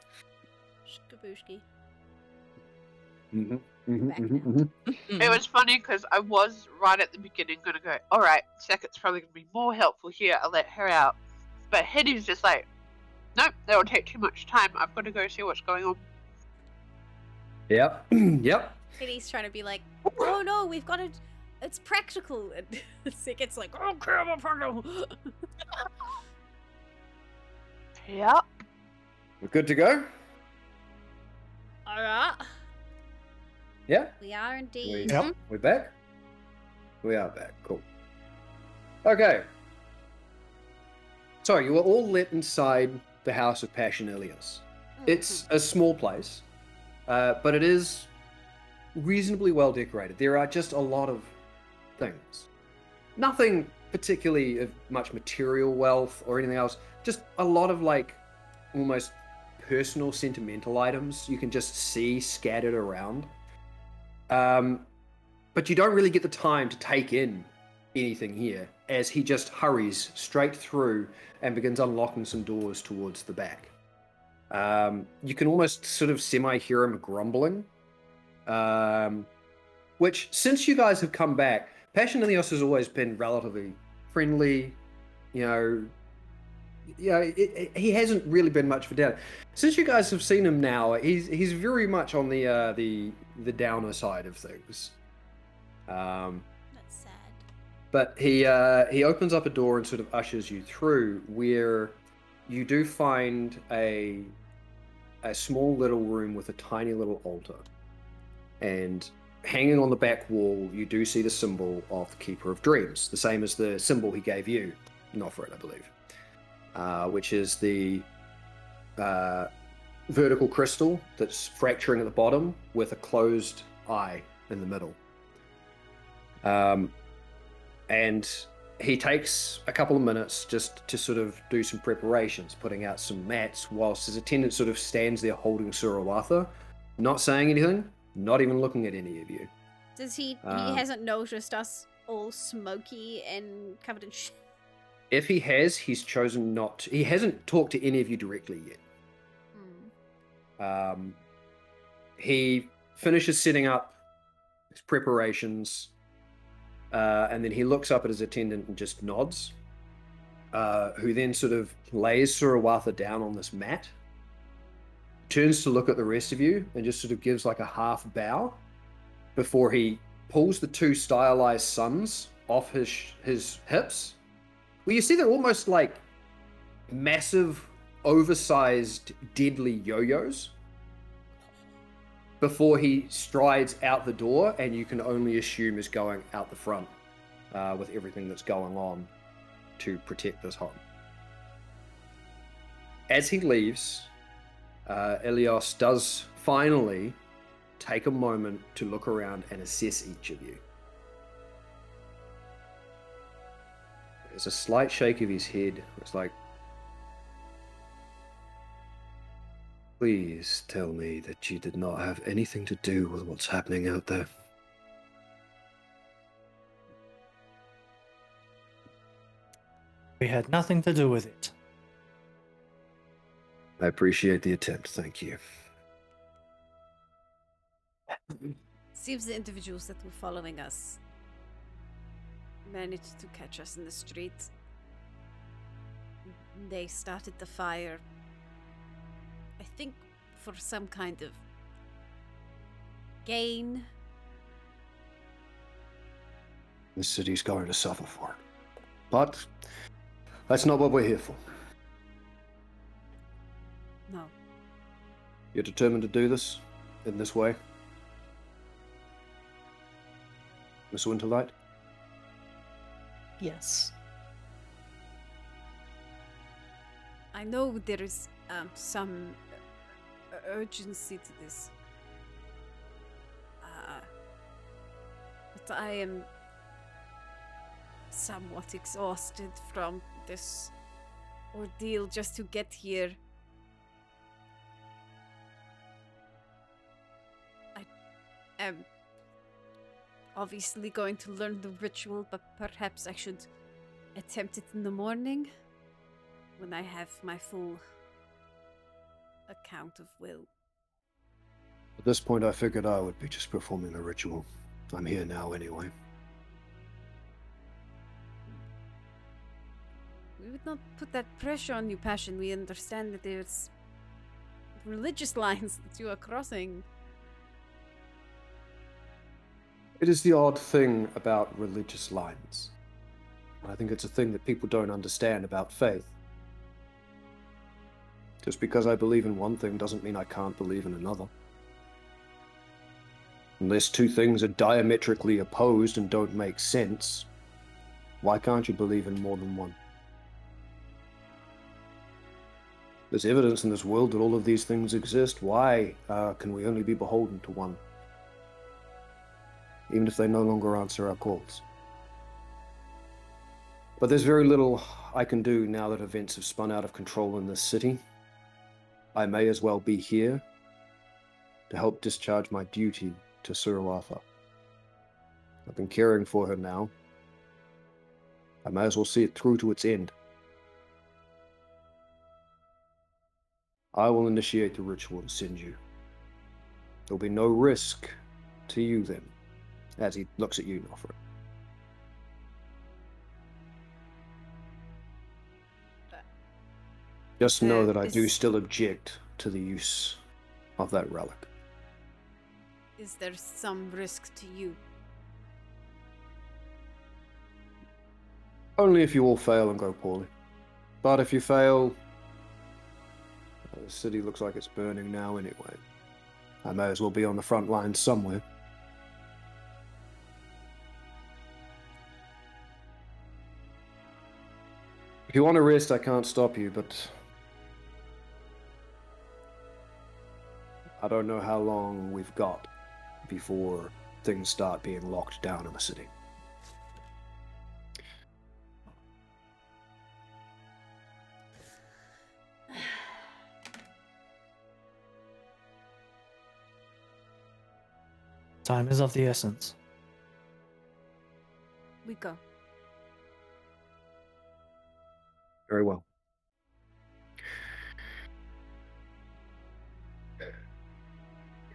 Skabooshki. Back It was funny because I was right at the beginning going to go, all right, Seket's probably going to be more helpful here. I'll let her out. But Hetty's just like, nope, that will take too much time. I've got to go see what's going on. Yep. Yep. Kitty's trying to be like, oh no, we've got it. It's practical. And Seket's like, oh, okay, I'm practical. Yep. We're good to go? Alright. Yeah? We are indeed. Yep. We're back? We are back. Cool. Okay. So you were all let inside the house of Passion Ilias. It's a small place, but it is reasonably well decorated. There are just a lot of things. Nothing particularly of much material wealth or anything else. Just a lot of like almost personal sentimental items you can just see scattered around. But you don't really get the time to take in anything here as he just hurries straight through and begins unlocking some doors towards the back. You can almost sort of semi-hear him grumbling. Which, since you guys have come back, Passion Ilios has always been relatively friendly. You know, he hasn't really been much of a downer. Since you guys have seen him now, he's very much on the downer side of things. That's sad. But he opens up a door and sort of ushers you through, where you do find a small little room with a tiny little altar, and hanging on the back wall you do see the symbol of the Keeper of Dreams, the same as the symbol he gave you, Nofrit, I believe, which is the vertical crystal that's fracturing at the bottom with a closed eye in the middle. And he takes a couple of minutes just to sort of do some preparations, putting out some mats, whilst his attendant sort of stands there holding Surawatha, not saying anything, not even looking at any of you. Does he Um, hasn't noticed us all smoky and covered in shit? If he has, he's chosen not to. He hasn't talked to any of you directly yet. He finishes setting up his preparations, and then he looks up at his attendant and just nods, who then sort of lays Surawatha down on this mat, turns to look at the rest of you, and just sort of gives like a half bow before he pulls the two stylized suns off his hips. Well, you see they're almost like massive, oversized, deadly yo-yos, before he strides out the door, and you can only assume is going out the front with everything that's going on to protect this home. As he leaves, Elios does finally take a moment to look around and assess each of you. There's a slight shake of his head. It's like, please tell me that you did not have anything to do with what's happening out there. We had nothing to do with it. I appreciate the attempt, thank you. Seems the individuals that were following us managed to catch us in the street. They started the fire, I think, for some kind of gain. The city's going to suffer for it. But that's not what we're here for. No. You're determined to do this in this way? Miss Winterlight? Yes. I know there is some urgency to this. But I am somewhat exhausted from this ordeal just to get here. I am obviously going to learn the ritual, but perhaps I should attempt it in the morning when I have my full account of Will. At this point, I figured I would be just performing the ritual. I'm here now anyway. We would not put that pressure on you, Passion. We understand that there's religious lines that you are crossing. It is the odd thing about religious lines. I think it's a thing that people don't understand about faith. Just because I believe in one thing doesn't mean I can't believe in another. Unless two things are diametrically opposed and don't make sense, why can't you believe in more than one? There's evidence in this world that all of these things exist. Why can we only be beholden to one? Even if they no longer answer our calls. But there's very little I can do now that events have spun out of control in this city. I may as well be here to help discharge my duty to Surawatha. I've been caring for her now. I may as well see it through to its end. I will initiate the ritual to send you. There'll be no risk to you then, as he looks at you, Nofri. Just know that I do still object to the use of that relic. Is there some risk to you? Only if you all fail and go poorly. But if you fail, the city looks like it's burning now anyway. I may as well be on the front lines somewhere. If you want to rest, I can't stop you, but I don't know how long we've got before things start being locked down in the city. Time is of the essence. We go. Very well.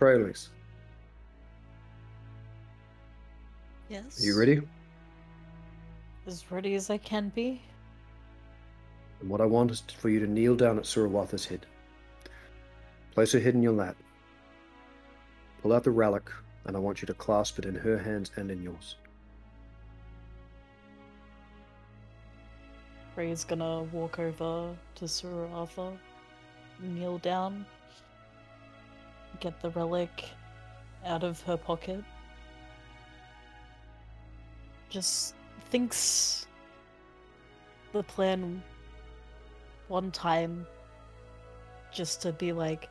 Freylis, Yes. are you ready? As ready as I can be. And what I want is for you to kneel down at Surawatha's head. Place her head in your lap. Pull out the relic, and I want you to clasp it in her hands and in yours. Ray's gonna walk over to Surawatha, kneel down, get the relic out of her pocket. Just thinks the plan one time just to be like,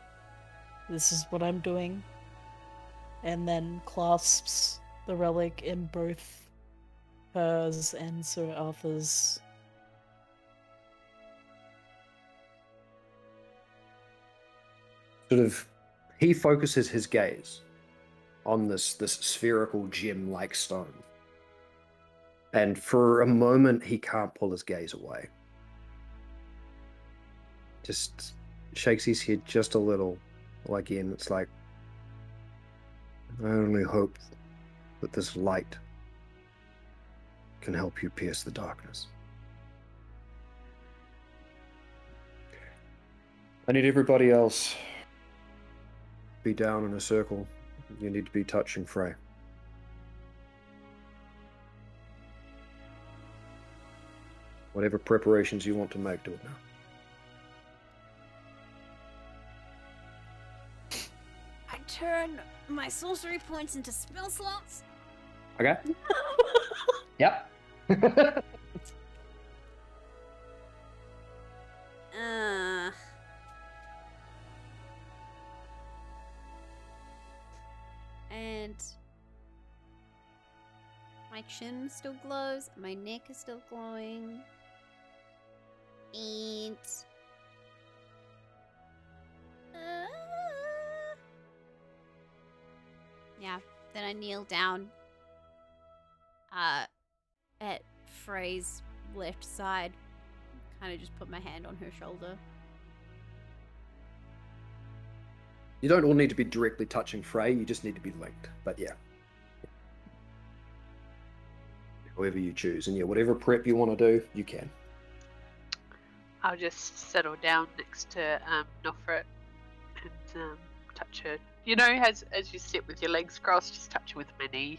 this is what I'm doing, and then clasps the relic in both hers and Sir Arthur's. He focuses his gaze on this spherical gem-like stone. And for a moment, he can't pull his gaze away. Just shakes his head just a little. Again, it's like, I only hope that this light can help you pierce the darkness. I need everybody else be down in a circle. You need to be touching Frey. Whatever preparations you want to make, do it now. I turn my sorcery points into spell slots. Okay. Yep. And my chin still glows, my neck is still glowing, and yeah, then I kneel down at Frey's left side, kind of just put my hand on her shoulder. You don't all need to be directly touching Frey, you just need to be linked. But yeah. However you choose. And yeah, whatever prep you want to do, you can. I'll just settle down next to Nofret and touch her. You know, as you sit with your legs crossed, just touch her with my knee.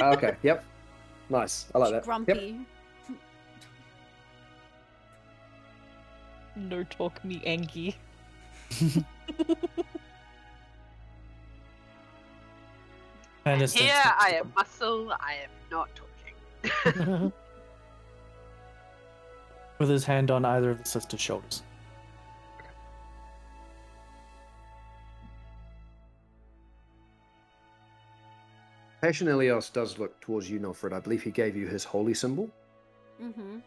Okay, yep. Nice. I like that. Grumpy. Yep. No talk me Angie. And Here I am muscle, I am not talking. with his hand on either of the sister's shoulders. Passion Elios does look towards you, Nofred. I believe he gave you his holy symbol. Mm-hmm.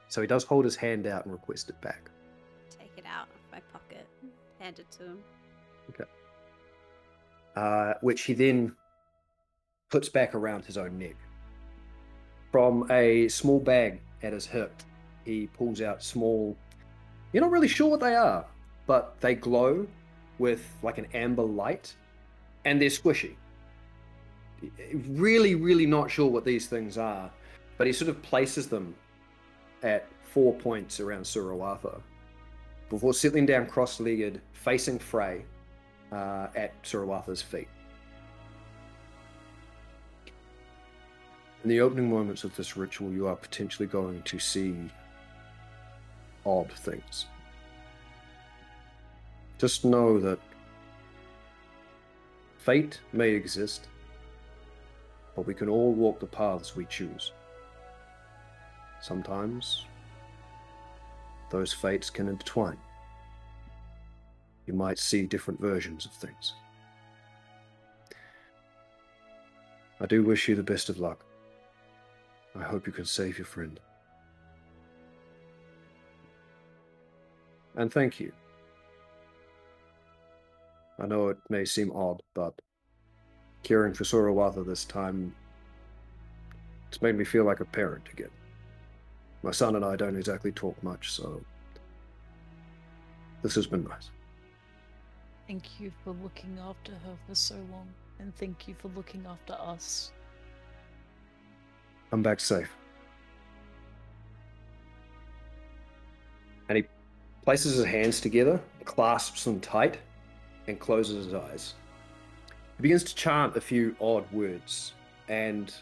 So he does hold his hand out and request it back. Take it out of my pocket, hand it to him. Which he then puts back around his own neck. From a small bag at his hip, he pulls out small... You're not really sure what they are, but they glow with like an amber light, and they're squishy. Really, really not sure what these things are, but he sort of places them at 4 points around Surawatha before settling down cross-legged, facing Frey at Surawatha's feet. In the opening moments of this ritual, you are potentially going to see odd things. Just know that fate may exist, but we can all walk the paths we choose. Sometimes those fates can intertwine. You might see different versions of things. I do wish you the best of luck. I hope you can save your friend. And thank you. I know it may seem odd, but caring for Surawatha this time, it's made me feel like a parent again. My son and I don't exactly talk much, so this has been nice. Thank you for looking after her for so long, and thank you for looking after us. Come back safe. And he places his hands together, clasps them tight, and closes his eyes. He begins to chant a few odd words, and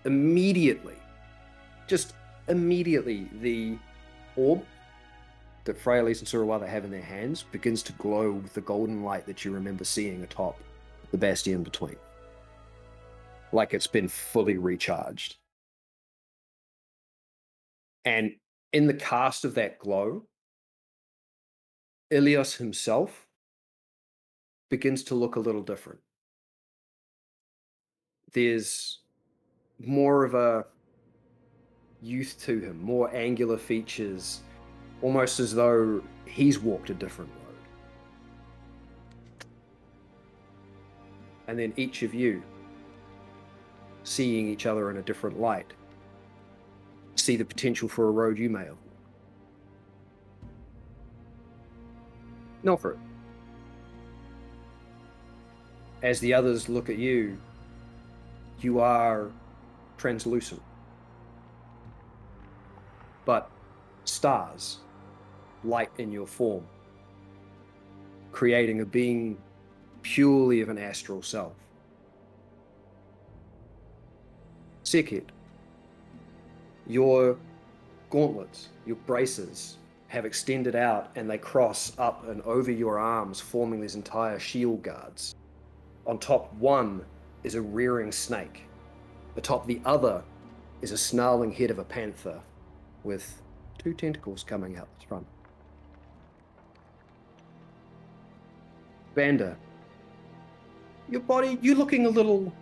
immediately, just immediately, the orb that Freyalise and Surawatha have in their hands begins to glow with the golden light that you remember seeing atop the bastion between. Like it's been fully recharged. And in the cast of that glow, Ilios himself begins to look a little different. There's more of a youth to him, more angular features, almost as though he's walked a different road. And then each of you, seeing each other in a different light, see the potential for a road you may have walked. Nilfred, as the others look at you, you are translucent. But stars light in your form, creating a being purely of an astral self. Sekhet, your gauntlets, your braces have extended out and they cross up and over your arms, forming these entire shield guards. On top one is a rearing snake. Atop the other is a snarling head of a panther with 2 tentacles coming out the front. Vander, your body, you're looking a little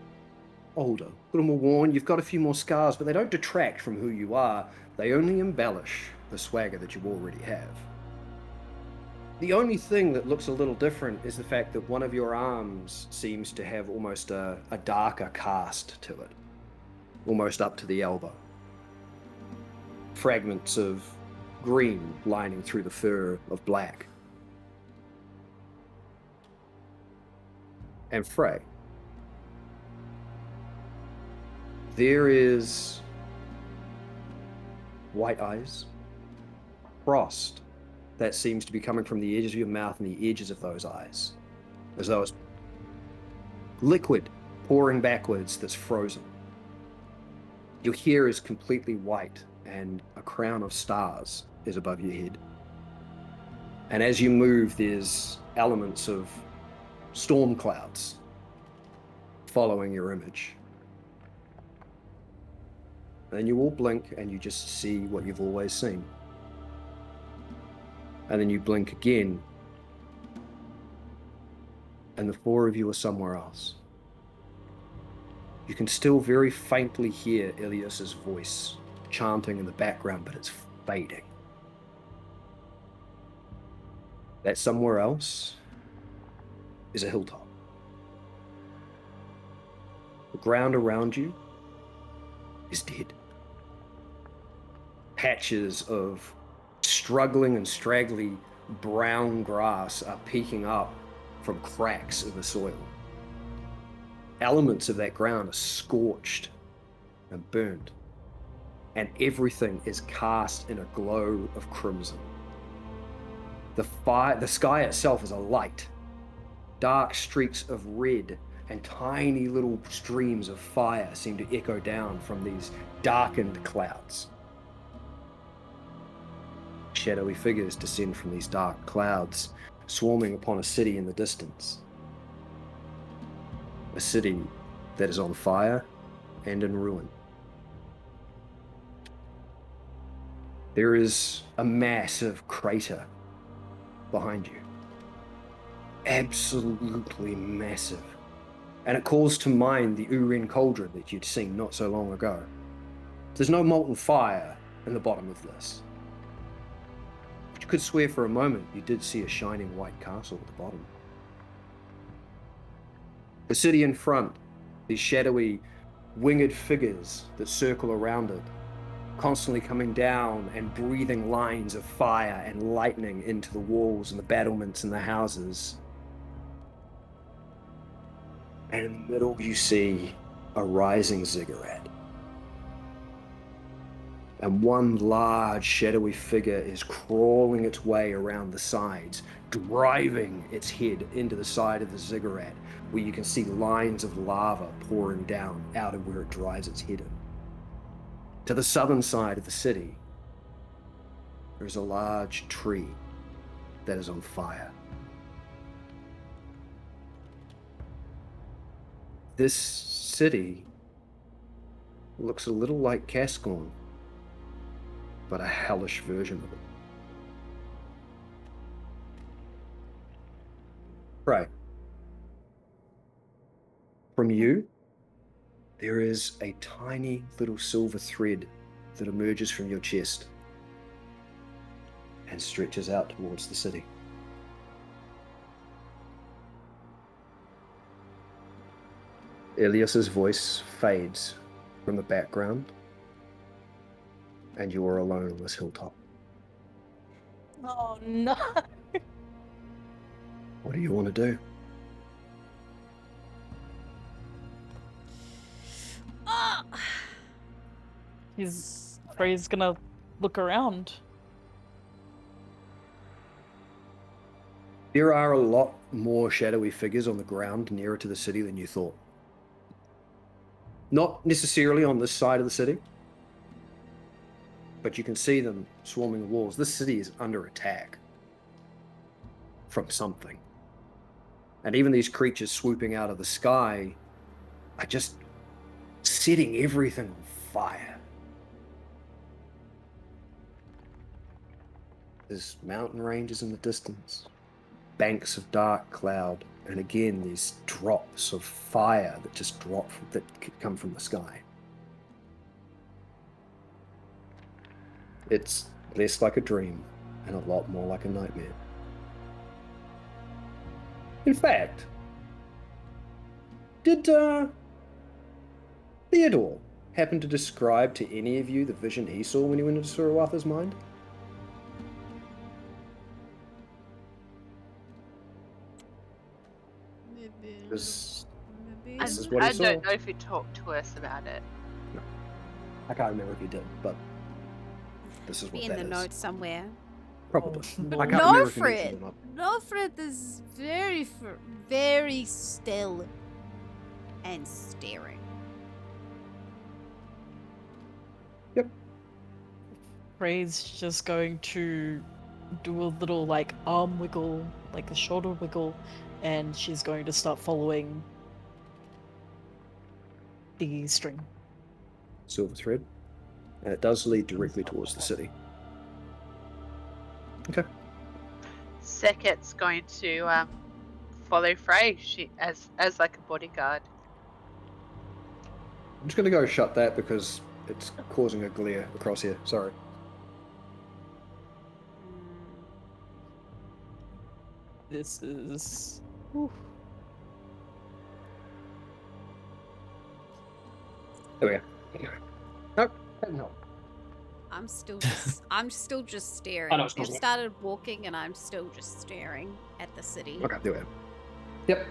older, a little more worn. You've got a few more scars, but they don't detract from who you are. They only embellish the swagger that you already have. The only thing that looks a little different is the fact that one of your arms seems to have almost a darker cast to it, almost up to the elbow. Fragments of green lining through the fur of black. And Frey, there is white eyes, frost that seems to be coming from the edges of your mouth and the edges of those eyes, as though it's liquid pouring backwards that's frozen. Your hair is completely white and a crown of stars is above your head. And as you move, there's elements of storm clouds following your image. Then you all blink and you just see what you've always seen. And then you blink again, and the 4 of you are somewhere else. You can still very faintly hear Ilias's voice chanting in the background, but it's fading. That somewhere else is a hilltop. The ground around you is dead. Patches of struggling and straggly brown grass are peeking up from cracks in the soil. Elements of that ground are scorched and burnt, and everything is cast in a glow of crimson. The sky itself is alight. Dark streaks of red and tiny little streams of fire seem to echo down from these darkened clouds. Shadowy figures descend from these dark clouds, swarming upon a city in the distance. A city that is on fire and in ruin. There is a massive crater behind you. Absolutely massive. And it calls to mind the Uren cauldron that you'd seen not so long ago. There's no molten fire in the bottom of this. But you could swear for a moment you did see a shining white castle at the bottom. The city in front, these shadowy, winged figures that circle around it, constantly coming down and breathing lines of fire and lightning into the walls and the battlements and the houses. And in the middle, you see a rising ziggurat. And one large shadowy figure is crawling its way around the sides, driving its head into the side of the ziggurat, where you can see lines of lava pouring down out of where it drives its head in. To the southern side of the city, there is a large tree that is on fire. This city looks a little like Cascorn, but a hellish version of it. Right. From you, there is a tiny little silver thread that emerges from your chest and stretches out towards the city. Elias's voice fades from the background, and you are alone on this hilltop. Oh no! What do you want to do? Ah! Frey's gonna look around. There are a lot more shadowy figures on the ground nearer to the city than you thought. Not necessarily on this side of the city, but you can see them swarming the walls. This city is under attack from something. And even these creatures swooping out of the sky are just setting everything on fire. There's mountain ranges in the distance, banks of dark cloud, and again these drops of fire that just drop that come from the sky. It's less like a dream and a lot more like a nightmare. In fact, did Theodore happen to describe to any of you the vision he saw when he went into Surawatha's mind? Maybe. This Maybe. is what he I saw. don't know if he talked to us about it. I can't remember if he did, but this is Be what in that the is. notes somewhere. Probably. Oh, I can't No, remember if he Fred. mentioned it or not. Nofred is very still and staring. Frey's just going to do a little like arm wiggle, like a shoulder wiggle, and she's going to start following the string. Silver thread. And it does lead directly towards the city. Okay. Seket's going to follow Frey as like a bodyguard. I'm just going to go shut that because it's causing a glare across here. Sorry. This is. There we go. Nope, that didn't help. I'm still just staring. I know it's We've not- started walking and I'm still just staring at the city. Okay, there we go. Yep.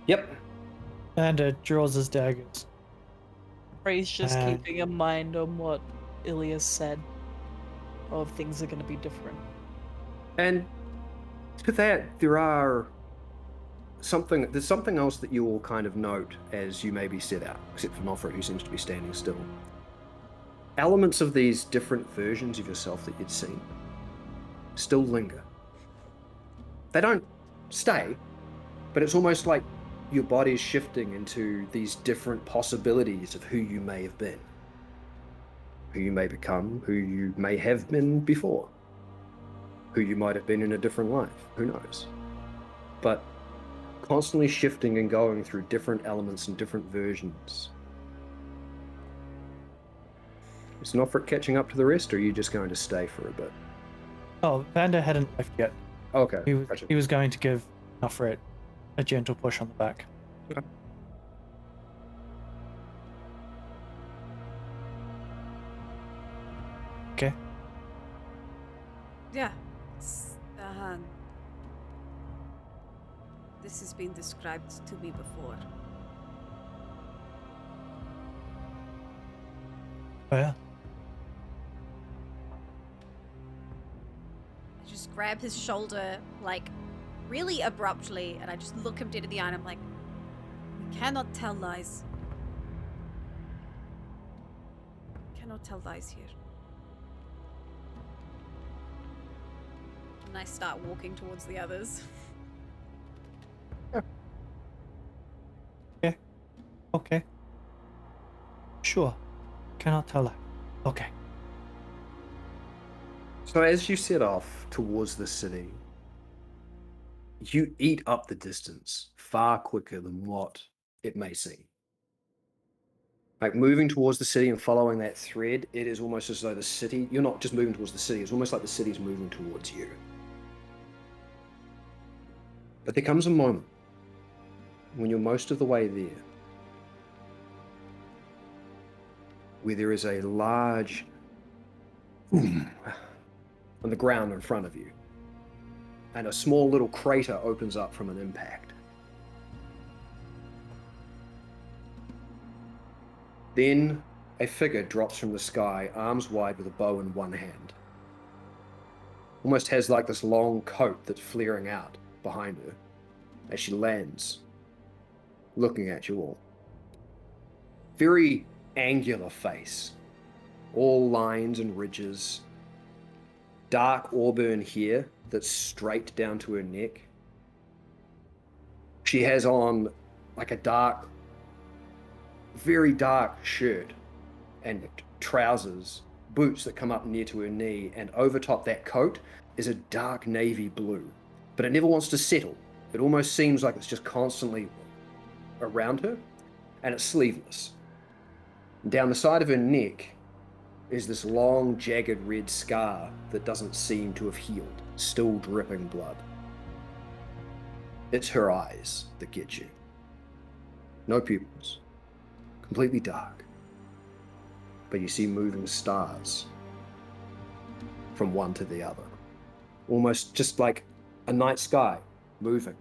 Yep. And draws his daggers. Frey's just And- keeping in mind on what Ilias said. Of things are going to be different. And to that, there's something else that you all kind of note as you maybe set out, except for Nofra, who seems to be standing still. Elements of these different versions of yourself that you'd seen still linger. They don't stay, but it's almost like your body's shifting into these different possibilities of who you may have been, who you may become, who you may have been before, who you might have been in a different life, who knows. But constantly shifting and going through different elements and different versions. Is Nofrit catching up to the rest, or are you just going to stay for a bit? Oh, Vander hadn't left yet. Okay, He was going to give Nofret a gentle push on the back. Okay. Okay. Yeah. This has been described to me before. Well, I just grab his shoulder, like, really abruptly, and I just look him dead in the eye, and I'm like, we cannot tell lies. Cannot tell lies here. And I start walking towards the others. okay. Sure. Cannot tell that. Okay. So as you set off towards the city, you eat up the distance far quicker than what it may seem. Like moving towards the city and following that thread, it is almost as though the city, you're not just moving towards the city, it's almost like the city's moving towards you. But there comes a moment when you're most of the way there, where there is a large boom on the ground in front of you, and a small little crater opens up from an impact. Then a figure drops from the sky, arms wide with a bow in one hand. Almost has like this long coat that's flaring out behind her as she lands, looking at you all. Very angular face, all lines and ridges, dark auburn hair that's straight down to her neck. She has on like a dark, very dark shirt and trousers, boots that come up near to her knee, and over top that coat is a dark navy blue. But it never wants to settle. It almost seems like it's just constantly around her, and it's sleeveless. Down the side of her neck is this long, jagged red scar that doesn't seem to have healed, still dripping blood. It's her eyes that get you. No pupils. Completely dark. But you see moving stars from one to the other. Almost just like a night sky moving,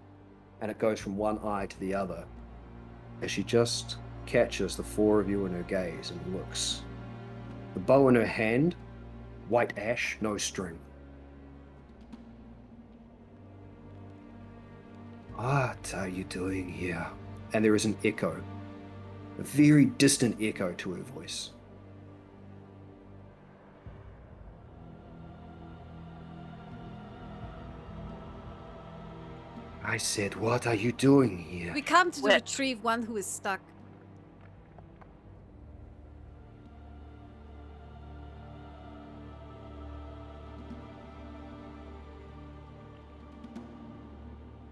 and it goes from one eye to the other as she just catches the four of you in her gaze and looks. The bow in her hand, white ash, no string. What are you doing here? And there is an echo, a very distant echo to her voice. I said, what are you doing here? We come to Well- retrieve one who is stuck.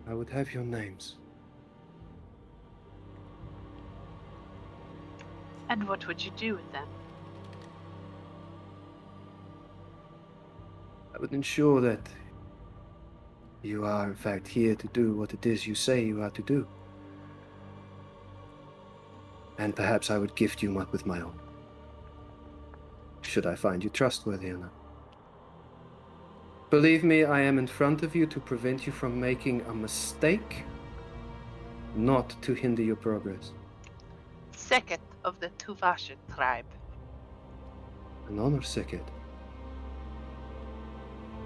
I would have your names. And what would you do with them? I would ensure that you are, in fact, here to do what it is you say you are to do. And perhaps I would gift you with my own, should I find you trustworthy enough. Believe me, I am in front of you to prevent you from making a mistake, not to hinder your progress. Second of the Tuvashan tribe. An honor, Sekhet.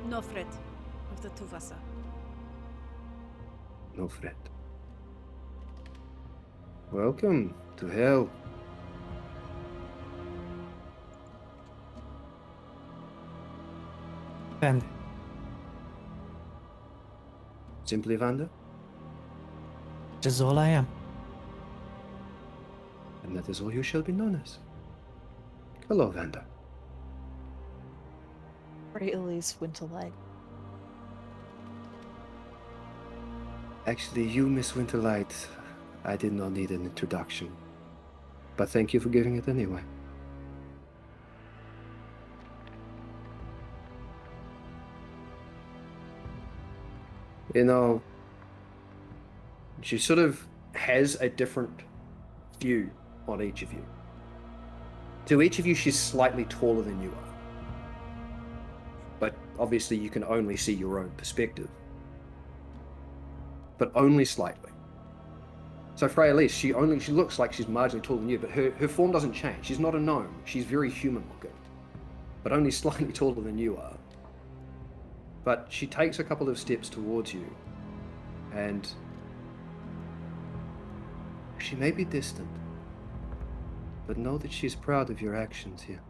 Nofred of the Tuvasa. No threat. Welcome to hell. And Simply Vanda, that is all I am. and that is all you shall be known as. Hello, Vanda. Great Elise Winterlight. Actually, you, Miss Winterlight, I did not need an introduction. But thank you for giving it anyway. You know, she sort of has a different view on each of you. To each of you, she's slightly taller than you are. But obviously, you can only see your own perspective. but only slightly. So Freya Elise, she looks like she's marginally taller than you, but her form doesn't change. She's not a gnome. She's very human looking, but only slightly taller than you are. But she takes a couple of steps towards you, and she may be distant, but know that she's proud of your actions here.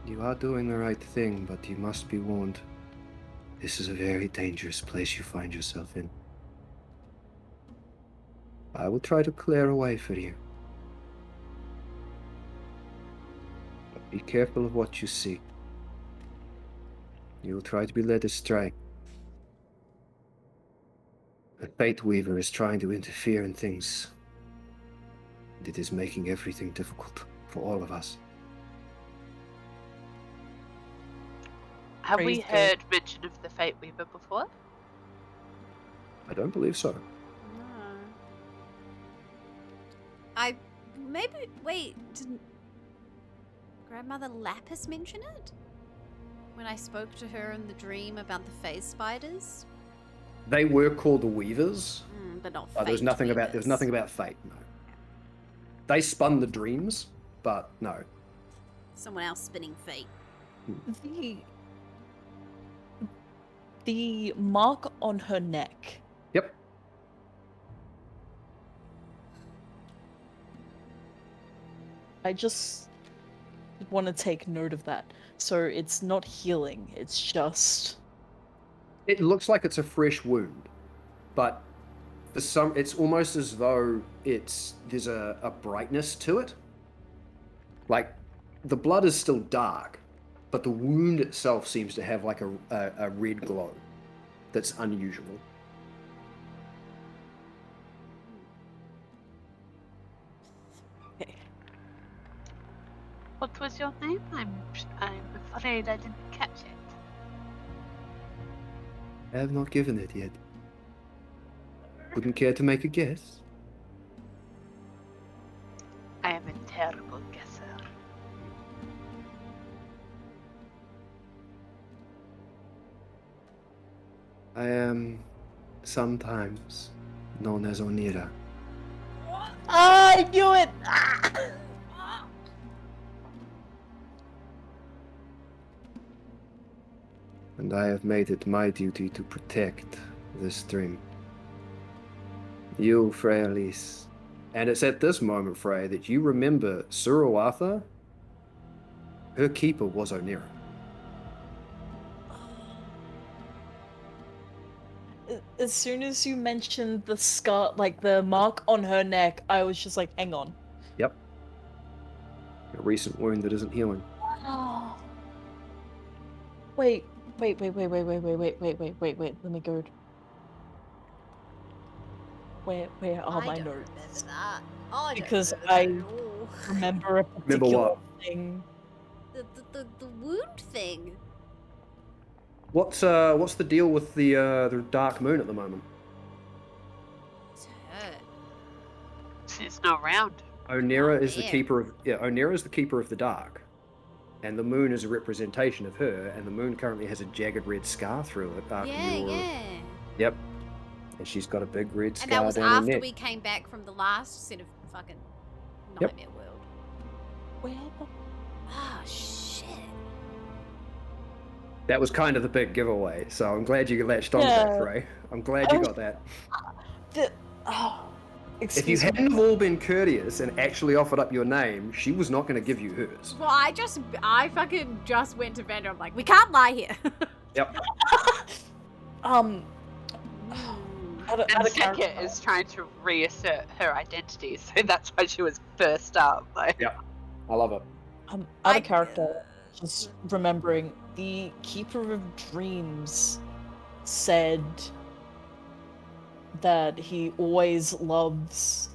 You are doing the right thing, but you must be warned. This is a very dangerous place you find yourself in. I will try to clear a way for you. But be careful of what you see. You will try to be led astray. A Fate Weaver is trying to interfere in things, and it is making everything difficult for all of us. Have we Praise God. heard mention of the Fate Weaver before? I don't believe so. No. I maybe wait. Didn't Grandmother Lapis mention it when I spoke to her in the dream about the phase spiders? They were called the Weavers. But not. There was Fate nothing Weavers. about fate. No. They spun the dreams, but no. Someone else spinning fate. The mark on her neck. Yep. I just want to take note of that. So it's not healing, it's just... It looks like it's a fresh wound, but for some, it's almost as though there's a brightness to it. Like the blood is still dark, but the wound itself seems to have like a red glow that's unusual. Okay. What was your name? I'm afraid I didn't catch it. I have not given it yet. Wouldn't care to make a guess? I am a terrible guesser. I am sometimes known as Onira. I knew it! And I have made it my duty to protect this stream. You, Freya Elise. And it's at this moment, Freya, that you remember Suruatha. Her keeper was Onira. As soon as you mentioned the scar, like the mark on her neck, I was just like, hang on. Yep. A recent wound that isn't healing. Wait, let me go. Where are I my don't notes? remember that. Oh, I don't Because remember that I at all. remember a Remember particular what? thing. The wound thing. What's the deal with the dark moon at the moment? It's hurt. She's not around. Onira is the Yeah. keeper of Onira is the keeper of the dark, and the moon is a representation of her. And the moon currently has a jagged red scar through it. After Yeah. Yep. And she's got a big red scar And that was down her after neck. we came back from the last set of fucking Yep. Nightmare World. Where the... Ah, shit. That was kind of the big giveaway. So I'm glad you latched onto Yeah. that, Frey. I'm glad you got that. Oh, If you excuse me. hadn't have all been courteous and actually offered up your name, she was not going to give you hers. Well, I fucking just went to Vander. I'm like, we can't lie here. Yep. Out of And character. Sika is trying to reassert her identity, so that's why she was first up. Like, Yep. I love it. Out I- of character, just remembering the Keeper of Dreams said that he always loves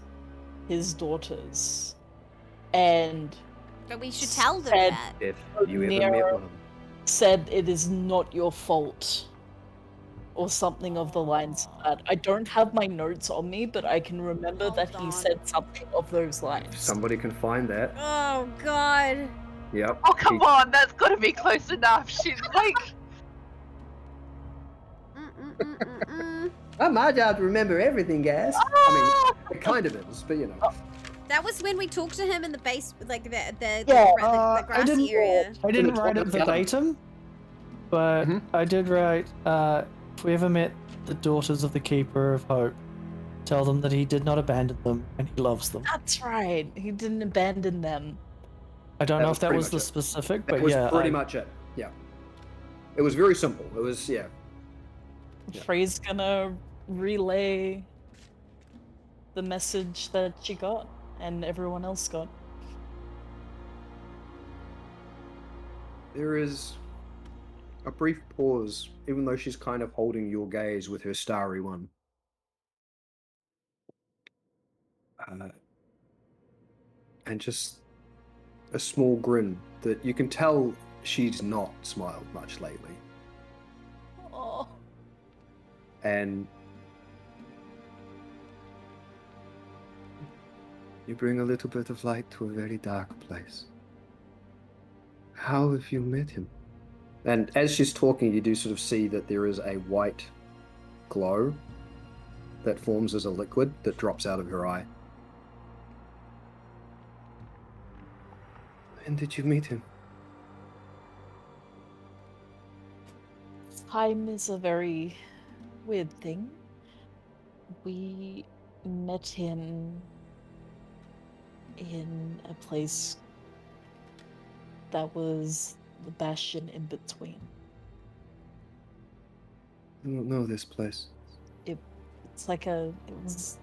his daughters, and But we should tell them Said- that. If you ever Near- met one. said it is not your fault, or something of the lines of that. I don't have my notes on me, but I can remember that Hold he on. said something of those If lines. somebody can find that. Oh god. Yep. oh come on, that's got to be close enough. She's like, Not my job to remember everything, guys. I mean, it kind of is, but you know. That was when we talked to him in the base, like the Yeah, the grassy area. I didn't write it toilet garden. verbatim, but Mhm. I did write, if we ever met the daughters of the Keeper of Hope, tell them that he did not abandon them and he loves them. That's right. He didn't abandon them. I don't That know was if that pretty was much the it. specific, That but was yeah, pretty much it. Yeah. It was very simple. It was, yeah. Yeah. Frey's gonna relay the message that she got and everyone else got. There is a brief pause, even though she's kind of holding your gaze with her starry one. And just a small grin that you can tell she's not smiled much lately. Oh, And you bring a little bit of light to a very dark place. How have you met him? And as she's talking, you do sort of see that there is a white glow that forms as a liquid that drops out of her eye. When did you meet him? time is a very weird thing. We met him in a place that was the bastion in between. I don't know this place. It's like it was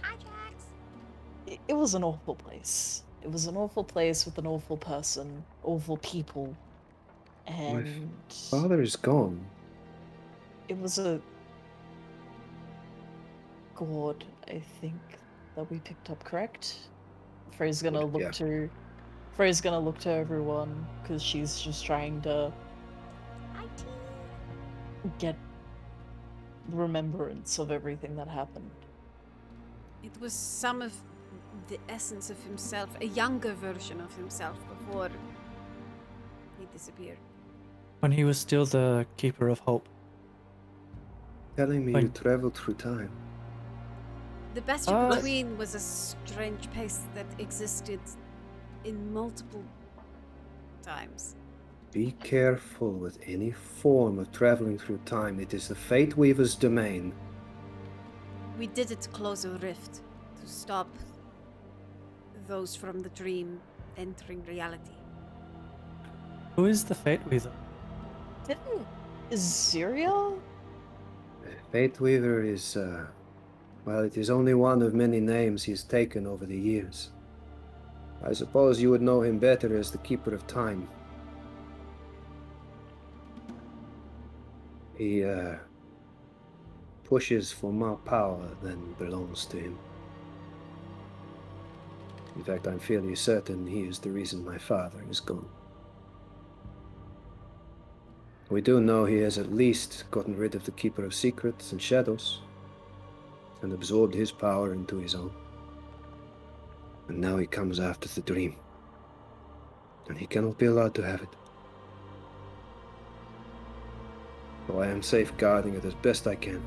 Hi, Jax. it was an awful place. It was an awful place with an awful person, awful people, and Father is gone. it was a gourd, I think, that we picked up. Correct? Frey's gonna Gourd, look yeah. to. Frey's gonna look to everyone because she's just trying to Hi, T. get remembrance of everything that happened. It was some of the essence of himself, a younger version of himself before he disappeared. when he was still the Keeper of Hope. Telling me you When- traveled through time. The Bastion Uh, Between was a strange place that existed in multiple times. Be careful with any form of traveling through time. It is the Fate Weaver's domain. We did it to close a rift, to stop those from the dream entering reality. Who is the Fate Weaver? Didn't Syria? Fate Weaver is, well, it is only one of many names he's taken over the years. I suppose you would know him better as the Keeper of Time. He, pushes for more power than belongs to him. In fact, I'm fairly certain he is the reason my father is gone. We do know he has at least gotten rid of the Keeper of Secrets and Shadows and absorbed his power into his own. And now he comes after the dream. And he cannot be allowed to have it. So I am safeguarding it as best I can.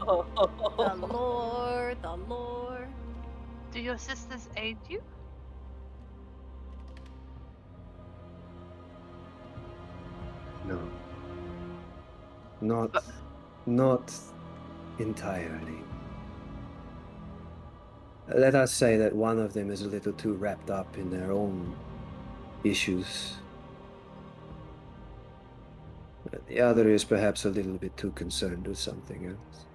The lore, the lore. Do your sisters aid you? No. Not entirely. Let us say that one of them is a little too wrapped up in their own issues. The other is perhaps a little bit too concerned with something else.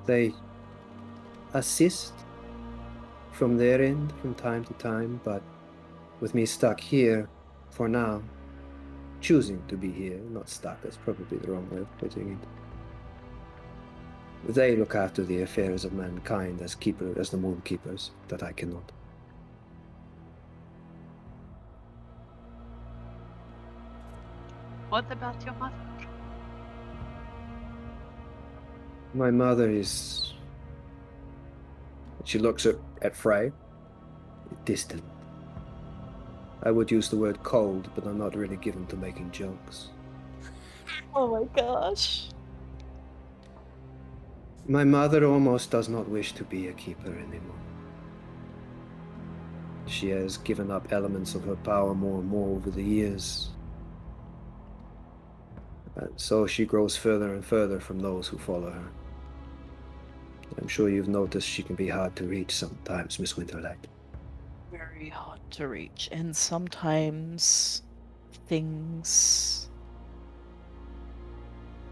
They assist from their end from time to time, but with me stuck here for now, choosing to be here, not stuck, that's probably the wrong way of putting it. They look after the affairs of mankind as the moon keepers, that I cannot. What about your mother? My mother is... She looks at Frey, distant. I would use the word cold, but I'm not really given to making jokes. Oh my gosh. My mother almost does not wish to be a keeper anymore. She has given up elements of her power more and more over the years. And so she grows further and further from those who follow her. I'm sure you've noticed she can be hard to reach sometimes, Miss Winterlight. Very hard to reach, and sometimes things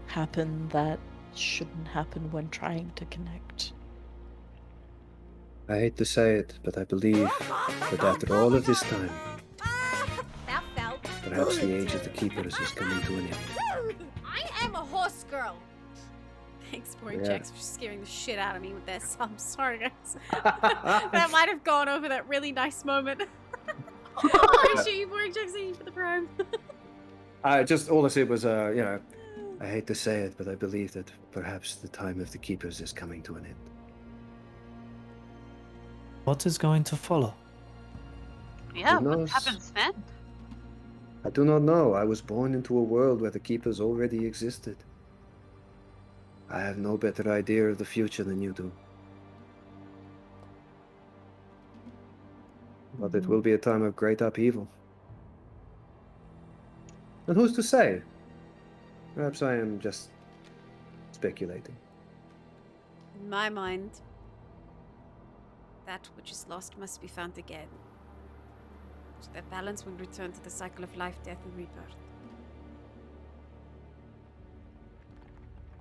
happen that shouldn't happen when trying to connect. I hate to say it, but I believe that after all of this time, That felt. perhaps the age of the keepers is coming to an end. I am a horse girl. Thanks, Boring Yeah. Jacks, for scaring the shit out of me with this. I'm sorry, guys. That might have gone over that really nice moment. Appreciate you, Boring Jacks, thank you for the prime. All I said was, I hate to say it, but I believe that perhaps the time of the keepers is coming to an end. What is going to follow? Yeah, Who what knows? happens then? I do not know. I was born into a world where the keepers already existed. I have no better idea of the future than you do. But it will be a time of great upheaval. And who's to say? Perhaps I am just speculating. In my mind, that which is lost must be found again. So that balance will return to the cycle of life, death, and rebirth.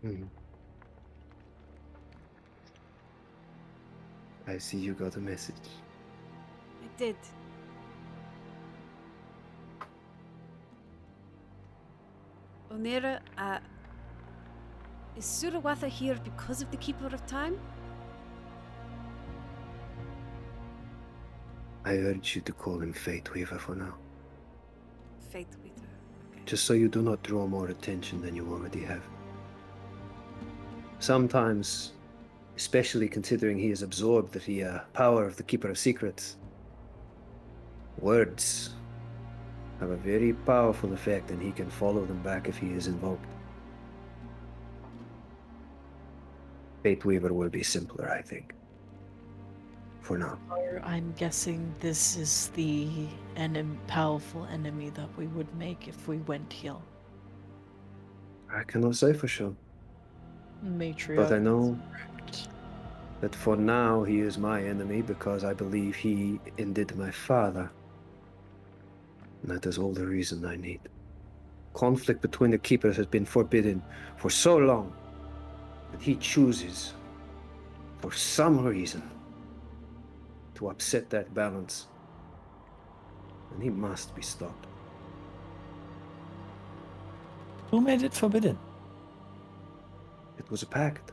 Hmm. I see you got a message. I did. Onera, is Surawatha here because of the Keeper of Time? I urge you to call him Fate Weaver for now. Fate with her. Okay. Just so you do not draw more attention than you already have. Sometimes, especially considering he has absorbed the power of the Keeper of Secrets, words have a very powerful effect, and he can follow them back if he is invoked. Fate Weaver will be simpler, I think. For now. Or I'm guessing this is the powerful enemy that we would make if we went here. I cannot say for sure. Matriarch. But I know is correct. that for now he is my enemy because I believe he ended my father. And that is all the reason I need. Conflict between the keepers has been forbidden for so long that he chooses, for some reason, to upset that balance. And he must be stopped. Who made it forbidden? It was a pact.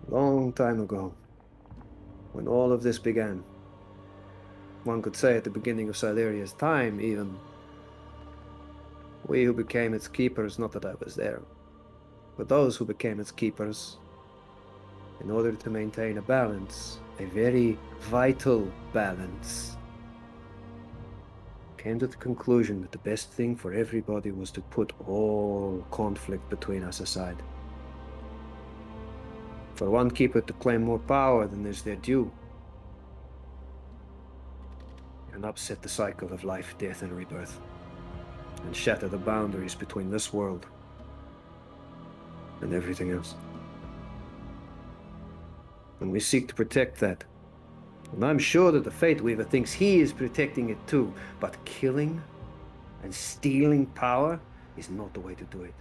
Long time ago, when all of this began. One could say at the beginning of Syleria's time, even. We who became its keepers, not that I was there, but those who became its keepers, in order to maintain a balance, a very vital balance, came to the conclusion that the best thing for everybody was to put all conflict between us aside. For one keeper to claim more power than is their due, and upset the cycle of life, death, and rebirth, and shatter the boundaries between this world and everything else. And we seek to protect that. And I'm sure that the Fate Weaver thinks he is protecting it too, but killing and stealing power is not the way to do it.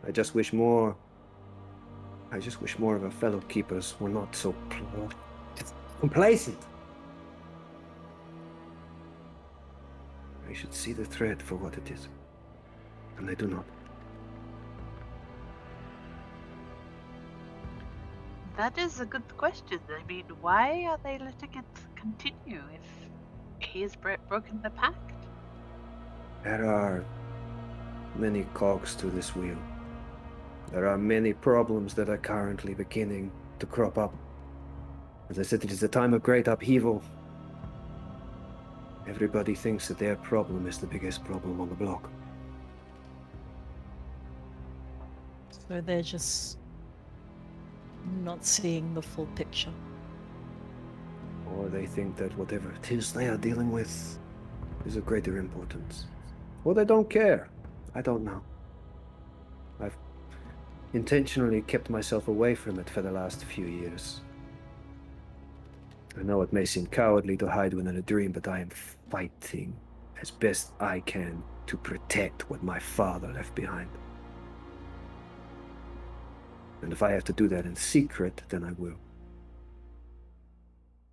I just wish more of our fellow keepers were not so complacent. I should see the threat for what it is, and I do not. That is a good question. I mean, why are they letting it continue if he has broken the pact? There are many cogs to this wheel. There are many problems that are currently beginning to crop up. As I said, it is a time of great upheaval. Everybody thinks that their problem is the biggest problem on the block. So they're just not seeing the full picture. Or they think that whatever it is they are dealing with is of greater importance. Or they don't care. I don't know. I've intentionally kept myself away from it for the last few years. I know it may seem cowardly to hide within a dream, but I am fighting as best I can to protect what my father left behind. And if I have to do that in secret, then I will.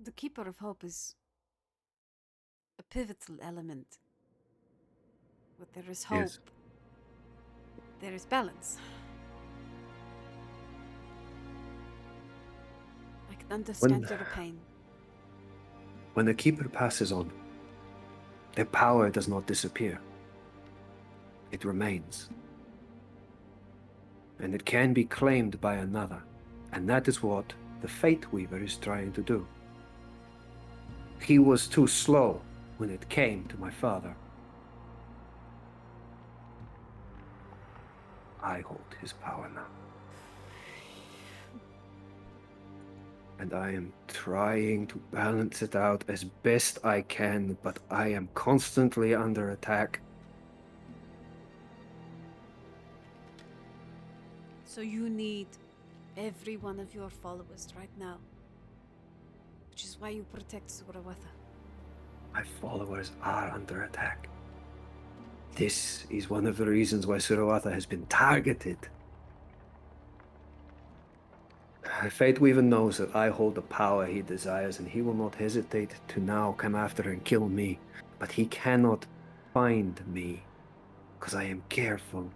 The Keeper of Hope is a pivotal element. But there is hope. Yes. There is balance. I can understand your pain. When the Keeper passes on, their power does not disappear. It remains. And it can be claimed by another. And that is what the Fate Weaver is trying to do. He was too slow when it came to my father. I hold his power now. And I am trying to balance it out as best I can, but I am constantly under attack. So you need every one of your followers right now. Which is why you protect Surawatha. My followers are under attack. This is one of the reasons why Surawatha has been targeted. Fate Weaver knows that I hold the power he desires, and he will not hesitate to now come after and kill me. But he cannot find me, because I am careful.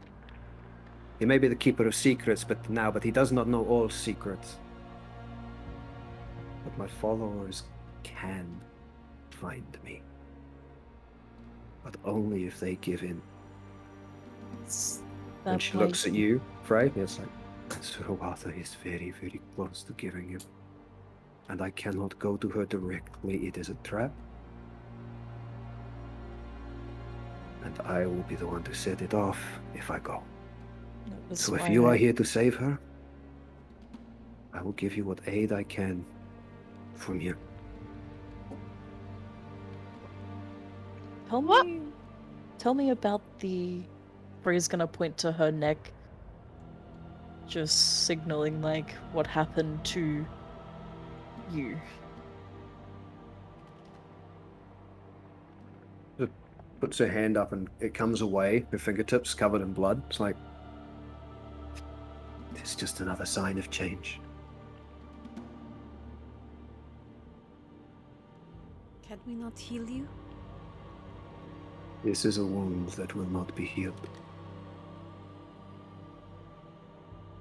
He may be the keeper of secrets but he does not know all secrets. But my followers can find me. But only if they give in. And she looks at you, Frey, it's like, Surawatha is very, very close to giving in. And I cannot go to her directly, it is a trap. And I will be the one to set it off if I go. So if you are here to save her, I will give you what aid I can from here. Tell me about the... Freya's gonna point to her neck, just signaling, like, what happened to you. It puts her hand up and it comes away, her fingertips covered in blood. It's like, it's just another sign of change. Can we not heal you? This is a wound that will not be healed.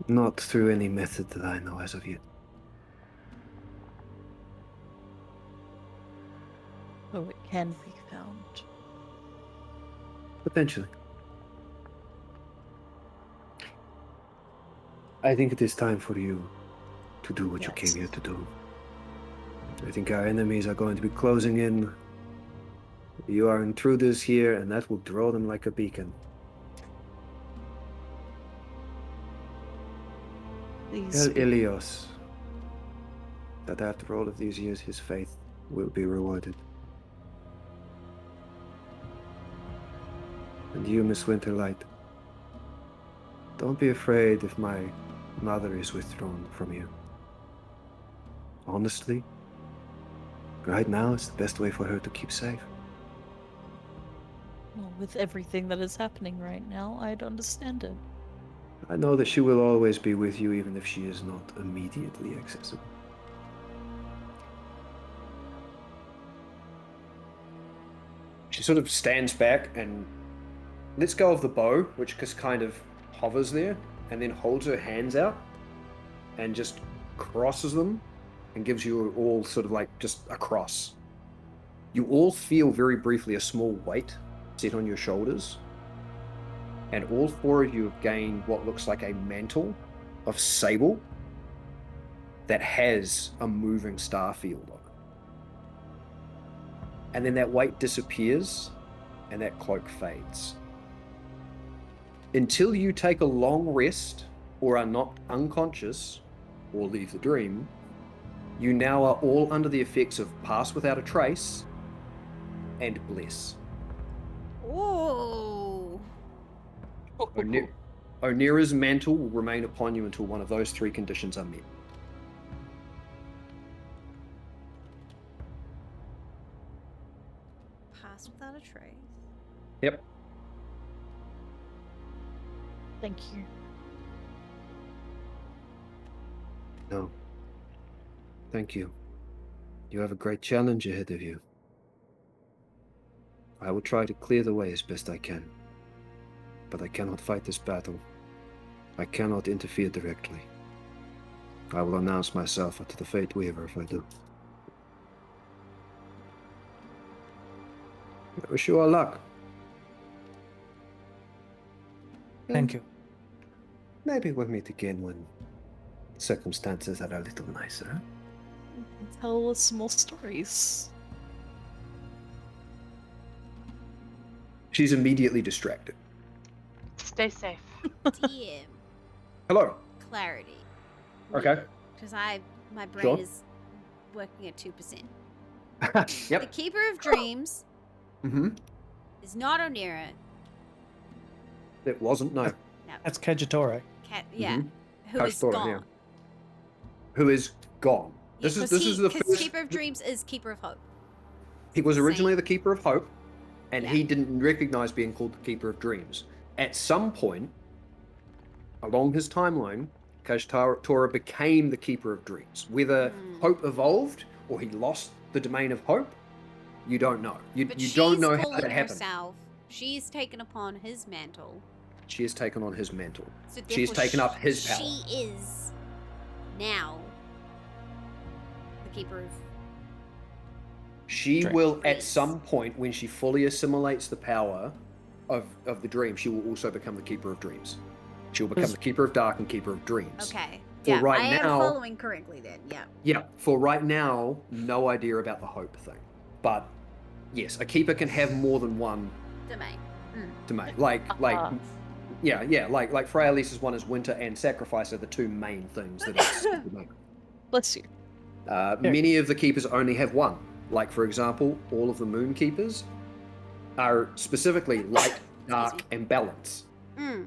Not through any method that I know as of yet. Oh, it can be found. Potentially. I think it is time for you to do what you came here to do. I think our enemies are going to be closing in. You are intruders here, and that will draw them like a beacon. Please. Tell Ilios that after all of these years, his faith will be rewarded. And you, Miss Winterlight, don't be afraid if my mother is withdrawn from you. Honestly, right now it's the best way for her to keep safe. Well, with everything that is happening right now, I'd understand it. I know that she will always be with you, even if she is not immediately accessible. She sort of stands back and lets go of the bow, which just kind of hovers there, and then holds her hands out and just crosses them and gives you all sort of like just a cross. You all feel very briefly a small weight set on your shoulders, and all four of you have gained what looks like a mantle of sable, that has a moving star field on it. And then that weight disappears and that cloak fades. Until you take a long rest or are knocked unconscious or leave the dream, you now are all under the effects of Pass Without a Trace and Bless. Ooh. Onira's mantle will remain upon you until one of those three conditions are met. Pass without a trace. Yep. Thank you. No. Thank you. You have a great challenge ahead of you. I will try to clear the way as best I can. But I cannot fight this battle. I cannot interfere directly. I will announce myself to the Fate Weaver if I do. I wish you all luck. Thank you. Maybe we'll meet again when circumstances are a little nicer. Tell us more stories. She's immediately distracted. Stay safe. DM. Hello. Clarity. Okay. Because my brain Sure. is working at 2%. The Yep. Keeper of Dreams Mm-hmm. is not Onira. It wasn't, no. No. That's Kagetore. Yeah. Mhm. Who How is story, gone. yeah. Who is gone. This is the Because first. Keeper of Dreams is Keeper of Hope. He was originally Same. the Keeper of Hope, and Yeah. he didn't recognize being called the Keeper of Dreams. At some point, along his timeline, Kagetora became the Keeper of Dreams. Whether Hope evolved or he lost the domain of Hope, you don't know. You But don't she's know how calling that happened. herself. She's taken upon his mantle. She has taken on his mantle. So She's therefore taken up his power. She is now the Keeper of... She Dreams. will, at Dreams. some point, when she fully assimilates the power of the dream, she will also become the Keeper of Dreams. She will become Is- the Keeper of Dark and Keeper of Dreams. Okay. For Yeah, right I am now- following correctly then. Yeah. Yeah, for right now, no idea about the Hope thing. But yes, a Keeper can have more than one Domain. domain. Like Freya Lisa's one is Winter and Sacrifice are the two main things that it's domain. Bless you. Many of the Keepers only have one. Like, for example, all of the Moon Keepers are specifically light, dark, and balance. Mm.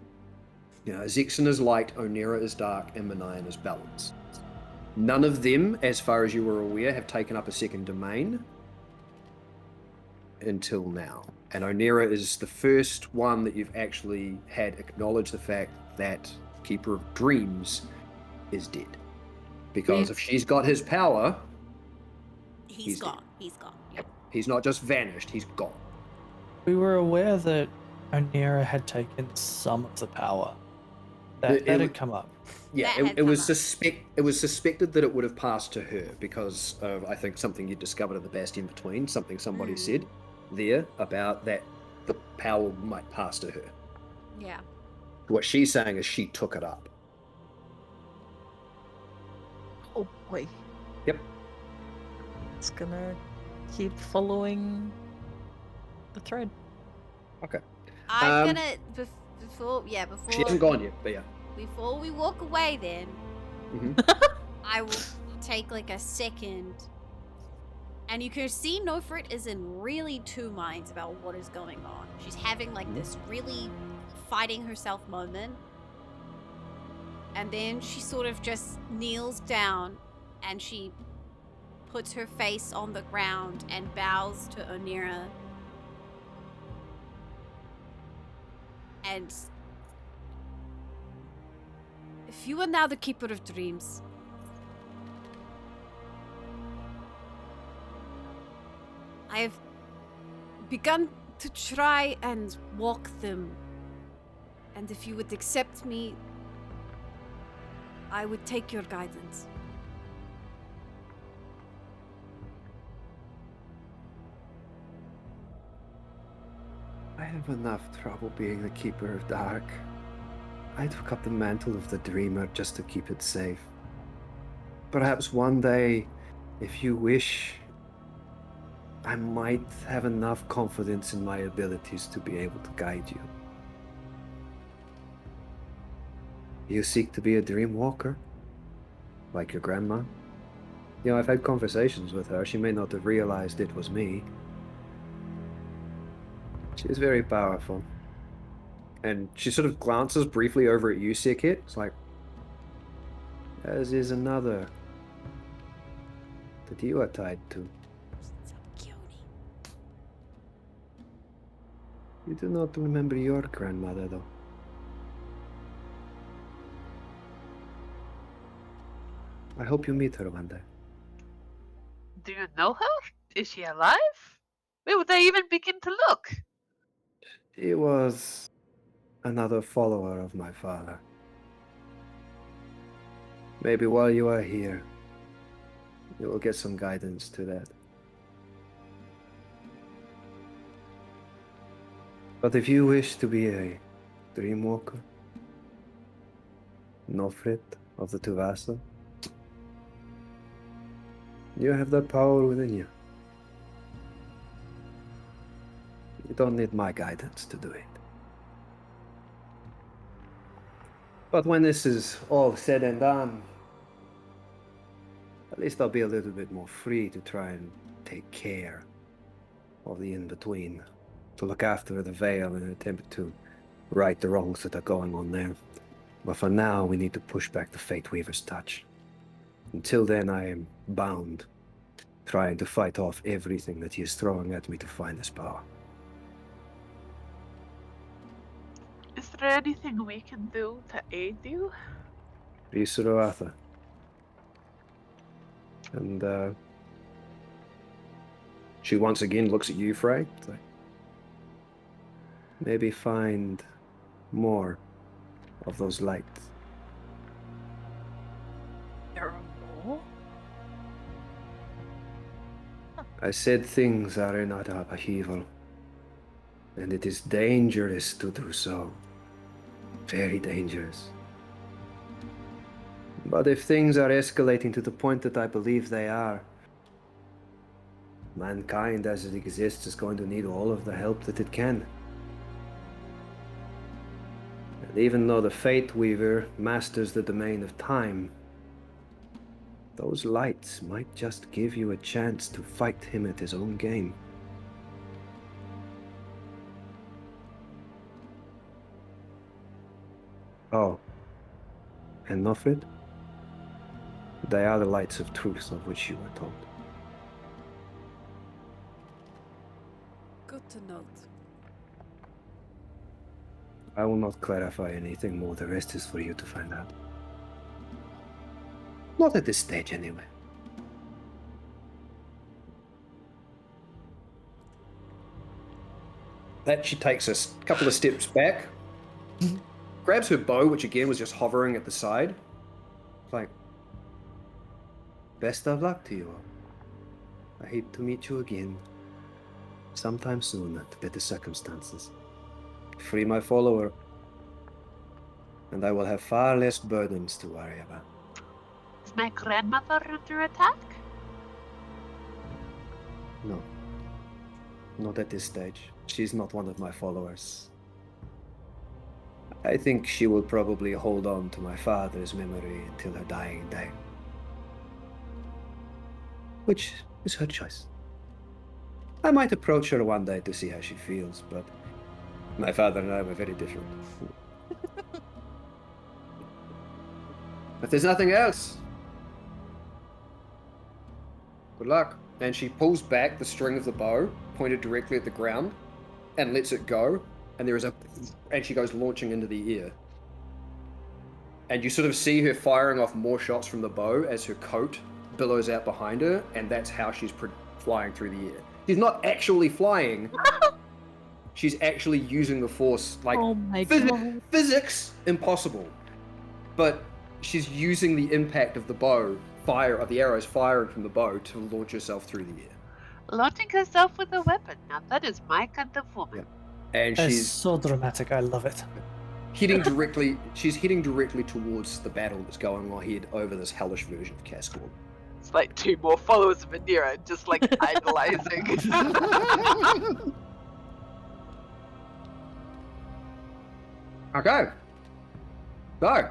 You know, Zexen is light, Onira is dark, and Manayan is balance. None of them, as far as you were aware, have taken up a second domain until now. And Onira is the first one that you've actually had acknowledge the fact that Keeper of Dreams is dead. Because if she's got his power, He's dead. gone. He's gone. Yeah. He's not just vanished, he's gone. We were aware that Onira had taken some of the power. It That wa- had come up. Yeah, That had it was come up. it was suspected that it would have passed to her because of, I think, something you discovered in the Bastion Between, something somebody said there about that the power might pass to her. Yeah. What she's saying is she took it up. Oh boy. Yep. It's gonna keep following the thread. I'm Um, gonna before She hasn't gone yet, but yeah. before we walk away then Mhm. I will take like a second, and you can see Nofrit is in really two minds about what is going on. She's having like this really fighting herself moment, and then she sort of just kneels down and she puts her face on the ground and bows to Onira. And if you are now the Keeper of Dreams, I have begun to try and walk them. And if you would accept me, I would take your guidance. I have enough trouble being the Keeper of Dark. I took up the mantle of the Dreamer just to keep it safe. perhaps one day, if you wish, I might have enough confidence in my abilities to be able to guide you. You seek to be a dream walker? Like your grandma? You know, I've had conversations with her. She may not have realized it was me. She is very powerful. And she sort of glances briefly over at you, Sekit. It's like, as is another that you are tied to. You do not remember your grandmother, though. I hope you meet her one day. Do you know her? Is she alive? Where would they even begin to look? She was another follower of my father. Maybe while you are here, you will get some guidance to that. But if you wish to be a dreamwalker, Nofrit of the Tuvasa, you have that power within you. You don't need my guidance to do it. But when this is all said and done, at least I'll be a little bit more free to try and take care of the in-between, to look after the Veil and attempt to right the wrongs that are going on there. But for now, we need to push back the Fate Weaver's touch. Until then, I am bound, trying to fight off everything that he is throwing at me to find this power. Is there anything we can do to aid you? Risuruatha. And she once again looks at you, Frey. It's like, maybe find more of those lights. There are more? I said things are in upheaval, and it is dangerous to do so. Very dangerous. But if things are escalating to the point that I believe they are, mankind as it exists is going to need all of the help that it can. And even though the Fate Weaver masters the domain of time, those lights might just give you a chance to fight him at his own game. Oh, and Nofrid? They are the lights of truth of which you were told. Good to note. I will not clarify anything more. The rest is for you to find out. Not at this stage, anyway. That she takes a couple of steps back, grabs her bow, which again was just hovering at the side. Like, best of luck to you all. I hate to meet you again. Sometime soon, at better circumstances. Free my follower, and I will have far less burdens to worry about. Is my grandmother under attack? No. Not at this stage. She's not one of my followers. I think she will probably hold on to my father's memory until her dying day. Which is her choice. I might approach her one day to see how she feels, but my father and I were very different. If there's nothing else, good luck. And she pulls back the string of the bow, pointed directly at the ground, and lets it go. And there is and she goes launching into the air. And you sort of see her firing off more shots from the bow as her coat billows out behind her, and that's how she's flying through the air. She's not actually flying. She's actually using the force, like, Oh my god. physics, impossible. But she's using the impact of the bow, of the arrows firing from the bow to launch herself through the air. Launching herself with a weapon. Now that is my kind of woman. And That's she's so dramatic. I love it. heading directly. She's heading directly towards the battle that's going on ahead over this hellish version of Cascorn. It's like 2 more followers of Adira, just like idolizing. Okay. So,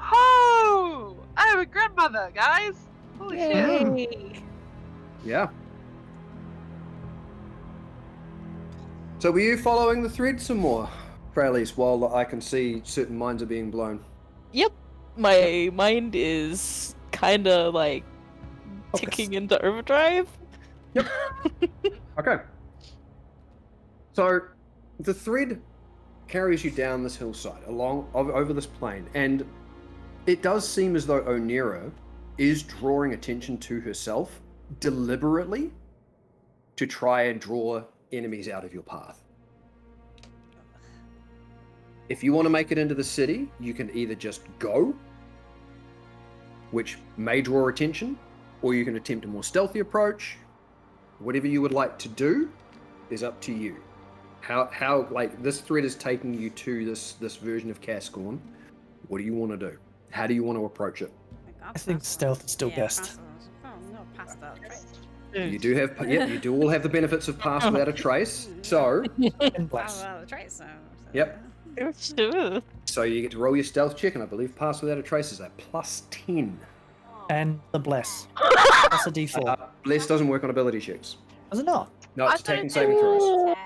Oh! I have a grandmother, guys! Holy shit. Yay! yeah. So were you following the thread some more, Fraley's, while I can see certain minds are being blown? Yep. My mind is kinda like ticking into overdrive. Okay. So the thread carries you down this hillside, over this plain, and it does seem as though Onira is drawing attention to herself deliberately to try and draw enemies out of your path. If you want to make it into the city, you can either just go, which may draw attention, or you can attempt a more stealthy approach. Whatever you would like to do is up to you. How like this thread is taking you to this version of Cascorn. What do you want to do? How do you want to approach it? I think stealth is still best. You do have, you do all have the benefits of pass without a trace. So, And bless. yep. Sure. So you get to roll your stealth check, and I believe pass without a trace is a +10. And the bless. That's a d4. Bless doesn't work on ability checks. Does it not? No, I it's thought attacking it saving did. throws.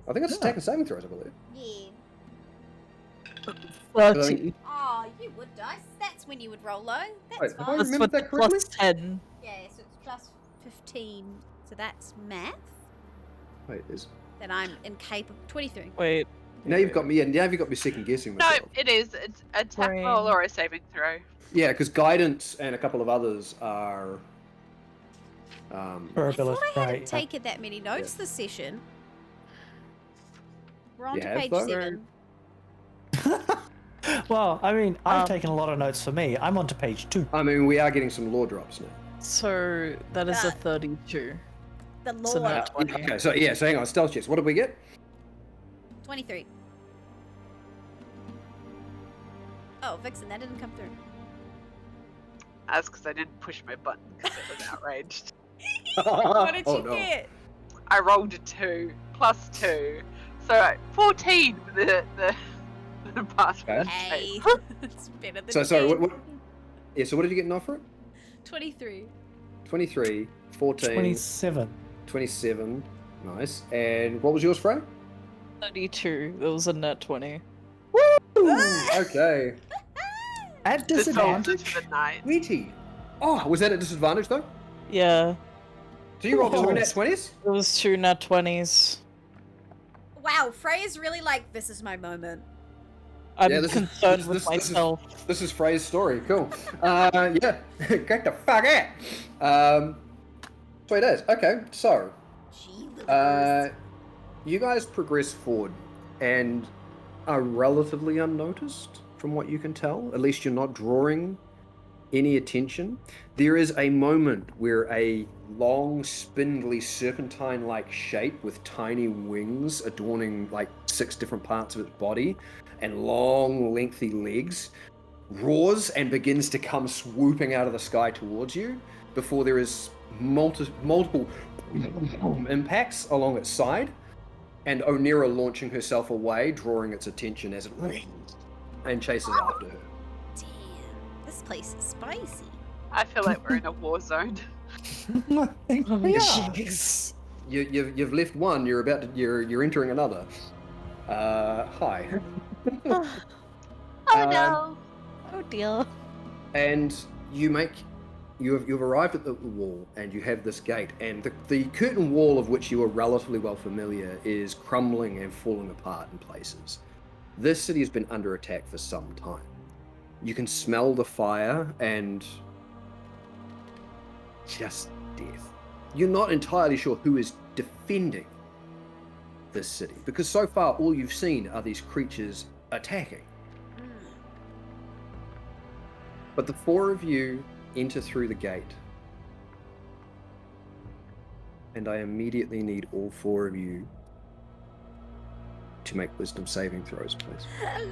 I think it's Yeah. attacking saving throws, I believe. Yeah. 30. Oh, you would dice. That's when you would roll low. That's Wait, have I fine. That's remembered with that correctly? plus 10. Yeah, so it's plus 15. So that's math. Wait, is Then I'm incapable. 23. Wait. now you've got me, and now you've got me second guessing No, myself. it is. It's a attack Brain. roll or a saving throw. Yeah, because guidance and a couple of others are. For I ability. thought I hadn't Right, taken that many notes this session. We're on You to have, page though? 7. Well, I mean, I've Um, taken a lot of notes for me. I'm on to page 2. I mean, we are getting some lore drops now. So that is a Uh, 32. The So Lord. not 20. Okay, so yeah, so hang on, stealth checks. What did we get? 23. Oh, Vixen, that didn't come through. That's because I didn't push my button because it was outraged. What did Oh, you no. get? I rolled a 2 plus 2, so 14 for the password. Hey, it's better than So sorry, 10. what? Yeah, so what did you get in offer? 23. 23, 14, 27. 27. Nice. And what was yours, Frey? 32. It was a net 20. Okay. At This holds it disadvantage? for the night. Sweetie. Oh, was that at disadvantage though? Yeah. Do you roll two Oh. nat 20s? It was 2 net 20s. Wow, Freya's really like, this is my moment. I'm Yeah, this is- concerned this- with this is- myself. This is Frey's story. Cool. Yeah. Get the fuck out. Sweet as. Okay, so Gee, you guys progress forward and are relatively unnoticed from what you can tell. At least you're not drawing any attention. There is a moment where a long, spindly, serpentine-like shape with tiny wings adorning like 6 different parts of its body and long, lengthy legs roars and begins to come swooping out of the sky towards you before there is multiple impacts along its side, and Onira launching herself away, drawing its attention as it and chases after her. damn, this place is spicy. I feel like we're in a war zone. I think we are. Jeez. You've left one. You're entering another. Hi. Oh no! Oh dear. And you've arrived at the wall, and you have this gate, and the curtain wall of which you are relatively well familiar is crumbling and falling apart in places. This city has been under attack for some time. You can smell the fire and just death. You're not entirely sure who is defending this city, because so far all you've seen are these creatures attacking. But the 4 of you enter through the gate, and I immediately need all 4 of you to make wisdom saving throws, please. I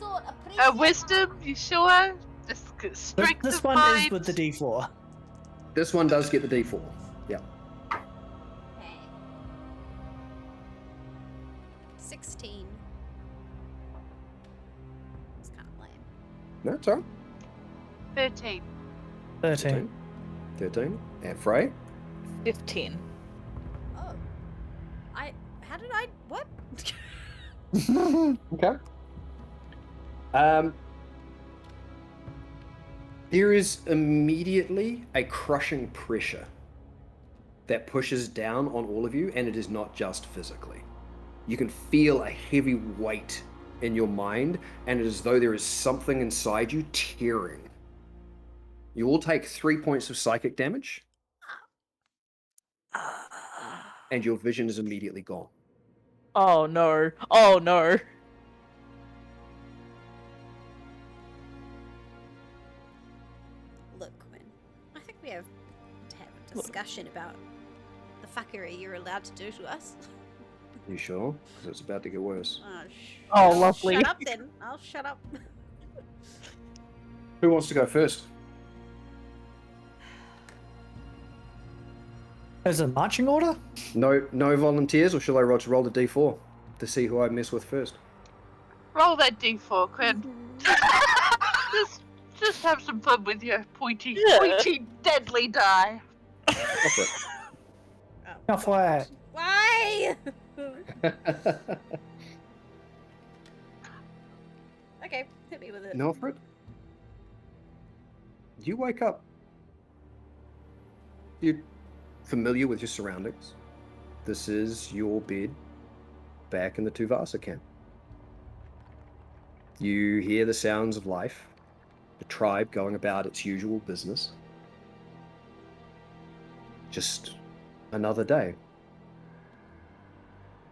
thought a priest Wisdom, you sure? Strength This of one mind. is with the D4. This one does get the D4. Yeah. Okay. 16. It's kind of lame. No, it's all right. 13. 13. 13. And Frey? 15. Oh. How did I. What? Okay. There is immediately a crushing pressure that pushes down on all of you, and it is not just physically. You can feel a heavy weight in your mind, and it is as though there is something inside you tearing. You all take 3 points of psychic damage, and your vision is immediately gone. Oh no. Oh no. Look, Quinn. I think we have to have a discussion about the fuckery you're allowed to do to us. You sure? Because it's about to get worse. Oh, I'll lovely. Shut up then. I'll shut up. Who wants to go first? Is it marching order? No volunteers, or shall I roll the D4 to see who I mess with first? Roll that D4, Quinn. just have some fun with your pointy, deadly die. Go for it. How far? Why? Okay, hit me with it. Nilfred, you wake up. You're familiar with your surroundings. This is your bed back in the Tuvasa camp. You hear the sounds of life, the tribe going about its usual business. Just another day.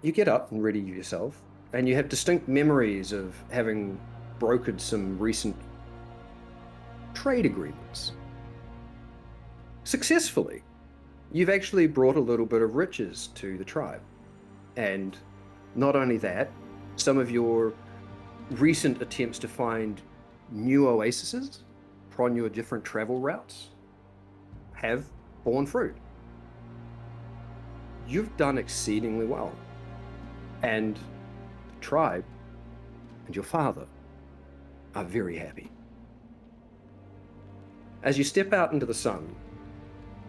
You get up and ready yourself, and you have distinct memories of having brokered some recent trade agreements. Successfully. You've actually brought a little bit of riches to the tribe. And not only that, some of your recent attempts to find new oases on your different travel routes have borne fruit. You've done exceedingly well. And the tribe and your father are very happy. As you step out into the sun,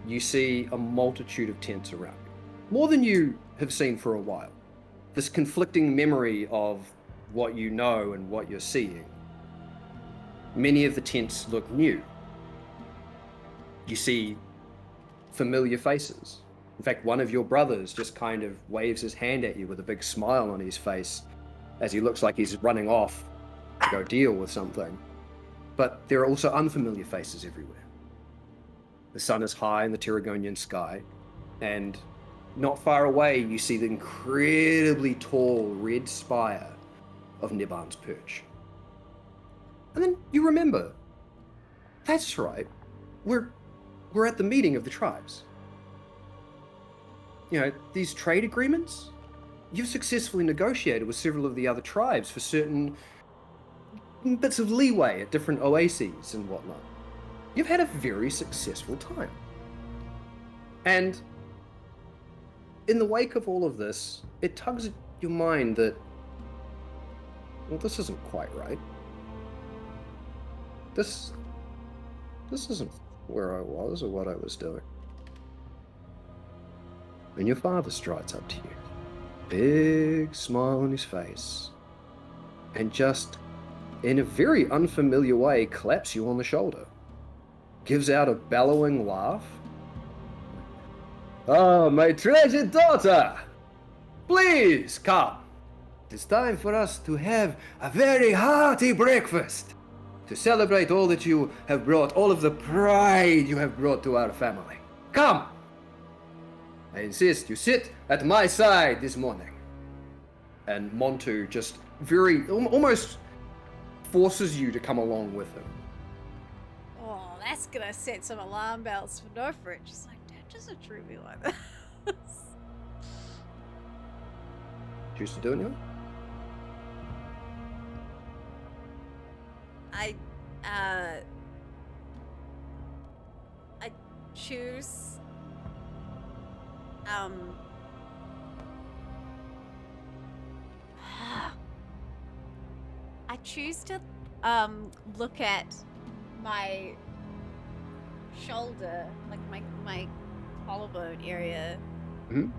you see a multitude of tents around you. More than you have seen for a while. This conflicting memory of what you know and what you're seeing. Many of the tents look new. You see familiar faces. In fact, one of your brothers just kind of waves his hand at you with a big smile on his face as he looks like he's running off to go deal with something. But there are also unfamiliar faces everywhere. The sun is high in the Tarragonian sky, and not far away you see the incredibly tall red spire of Niban's Perch. And then you remember, that's right, we're at the meeting of the tribes. You know, these trade agreements, you've successfully negotiated with several of the other tribes for certain bits of leeway at different oases and whatnot. You've had a very successful time. And in the wake of all of this, it tugs at your mind that, well, this isn't quite right. This isn't where I was or what I was doing. And your father strides up to you, big smile on his face, and just, in a very unfamiliar way, claps you on the shoulder, gives out a bellowing laugh. "Oh, my treasured daughter! Please come! It's time for us to have a very hearty breakfast to celebrate all that you have brought, all of the pride you have brought to our family. Come! I insist you sit at my side this morning." And Montu just almost forces you to come along with him. Oh, that's gonna set some alarm bells for Northridge. She's like, Dad doesn't treat me like that. Choose to do anyway? I choose I choose to look at my shoulder, like my collarbone area. Mhm.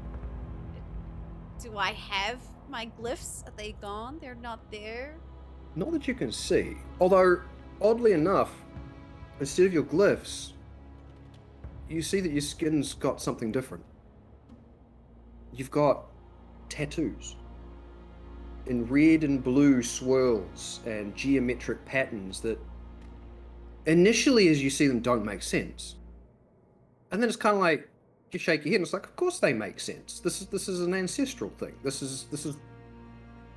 Do I have my glyphs? Are they gone? They're not there? Not that you can see. Although, oddly enough, instead of your glyphs, you see that your skin's got something different. You've got tattoos in red and blue swirls and geometric patterns that initially, as you see them, don't make sense. And then it's kind of like you shake your head and it's like, of course they make sense. This is an ancestral thing. This is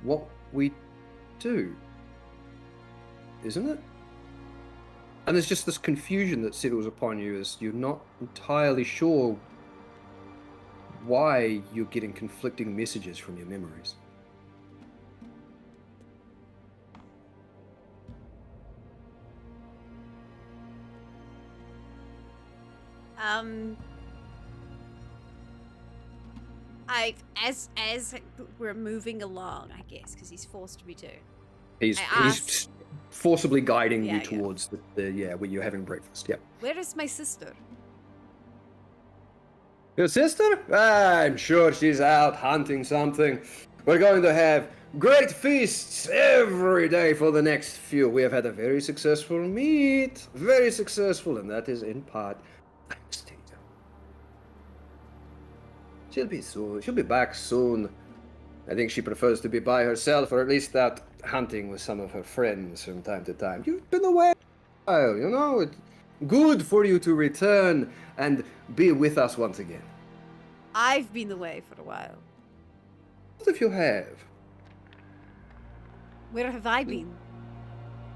what we do, isn't it? And there's just this confusion that settles upon you as you're not entirely sure why you're getting conflicting messages from your memories. As we're moving along, I guess, because he's forced me to. He's I asked- forcibly guiding you Yeah, yeah. towards the where you're having breakfast. Yep. Where is my sister? Your sister? I'm sure she's out hunting something. We're going to have great feasts every day for the next few. We have had a very successful meet. Very successful, and that is in part thanks to you. She'll be back soon. I think she prefers to be by herself, or at least out hunting with some of her friends from time to time. You've been away a while, you know? It's good for you to return and be with us once again. I've been away for a while. What if you have? Where have I been?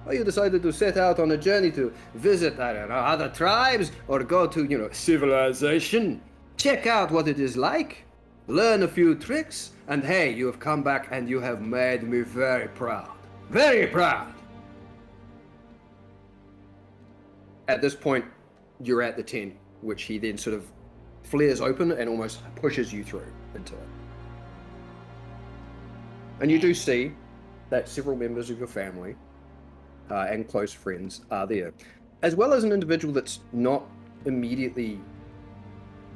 Well, you decided to set out on a journey to visit, I don't know, other tribes, or go to, civilization. Check out what it is like. Learn a few tricks, and hey, you have come back and you have made me very proud. Very proud! At this point, you're at the tent, which he then sort of flares open and almost pushes you through into it. And you do see that several members of your family and close friends are there, as well as an individual that's not immediately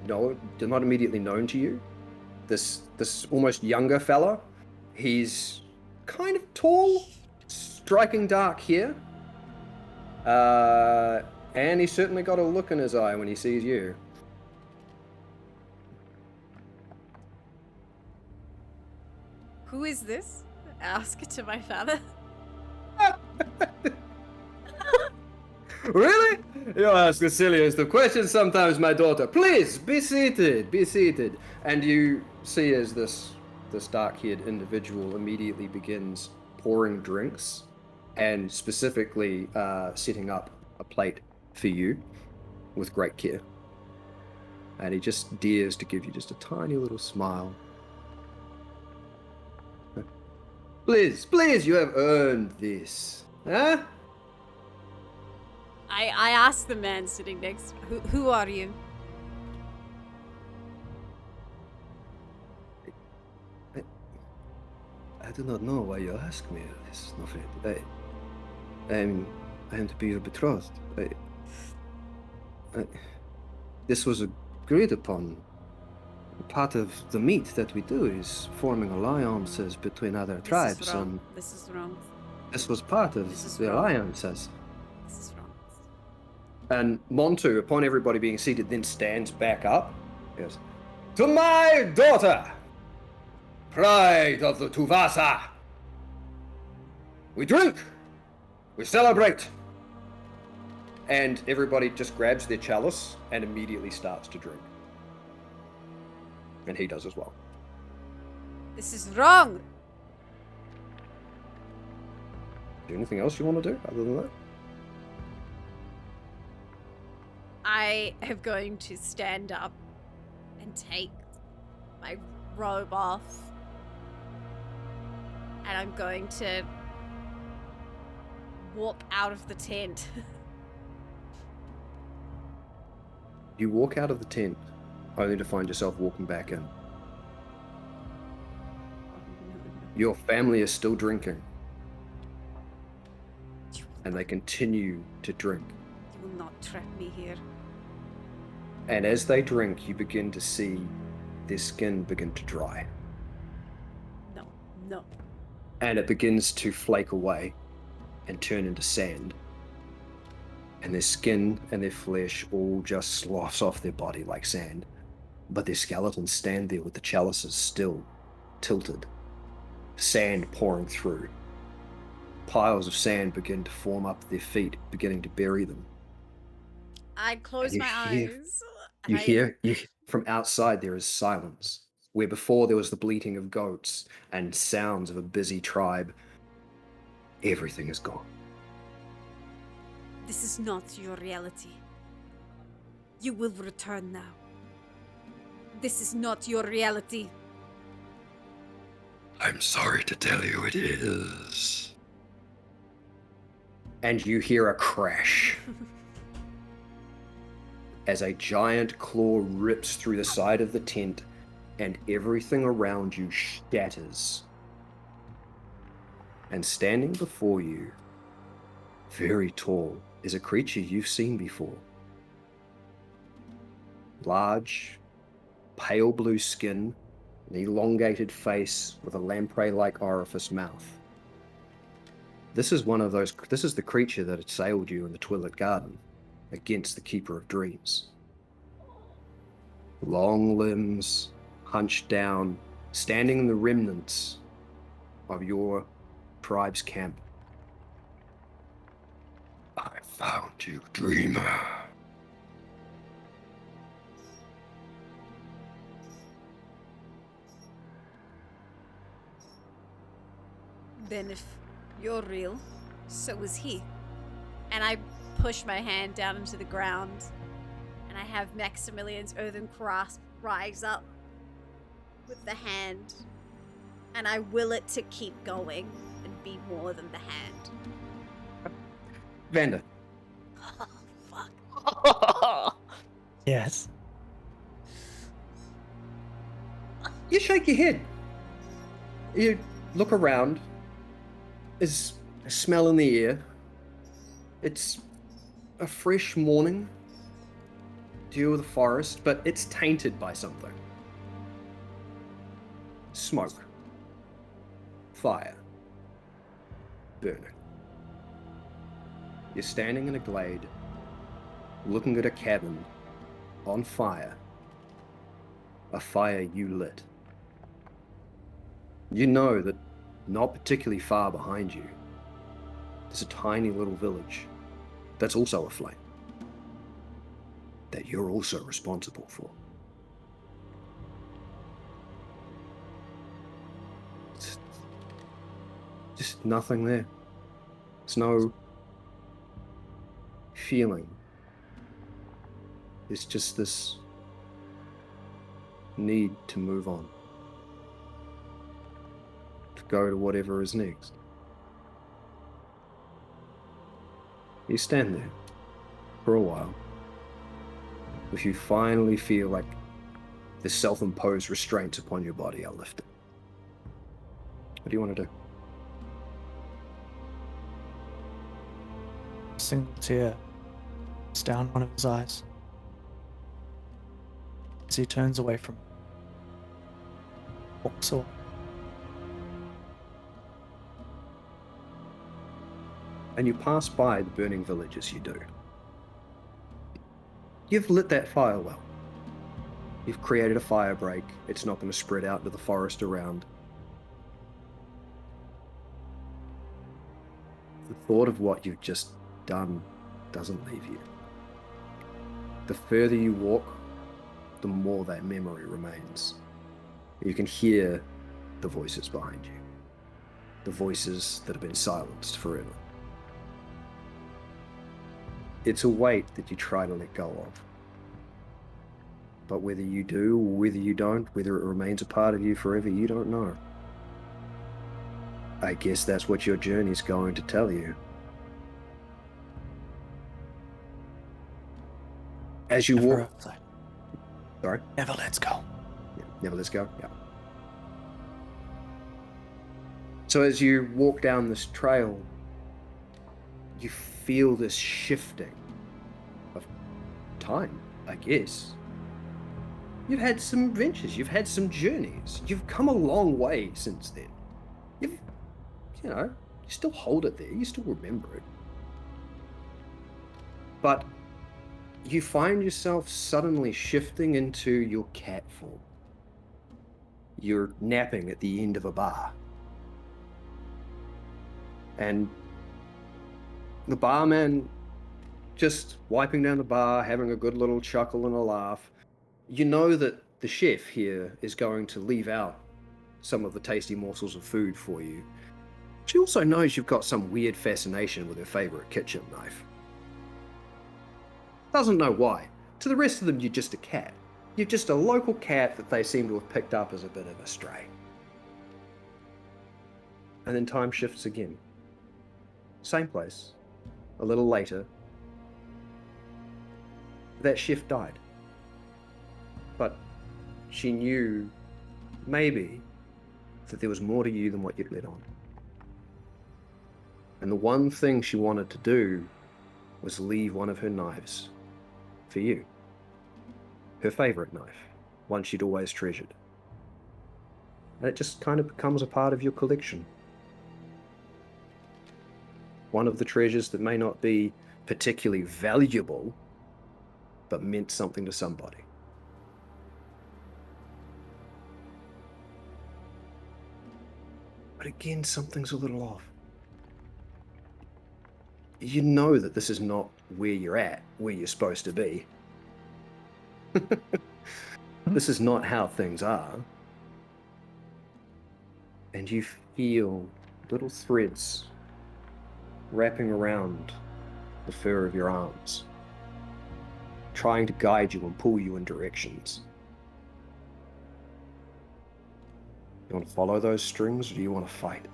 known to you. This almost younger fella. He's kind of tall, striking dark hair, and he's certainly got a look in his eye when he sees you. Who is this? Ask to my father. Really? You ask the silliest of questions sometimes, my daughter. Please, be seated, be seated. And you see as this dark-haired individual immediately begins pouring drinks and specifically setting up a plate for you with great care. And he just dares to give you just a tiny little smile. Please, please, you have earned this. Huh? I asked the man sitting next. Who are you? I do not know why you ask me this, Nofred. I am to be your betrothed. This was agreed upon. Part of the meet that we do is forming alliances between other tribes. This is wrong. This is wrong. This was part of This is the wrong. alliances. This is wrong. And Montu, upon everybody being seated, then stands back up. Yes. To my daughter, pride of the Tuvasa. We drink. We celebrate. And everybody just grabs their chalice and immediately starts to drink. And he does as well. This is wrong. Is there anything else you want to do other than that? I am going to stand up and take my robe off and I'm going to walk out of the tent. You walk out of the tent, only to find yourself walking back in. Your family is still drinking, and they continue to drink. You will not trap me here. And as they drink, you begin to see their skin begin to dry. No, no. And it begins to flake away and turn into sand. And their skin and their flesh all just sloughs off their body like sand. But their skeletons stand there with the chalices still tilted. Sand pouring through. Piles of sand begin to form up their feet, beginning to bury them. I close you my hear- eyes. You and I- hear, from outside there is silence, where before there was the bleating of goats and sounds of a busy tribe. Everything is gone. This is not your reality. You will return now. This is not your reality. I'm sorry to tell you it is. And you hear a crash as a giant claw rips through the side of the tent and everything around you shatters. And standing before you, very tall, is a creature you've seen before. Large, pale blue skin, an elongated face with a lamprey-like orifice mouth. This is the creature that assailed you in the Twilight Garden against the Keeper of Dreams. Long limbs, hunched down, standing in the remnants of your tribe's camp. I found you, dreamer. Then if you're real, so is he. and I push my hand down into the ground, and I have Maximilian's earthen grasp rise up with the hand, and I will it to keep going and be more than the hand. Vanda, Oh, fuck. Yes. you shake your head. You look around. There's a smell in the air. It's a fresh morning. Dew of the forest, but it's tainted by something. Smoke. Fire. Burning. You're standing in a glade, looking at a cabin on fire. A fire you lit. You know that not particularly far behind you, there's a tiny little village that's also aflame, that you're also responsible for. It's just nothing there. There's no feeling. It's just this need to move on. To go to whatever is next. You stand there for a while. If you finally feel like the self-imposed restraints upon your body are lifted. What do you want to do? A single tear is down one of his eyes as he turns away from it. Walks away. And you pass by the burning village as you do. You've lit that fire well. You've created a fire break. It's not going to spread out to the forest around. The thought of what you've just done doesn't leave you. The further you walk, the more that memory remains. You can hear the voices behind you. The voices that have been silenced forever. It's a weight that you try to let go of. But whether you do or whether you don't, whether it remains a part of you forever, you don't know. I guess that's what your journey's going to tell you. As you Never walk... outside. Sorry? Never let's go. Yeah, never let's go? Yeah. So as you walk down this trail, you feel this shifting of time, I guess. You've had some adventures, you've had some journeys, you've come a long way since then. You still hold it there, you still remember it. But you find yourself suddenly shifting into your cat form. You're napping at the end of a bar. And the barman just wiping down the bar, having a good little chuckle and a laugh. You know that the chef here is going to leave out some of the tasty morsels of food for you. She also knows you've got some weird fascination with her favorite kitchen knife. Doesn't know why. To the rest of them, you're just a cat. You're just a local cat that they seem to have picked up as a bit of a stray. And then time shifts again. Same place. A little later. That chef died. But she knew, maybe, that there was more to you than what you'd let on. And the one thing she wanted to do was leave one of her knives for you. Her favorite knife, one she'd always treasured. And it just kind of becomes a part of your collection. One of the treasures that may not be particularly valuable, but meant something to somebody. But again, something's a little off. You know that this is not where you're at, where you're supposed to be. This is not how things are. And you feel little threads wrapping around the fur of your arms, trying to guide you and pull you in directions. You want to follow those strings, or do you want to fight?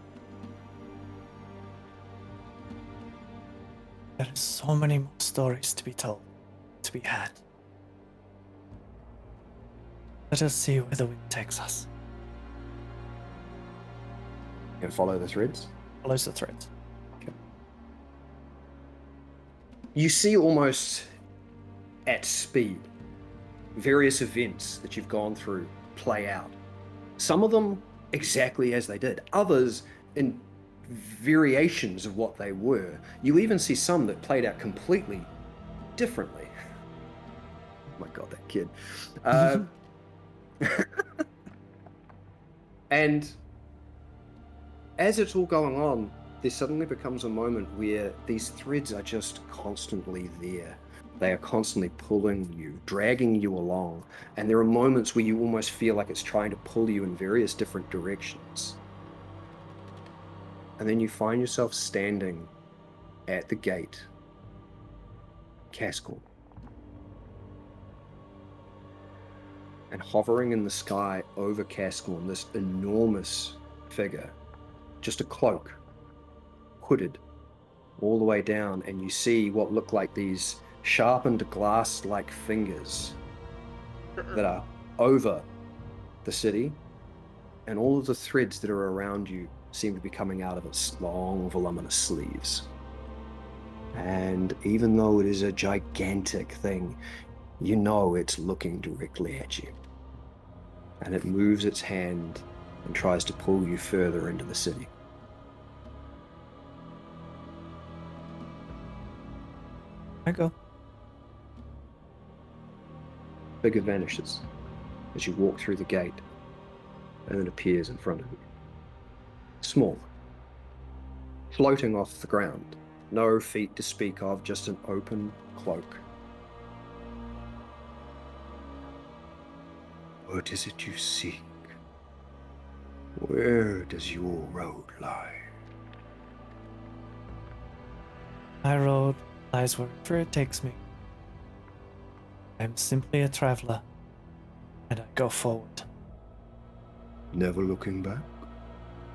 There are so many more stories to be told, to be had. Let us see where the wind takes us. You gonna follow the threads? Follows the threads. Okay. You see almost at speed various events that you've gone through play out. Some of them exactly as they did, others in variations of what they were. You even see some that played out completely differently. Oh my god, that kid. And as it's all going on, there suddenly becomes a moment where these threads are just constantly there. They are constantly pulling you, dragging you along, and there are moments where you almost feel like it's trying to pull you in various different directions. And then you find yourself standing at the gate, Cascorn. And hovering in the sky over Cascorn, this enormous figure, just a cloak, hooded all the way down, and you see what look like these sharpened glass-like fingers that are over the city, and all of the threads that are around you seem to be coming out of its long, voluminous sleeves. And even though it is a gigantic thing, you know it's looking directly at you. And it moves its hand and tries to pull you further into the city. I go. Figure vanishes as you walk through the gate, and it appears in front of you. Small, floating off the ground, no feet to speak of, just an open cloak. What is it you seek? Where does your road lie? My road lies wherever it takes me. I am simply a traveler, and I go forward. Never looking back?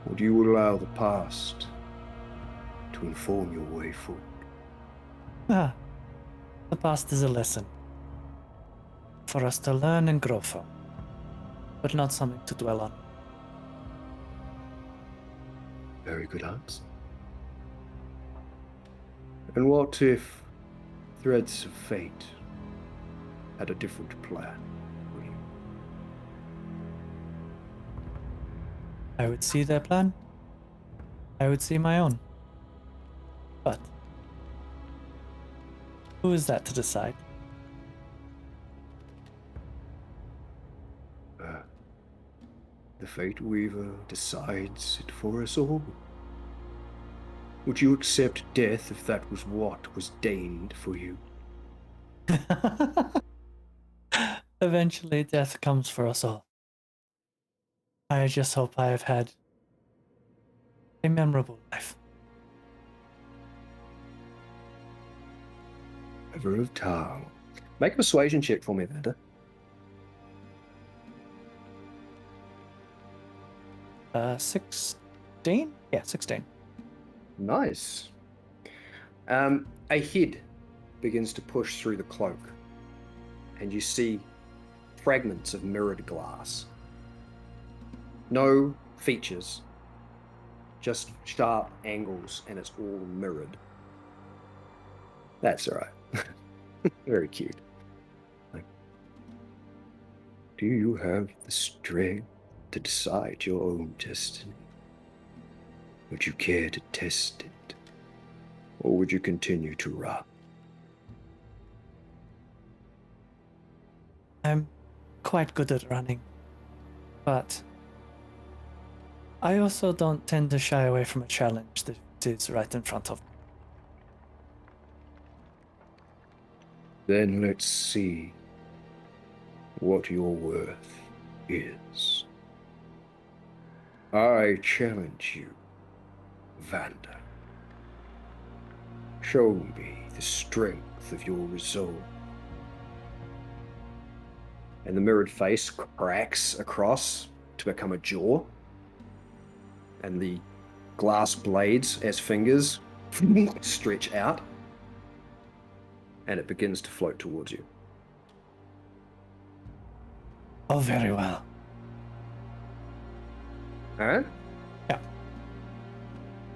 Or do you allow the past to inform your way forward? Ah, the past is a lesson for us to learn and grow from, but not something to dwell on. Very good answer. And what if threads of fate had a different plan for you? I would see their plan. I would see my own. But who is that to decide? The Fate Weaver decides it for us all. Would you accept death if that was what was deigned for you? Eventually, death comes for us all. I just hope I have had a memorable life. Ever of Tau. Make a persuasion check for me, Vanda. 16? Yeah, 16. Nice. A head begins to push through the cloak, and you see fragments of mirrored glass. No features, just sharp angles, and it's all mirrored. That's all right. Very cute. Like, do you have the strength to decide your own destiny? Would you care to test it? Or would you continue to run? I'm quite good at running, but I also don't tend to shy away from a challenge that is right in front of me. Then let's see what your worth is. I challenge you, Vanda. Show me the strength of your resolve. And the mirrored face cracks across to become a jaw. And the glass blades, as fingers, stretch out. And it begins to float towards you. Oh, very well. All right? Yeah.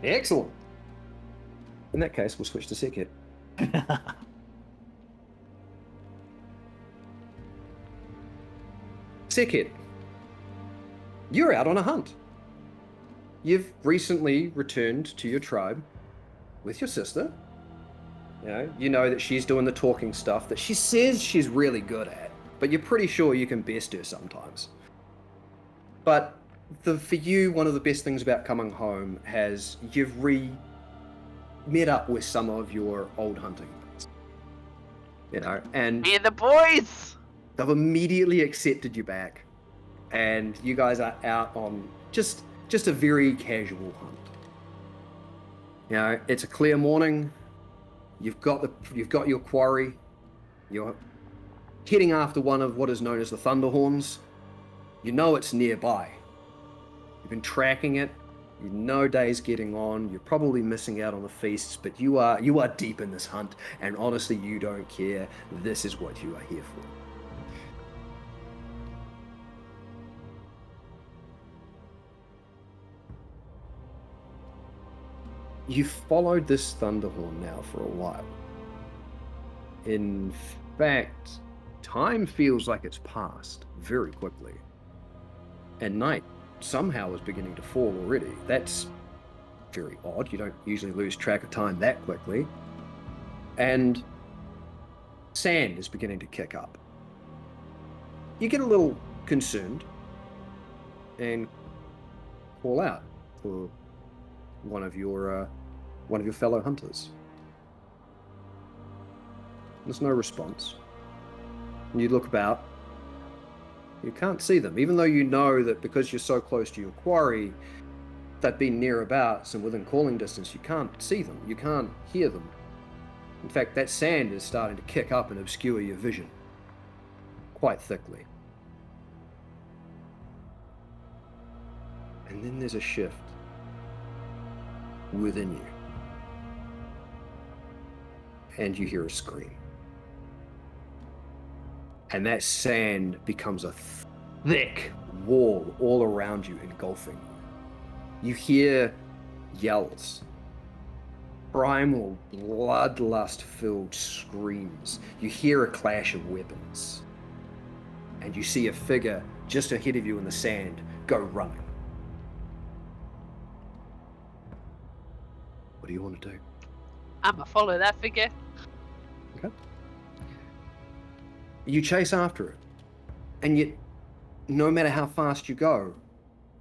Excellent. In that case, we'll switch to Sekit. Sekit, you're out on a hunt. You've recently returned to your tribe with your sister. You know that she's doing the talking stuff that she says she's really good at, but you're pretty sure you can best her sometimes. But for you, one of the best things about coming home has you've met up with some of your old hunting mates. And Me and the boys! they've immediately accepted you back, and you guys are out on just a very casual hunt. It's a clear morning. You've got your quarry. You're heading after one of what is known as the Thunderhorns. You know it's nearby. You've been tracking it. You know day's getting on. You're probably missing out on the feasts, but you are deep in this hunt, and honestly, you don't care. This is what you are here for. You've followed this Thunderhorn now for a while. In fact, time feels like it's passed very quickly. And night somehow is beginning to fall already. That's very odd. You don't usually lose track of time that quickly. And sand is beginning to kick up. You get a little concerned and call out for one of your fellow hunters. There's no response. And you look about. You can't see them, even though you know that because you're so close to your quarry, they've been nearabouts and within calling distance. You can't see them. You can't hear them. In fact, that sand is starting to kick up and obscure your vision quite thickly. And then there's a shift. within you. And you hear a scream. And that sand becomes a thick wall all around you, engulfing you. You hear yells, primal, bloodlust-filled screams. You hear a clash of weapons. And you see a figure just ahead of you in the sand go running. What do you want to do? I'ma follow that figure. Okay. You chase after it, and yet, no matter how fast you go,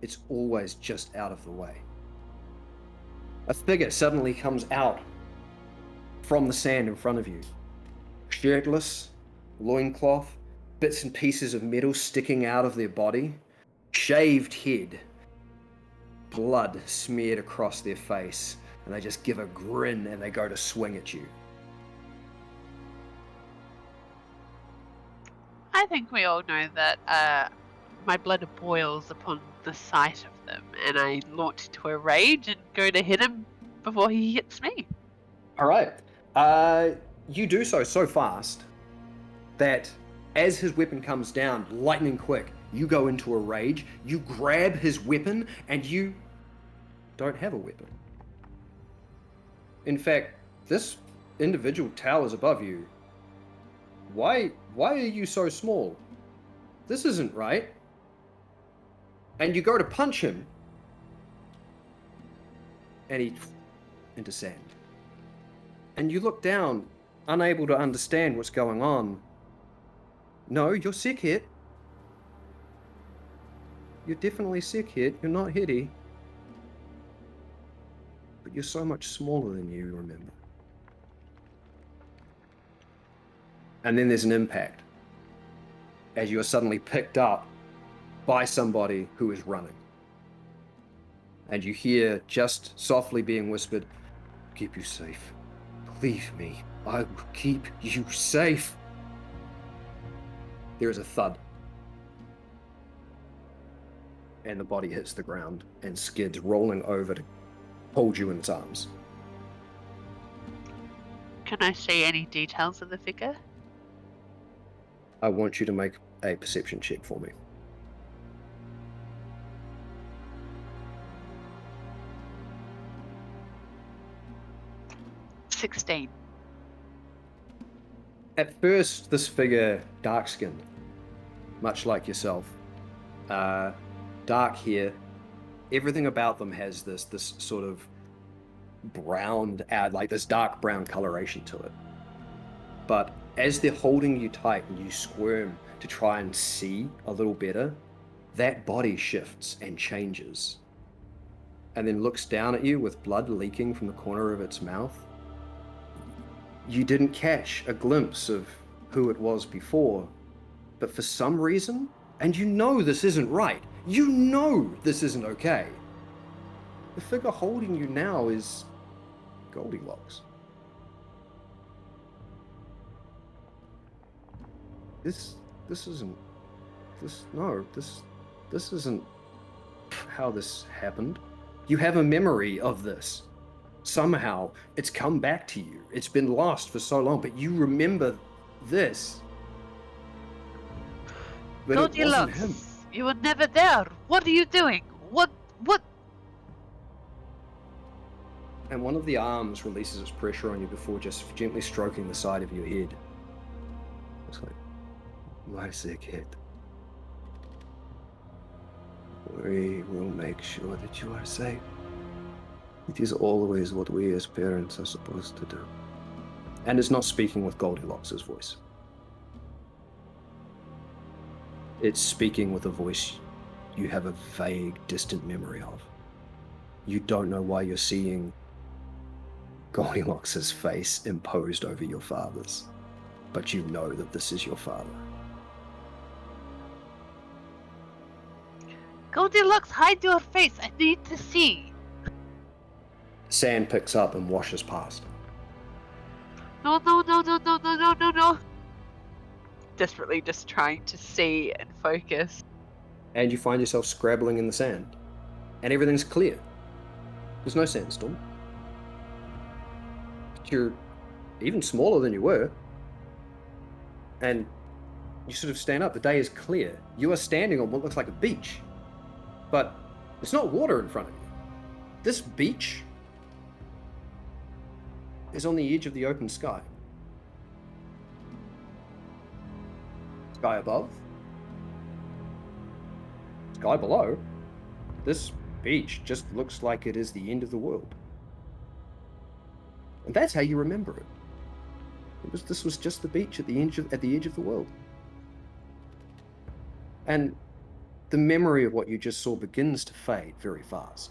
it's always just out of the way. A figure suddenly comes out from the sand in front of you. Shirtless, loincloth, bits and pieces of metal sticking out of their body, shaved head, blood smeared across their face, and they just give a grin and they go to swing at you. I think we all know that my blood boils upon the sight of them, and I launch into a rage and go to hit him before he hits me. All right. You do so fast that as his weapon comes down, lightning quick, you go into a rage, you grab his weapon, and you don't have a weapon. In fact, this individual towers above you. Why are you so small? This isn't right. And you go to punch him, and he into sand. And you look down, unable to understand what's going on. No, you're sick hit. You're definitely sick hit. You're not hitty. But you're so much smaller than you remember. And then there's an impact as you are suddenly picked up by somebody who is running. And you hear just softly being whispered, "Keep you safe. Believe me, I will keep you safe." There is a thud. And the body hits the ground and skids, rolling over to hold you in its arms. Can I see any details of the figure? I want you to make a perception check for me. $16. At first, this figure, dark-skinned, much like yourself, dark hair, everything about them has this sort of browned, like this dark brown coloration to it. But as they're holding you tight and you squirm to try and see a little better, that body shifts and changes. And then looks down at you with blood leaking from the corner of its mouth. You didn't catch a glimpse of who it was before, but for some reason, and you know this isn't right, you know this isn't okay, the figure holding you now is Goldilocks. This isn't how this happened. You have a memory of this. Somehow it's come back to you. It's been lost for so long, but you remember this. But it wasn't him. Goldilocks, you were never there. What are you doing? What? And one of the arms releases its pressure on you before just gently stroking the side of your head. It's like, my sick head. We will make sure that you are safe. It is always what we as parents are supposed to do. And it's not speaking with Goldilocks' voice. It's speaking with a voice you have a vague, distant memory of. You don't know why you're seeing Goldilocks' face imposed over your father's, but you know that this is your father. Goldilocks, hide your face. I need to see. Sand picks up and washes past. No. Desperately just trying to see and focus. And you find yourself scrabbling in the sand. And everything's clear. There's no sandstorm. you're even smaller than you were. And you sort of stand up. The day is clear. You are standing on what looks like a beach, but there's not water in front of you. This beach is on the edge of the open sky. Sky above, sky below. This beach just looks like it is the end of the world. And that's how you remember it. This was just the beach at the edge of the world. And the memory of what you just saw begins to fade very fast.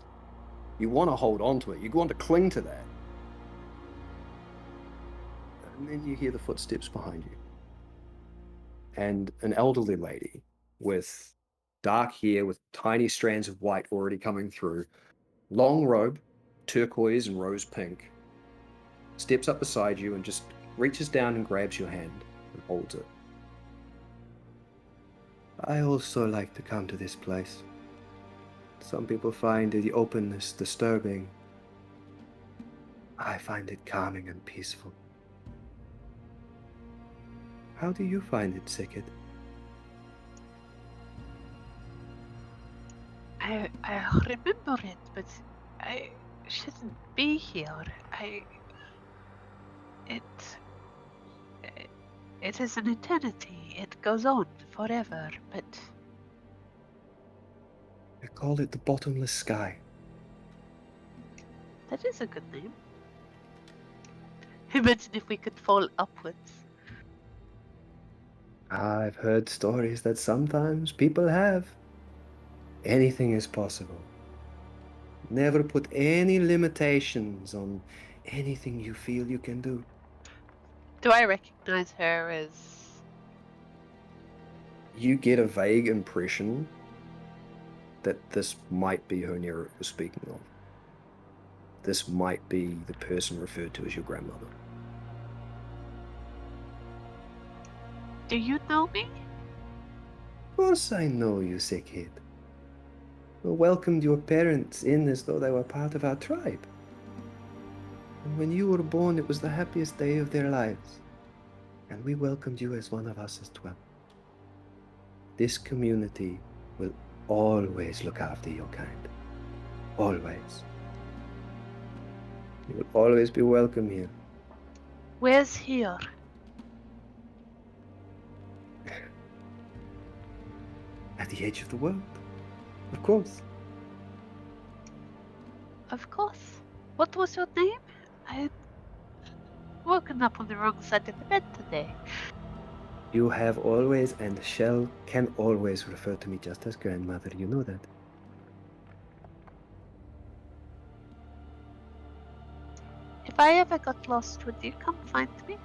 You want to hold on to it. You want to cling to that. And then you hear the footsteps behind you. And an elderly lady with dark hair with tiny strands of white already coming through, long robe, turquoise and rose pink, steps up beside you and just reaches down and grabs your hand and holds it. I also like to come to this place. Some people find the openness disturbing. I find it calming and peaceful. How do you find it, Sikid? I remember it, but I shouldn't be here. It is an eternity. It goes on forever, but I call it the bottomless sky. that is a good name. Imagine if we could fall upwards. I've heard stories that sometimes people have. Anything is possible. Never put any limitations on anything you feel you can do. Do I recognize her as... You get a vague impression that this might be who Nero was speaking of. This might be the person referred to as your grandmother. Do you know me? Of course I know you, sick kid. We welcomed your parents in as though they were part of our tribe. And when you were born, it was the happiest day of their lives. And we welcomed you as one of us as well. This community will always look after your kind. Always. You will always be welcome here. Where's here? At the edge of the world. Of course. Of course. What was your name? I had woken up on the wrong side of the bed today. You have always and can always refer to me just as grandmother. You know that. If I ever got lost, would you come find me?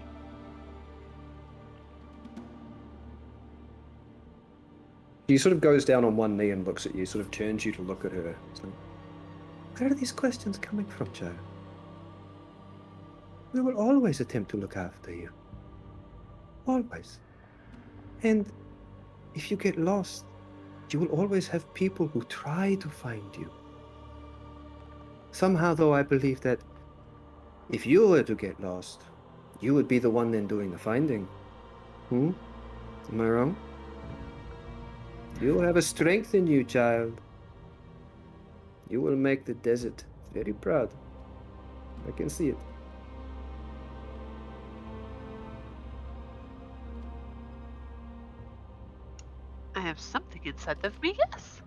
She sort of goes down on one knee and looks at you, sort of turns you to look at her. It's like, where are these questions coming from, Joe? We will always attempt to look after you. Always. And if you get lost, you will always have people who try to find you. Somehow, though, I believe that if you were to get lost, you would be the one then doing the finding. Am I wrong? You will have a strength in you, child. You will make the desert very proud. I can see it. I have something inside of me, yes.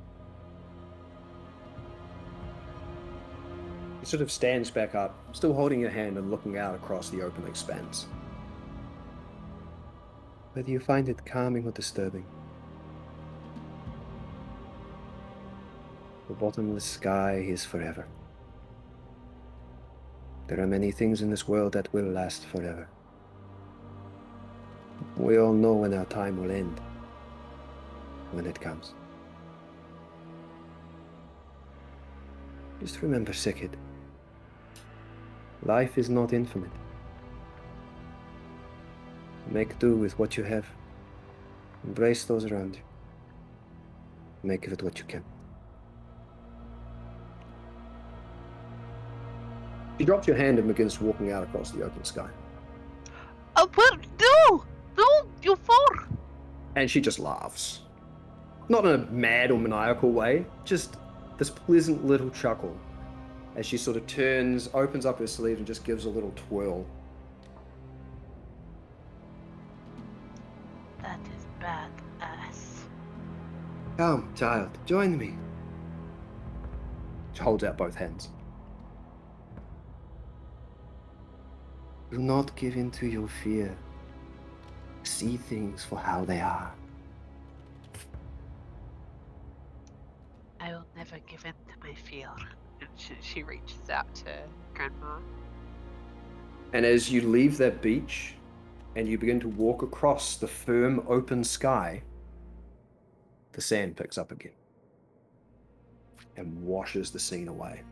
He sort of stands back up, still holding your hand and looking out across the open expanse. Whether you find it calming or disturbing, the bottomless sky is forever. There are many things in this world that will last forever. We all know when our time will end, when it comes. Just remember, Sikid, life is not infinite. Make do with what you have. Embrace those around you. Make of it what you can. She drops your hand and begins walking out across the open sky. Oh, well, no! No, you fool! And she just laughs. Not in a mad or maniacal way, just this pleasant little chuckle as she sort of turns, opens up her sleeve and just gives a little twirl. That is badass. Come, child, join me. She holds out both hands. Do not give in to your fear. See things for how they are. I will never give in to my fear. And she reaches out to Grandma. And as you leave that beach and you begin to walk across the firm open sky, the sand picks up again and washes the scene away.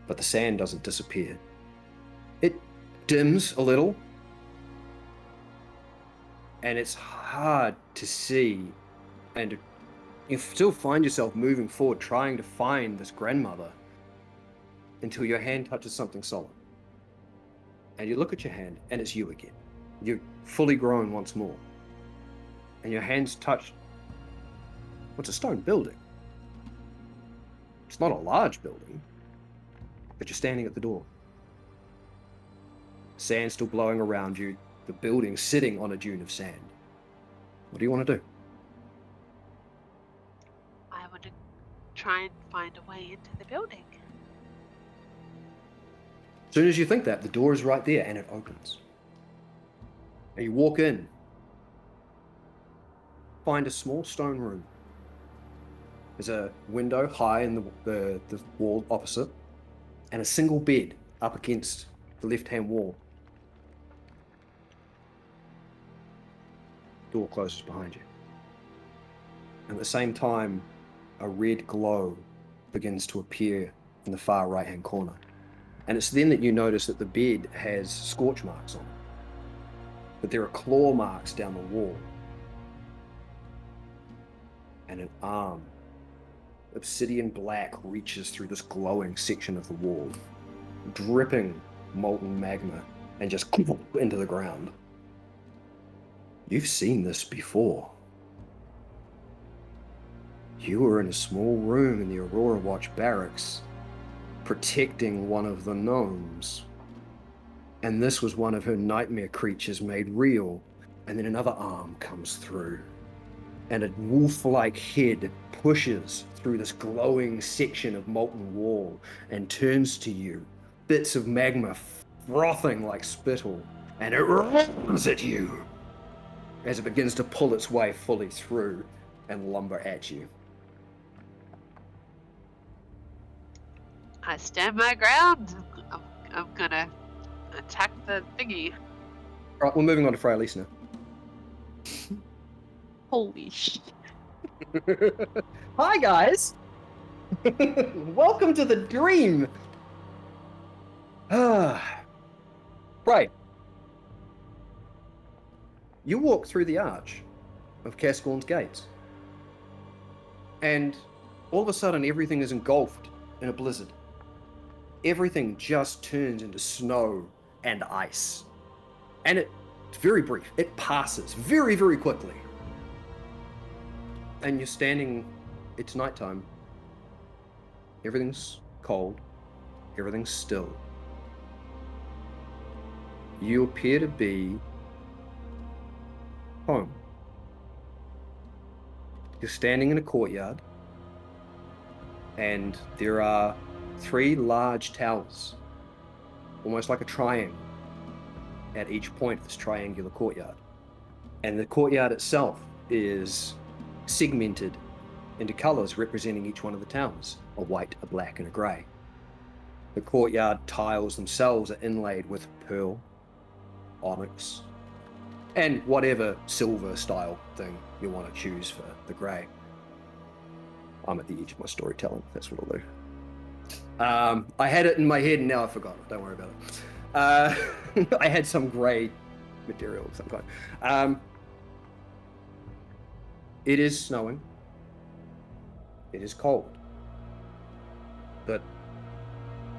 But the sand doesn't disappear. It dims a little, and it's hard to see, and you still find yourself moving forward, trying to find this grandmother, until your hand touches something solid. And you look at your hand, and it's you again. You're fully grown once more. And your hands touch what's a stone building. It's not a large building, but you're standing at the door. Sand still blowing around you, the building sitting on a dune of sand. What do you want to do? I want to try and find a way into the building. As soon as you think that, the door is right there and it opens. And you walk in, find a small stone room. There's a window high in the wall opposite, and a single bed up against the left-hand wall. Door closes behind you. And at the same time, a red glow begins to appear in the far right-hand corner. And it's then that you notice that the bed has scorch marks on it. But there are claw marks down the wall. And an arm, obsidian black, reaches through this glowing section of the wall, dripping molten magma, and just into the ground. You've seen this before. You were in a small room in the Aurora Watch barracks, protecting one of the gnomes. And this was one of her nightmare creatures made real. And then another arm comes through, and a wolf-like head pushes through this glowing section of molten wall and turns to you, bits of magma frothing like spittle, and it runs at you as it begins to pull its way fully through and lumber at you. I stand my ground. I'm gonna attack the thingy. Right, we're moving on to Freya Lisa now. Holy shit. Hi guys! Welcome to the dream! Right. You walk through the arch of Cascorn's gates. And all of a sudden everything is engulfed in a blizzard. Everything just turns into snow and ice. And it's very brief. It passes very, very quickly. And you're standing, it's nighttime. Everything's cold. Everything's still. You appear to be home. You're standing in a courtyard, and there are 3 large towers, almost like a triangle, at each point of this triangular courtyard. And the courtyard itself is segmented into colors representing each one of the towers, a white, a black, and a grey. The courtyard tiles themselves are inlaid with pearl, onyx, and whatever silver style thing you want to choose for the grey. I'm at the edge of my storytelling, that's what I'll do. I had it in my head and now I forgot it, don't worry about it. I had some grey material of some kind. It is snowing. It is cold. But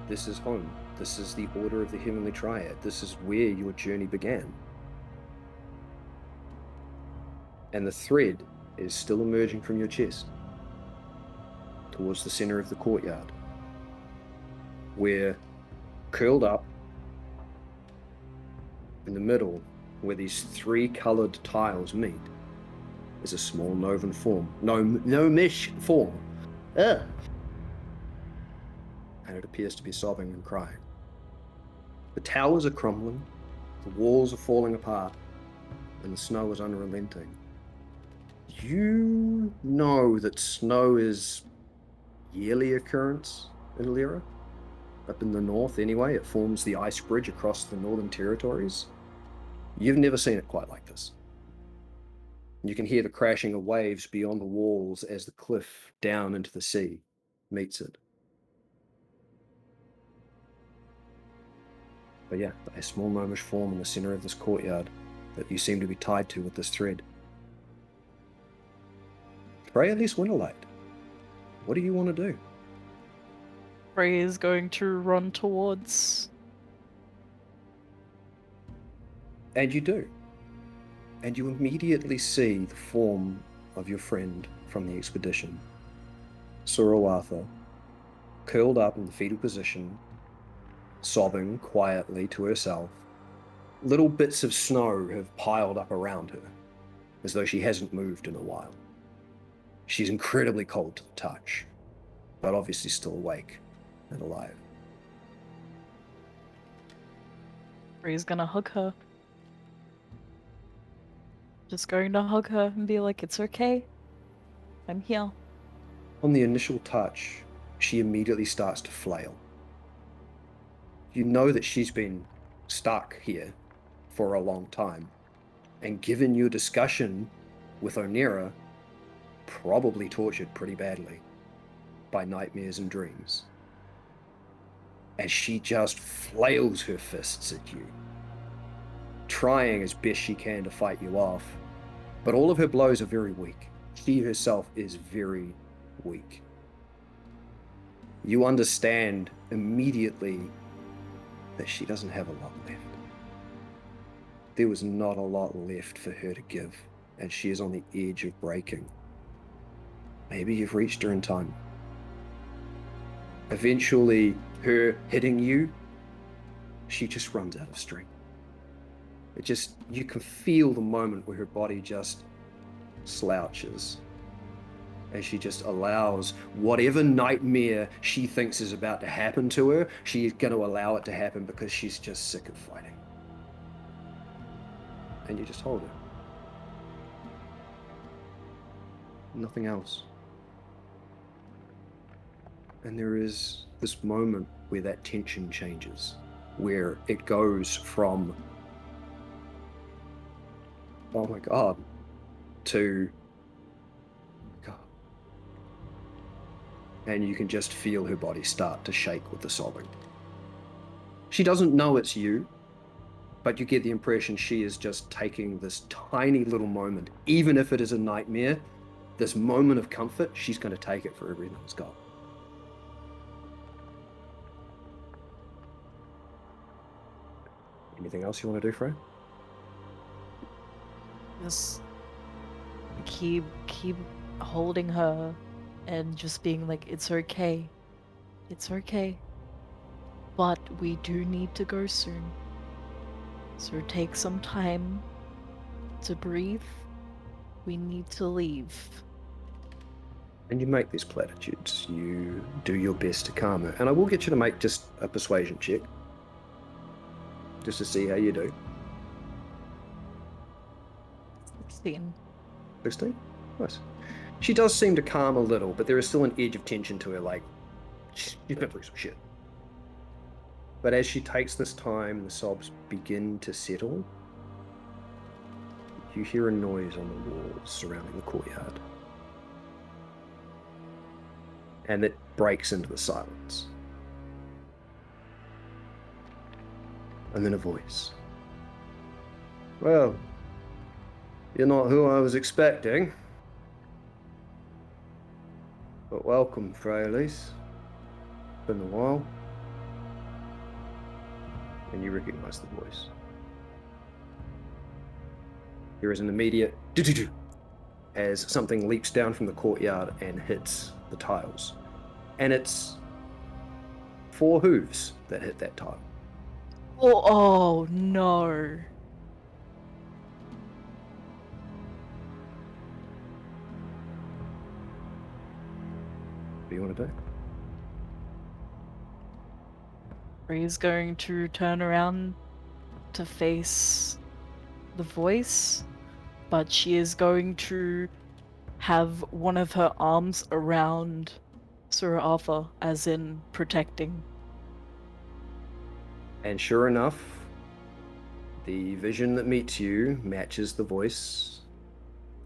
This is home. This is the Order of the Heavenly Triad. This is where your journey began. And the thread is still emerging from your chest towards the center of the courtyard, where, curled up in the middle, where these three colored tiles meet, is a small Novan form. Gnomish form. Ugh. And it appears to be sobbing and crying. The towers are crumbling, the walls are falling apart, and the snow is unrelenting. You know that snow is yearly occurrence in Lyra. Up in the north anyway, it forms the ice bridge across the northern territories. You've never seen it quite like this. You can hear the crashing of waves beyond the walls as the cliff down into the sea meets it. But yeah, a small gnomish form in the center of this courtyard that you seem to be tied to with this thread. Pray at least Winterlight. What do you want to do? Frey is going to run towards. And you do. And you immediately see the form of your friend from the expedition, Surawatha, curled up in the fetal position, sobbing quietly to herself. Little bits of snow have piled up around her, as though she hasn't moved in a while. She's incredibly cold to the touch, but obviously still awake and alive. Frey's gonna hug her. Just going to hug her and be like, it's okay. I'm here. On the initial touch, she immediately starts to flail. You know that she's been stuck here for a long time, and given your discussion with Onera, probably tortured pretty badly by nightmares and dreams. As she just flails her fists at you, trying as best she can to fight you off, but all of her blows are very weak. She herself is very weak. You understand immediately that she doesn't have a lot left. There was not a lot left for her to give, and she is on the edge of breaking. Maybe you've reached her in time. Eventually, her hitting you, she just runs out of strength. You can feel the moment where her body just slouches as she just allows whatever nightmare she thinks is about to happen to her, she's going to allow it to happen because she's just sick of fighting. And you just hold her. Nothing else. And there is this moment where that tension changes, where it goes from, oh my God, to, God. And you can just feel her body start to shake with the sobbing. She doesn't know it's you, but you get the impression she is just taking this tiny little moment, even if it is a nightmare, this moment of comfort, she's going to take it for everything it's got. Anything else you want to do, Fred? Just keep holding her and just being like, it's okay. It's okay. But we do need to go soon. So take some time to breathe. We need to leave. And you make these platitudes. You do your best to calm her. And I will get you to make just a persuasion check, just to see how you do. 16. 16? Nice. She does seem to calm a little, but there is still an edge of tension to her, like, she's been through some shit. But as she takes this time, the sobs begin to settle. You hear a noise on the walls surrounding the courtyard. And it breaks into the silence. And then a voice. Well, you're not who I was expecting. But welcome, Freylis. Been a while. and you recognize the voice. There is an immediate do-do-do as something leaps down from the courtyard and hits the tiles. And it's 4 hooves that hit that tile. Oh no. What do you want to do? Ray's going to turn around to face the voice, but she is going to have one of her arms around Sir Arthur, as in protecting. And sure enough, the vision that meets you matches the voice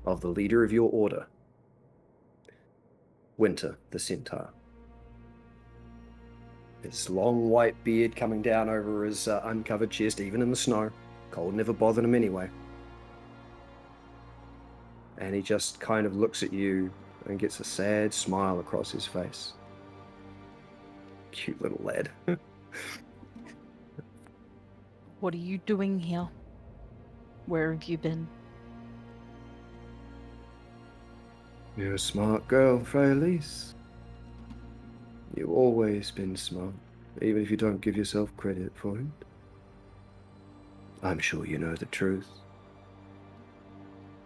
of the leader of your order, Winter, the centaur. His long white beard coming down over his uncovered chest, even in the snow. Cold never bothered him anyway. And he just kind of looks at you and gets a sad smile across his face. Cute little lad. What are you doing here? Where have you been? You're a smart girl, Freyalise. You've always been smart, even if you don't give yourself credit for it. I'm sure you know the truth.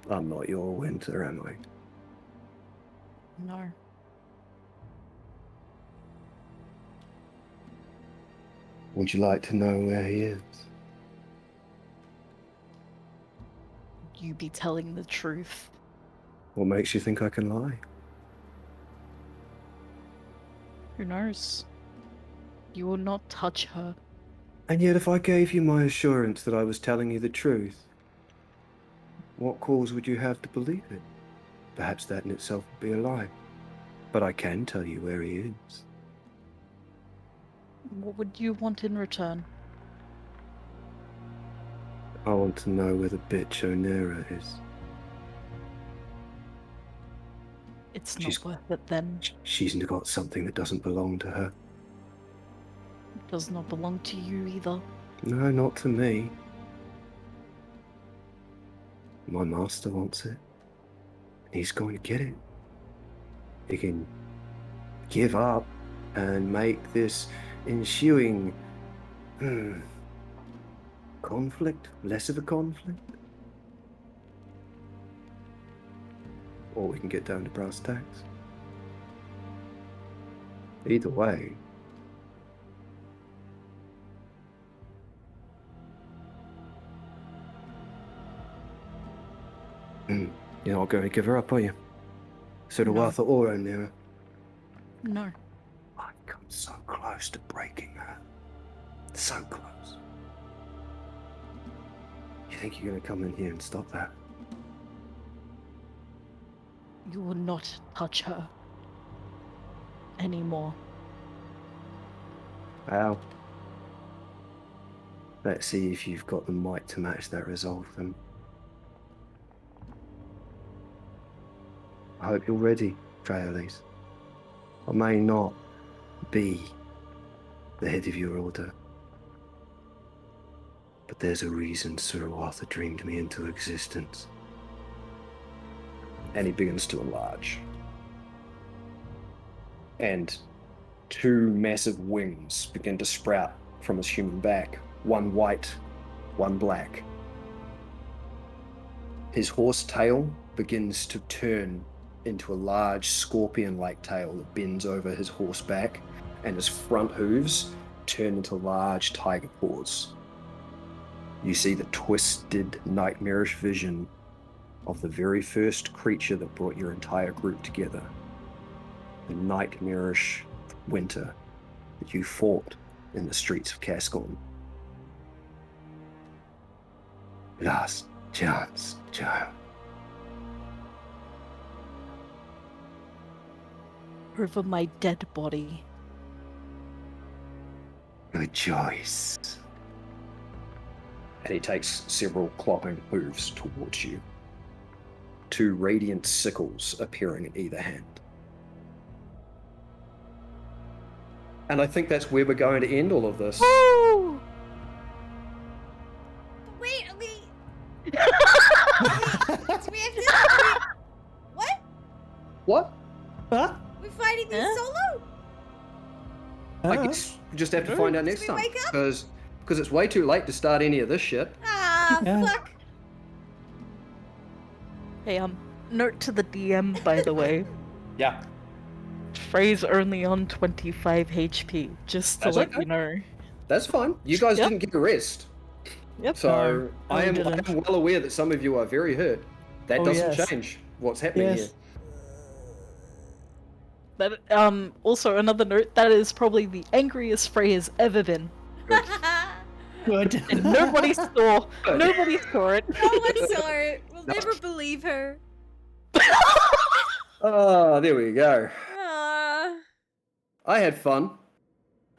I'm not your Winter, am I? No. Would you like to know where he is? You be telling the truth. What makes you think I can lie? Who knows? You will not touch her. And yet if I gave you my assurance that I was telling you the truth, what cause would you have to believe it? Perhaps that in itself would be a lie. But I can tell you where he is. What would you want in return? I want to know where the bitch Onera is. It's She's- not worth it then. She's got something that doesn't belong to her. It does not belong to you either. No, not to me. My master wants it. He's going to get it. He can give up and make this ensuing conflict less of a conflict. Or we can get down to brass tacks. Either way, you're not going to give her up, are you? So do No. Arthur or Onera. No. I've come so close to breaking her. So close. You think you're going to come in here and stop that? You will not touch her anymore. How? Let's see if you've got the might to match that resolve then. I hope you're ready, Freyalise. I may not be the head of your order, but there's a reason Sir Arthur dreamed me into existence. And he begins to enlarge. And 2 massive wings begin to sprout from his human back, one white, one black. His horse tail begins to turn into a large scorpion-like tail that bends over his horse back, and his front hooves turn into large tiger paws. You see the twisted, nightmarish vision of the very first creature that brought your entire group together. The nightmarish Winter that you fought in the streets of Cascorn. Last chance, child. Over my dead body. Good choice. And he takes several clopping hooves towards you. 2 radiant sickles appearing in either hand. And I think that's where we're going to end all of this. Woo! fighting this Huh? solo? I guess we just have to find out next we time. wake up? Because it's way too late to start any of this shit. Ah, Yeah. fuck. Hey, note to the DM, by the way. Yeah. Frey's only on 25 HP, just to That's let okay. you know. That's fine. You guys Yep. didn't get a rest. Yep. So No, I we am didn't. well aware that some of you are very hurt. That Oh, doesn't yes. change what's happening Yes. here. That, also another note, that is probably the angriest Frey has ever been. Good. And nobody saw it. No one saw it. We'll No. never believe her. Oh, there we go. Ah. I had fun.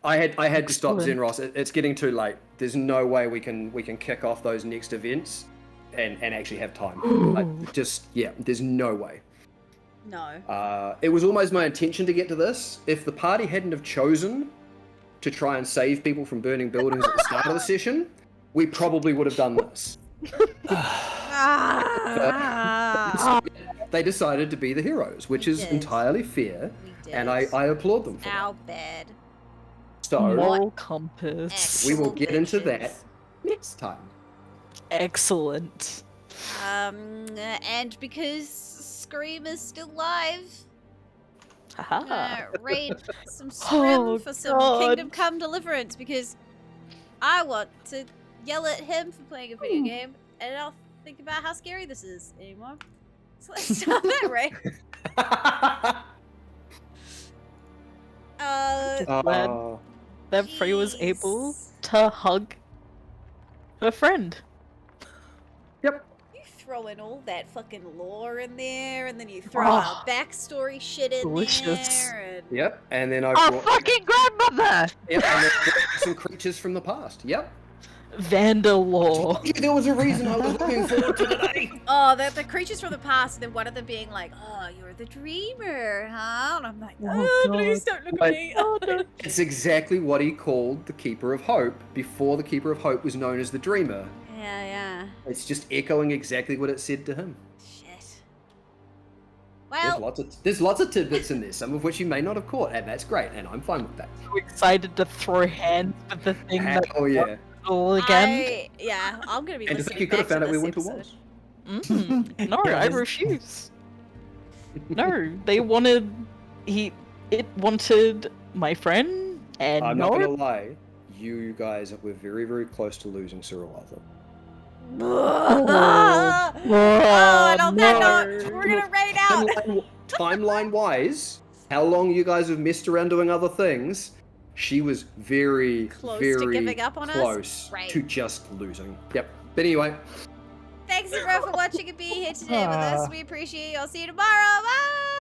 I had to stop Excellent. Zenros. It's getting too late. There's no way we can kick off those next events and actually have time. There's no way. No. It was almost my intention to get to this. If the party hadn't have chosen to try and save people from burning buildings at the start of the session, we probably would have done this. Ah. They decided to be the heroes, which We is did. entirely fair, We did. and I applaud them for Our that. bad. So Moral compass. we will Excellent get into that bitches. next time. Excellent. And because Scream is still live, Haha. raid some Scrim Oh, for some God. Kingdom Come Deliverance because I want to yell at him for playing a video game and I'll think about how scary this is anymore. So let's start that raid. Glad Oh, that Frey was able Jeez. to hug her friend. You throw in all that fucking lore in there, and then you throw Oh. our backstory shit in Delicious. there. And... yep, and then I Our brought, fucking grandmother! yep, and then brought some creatures from the past. Yep. Vandalore. There was a reason I was looking forward to today. Oh, the creatures from the past, and then one of them being like, "Oh, you're the dreamer, huh?" And I'm like, Oh, "Oh, please God. don't look But- at me." Oh, no. It's exactly what he called the Keeper of Hope before the Keeper of Hope was known as the Dreamer. Yeah. It's just echoing exactly what it said to him. Shit. There's Well, lots of tidbits in there, some of which you may not have caught, and that's great, and I'm fine with that. So excited to throw hands with the thing that Oh yeah. all again. I'm gonna be And to listening think you could have back found to out we this went to episode. No, Yeah, I this- refuse. No, they wanted it wanted my friend and I'm no. not gonna lie, you guys were very, very close to losing Cyril Arthur. Oh, and on that no. note, we're gonna raid out. Timeline wise, how long you guys have messed around doing other things, she was very, Close to very giving up on us? close Right. to just losing. Yep. But anyway, Thanks everyone for watching and being here today with us. We appreciate you. I'll see you tomorrow. Bye.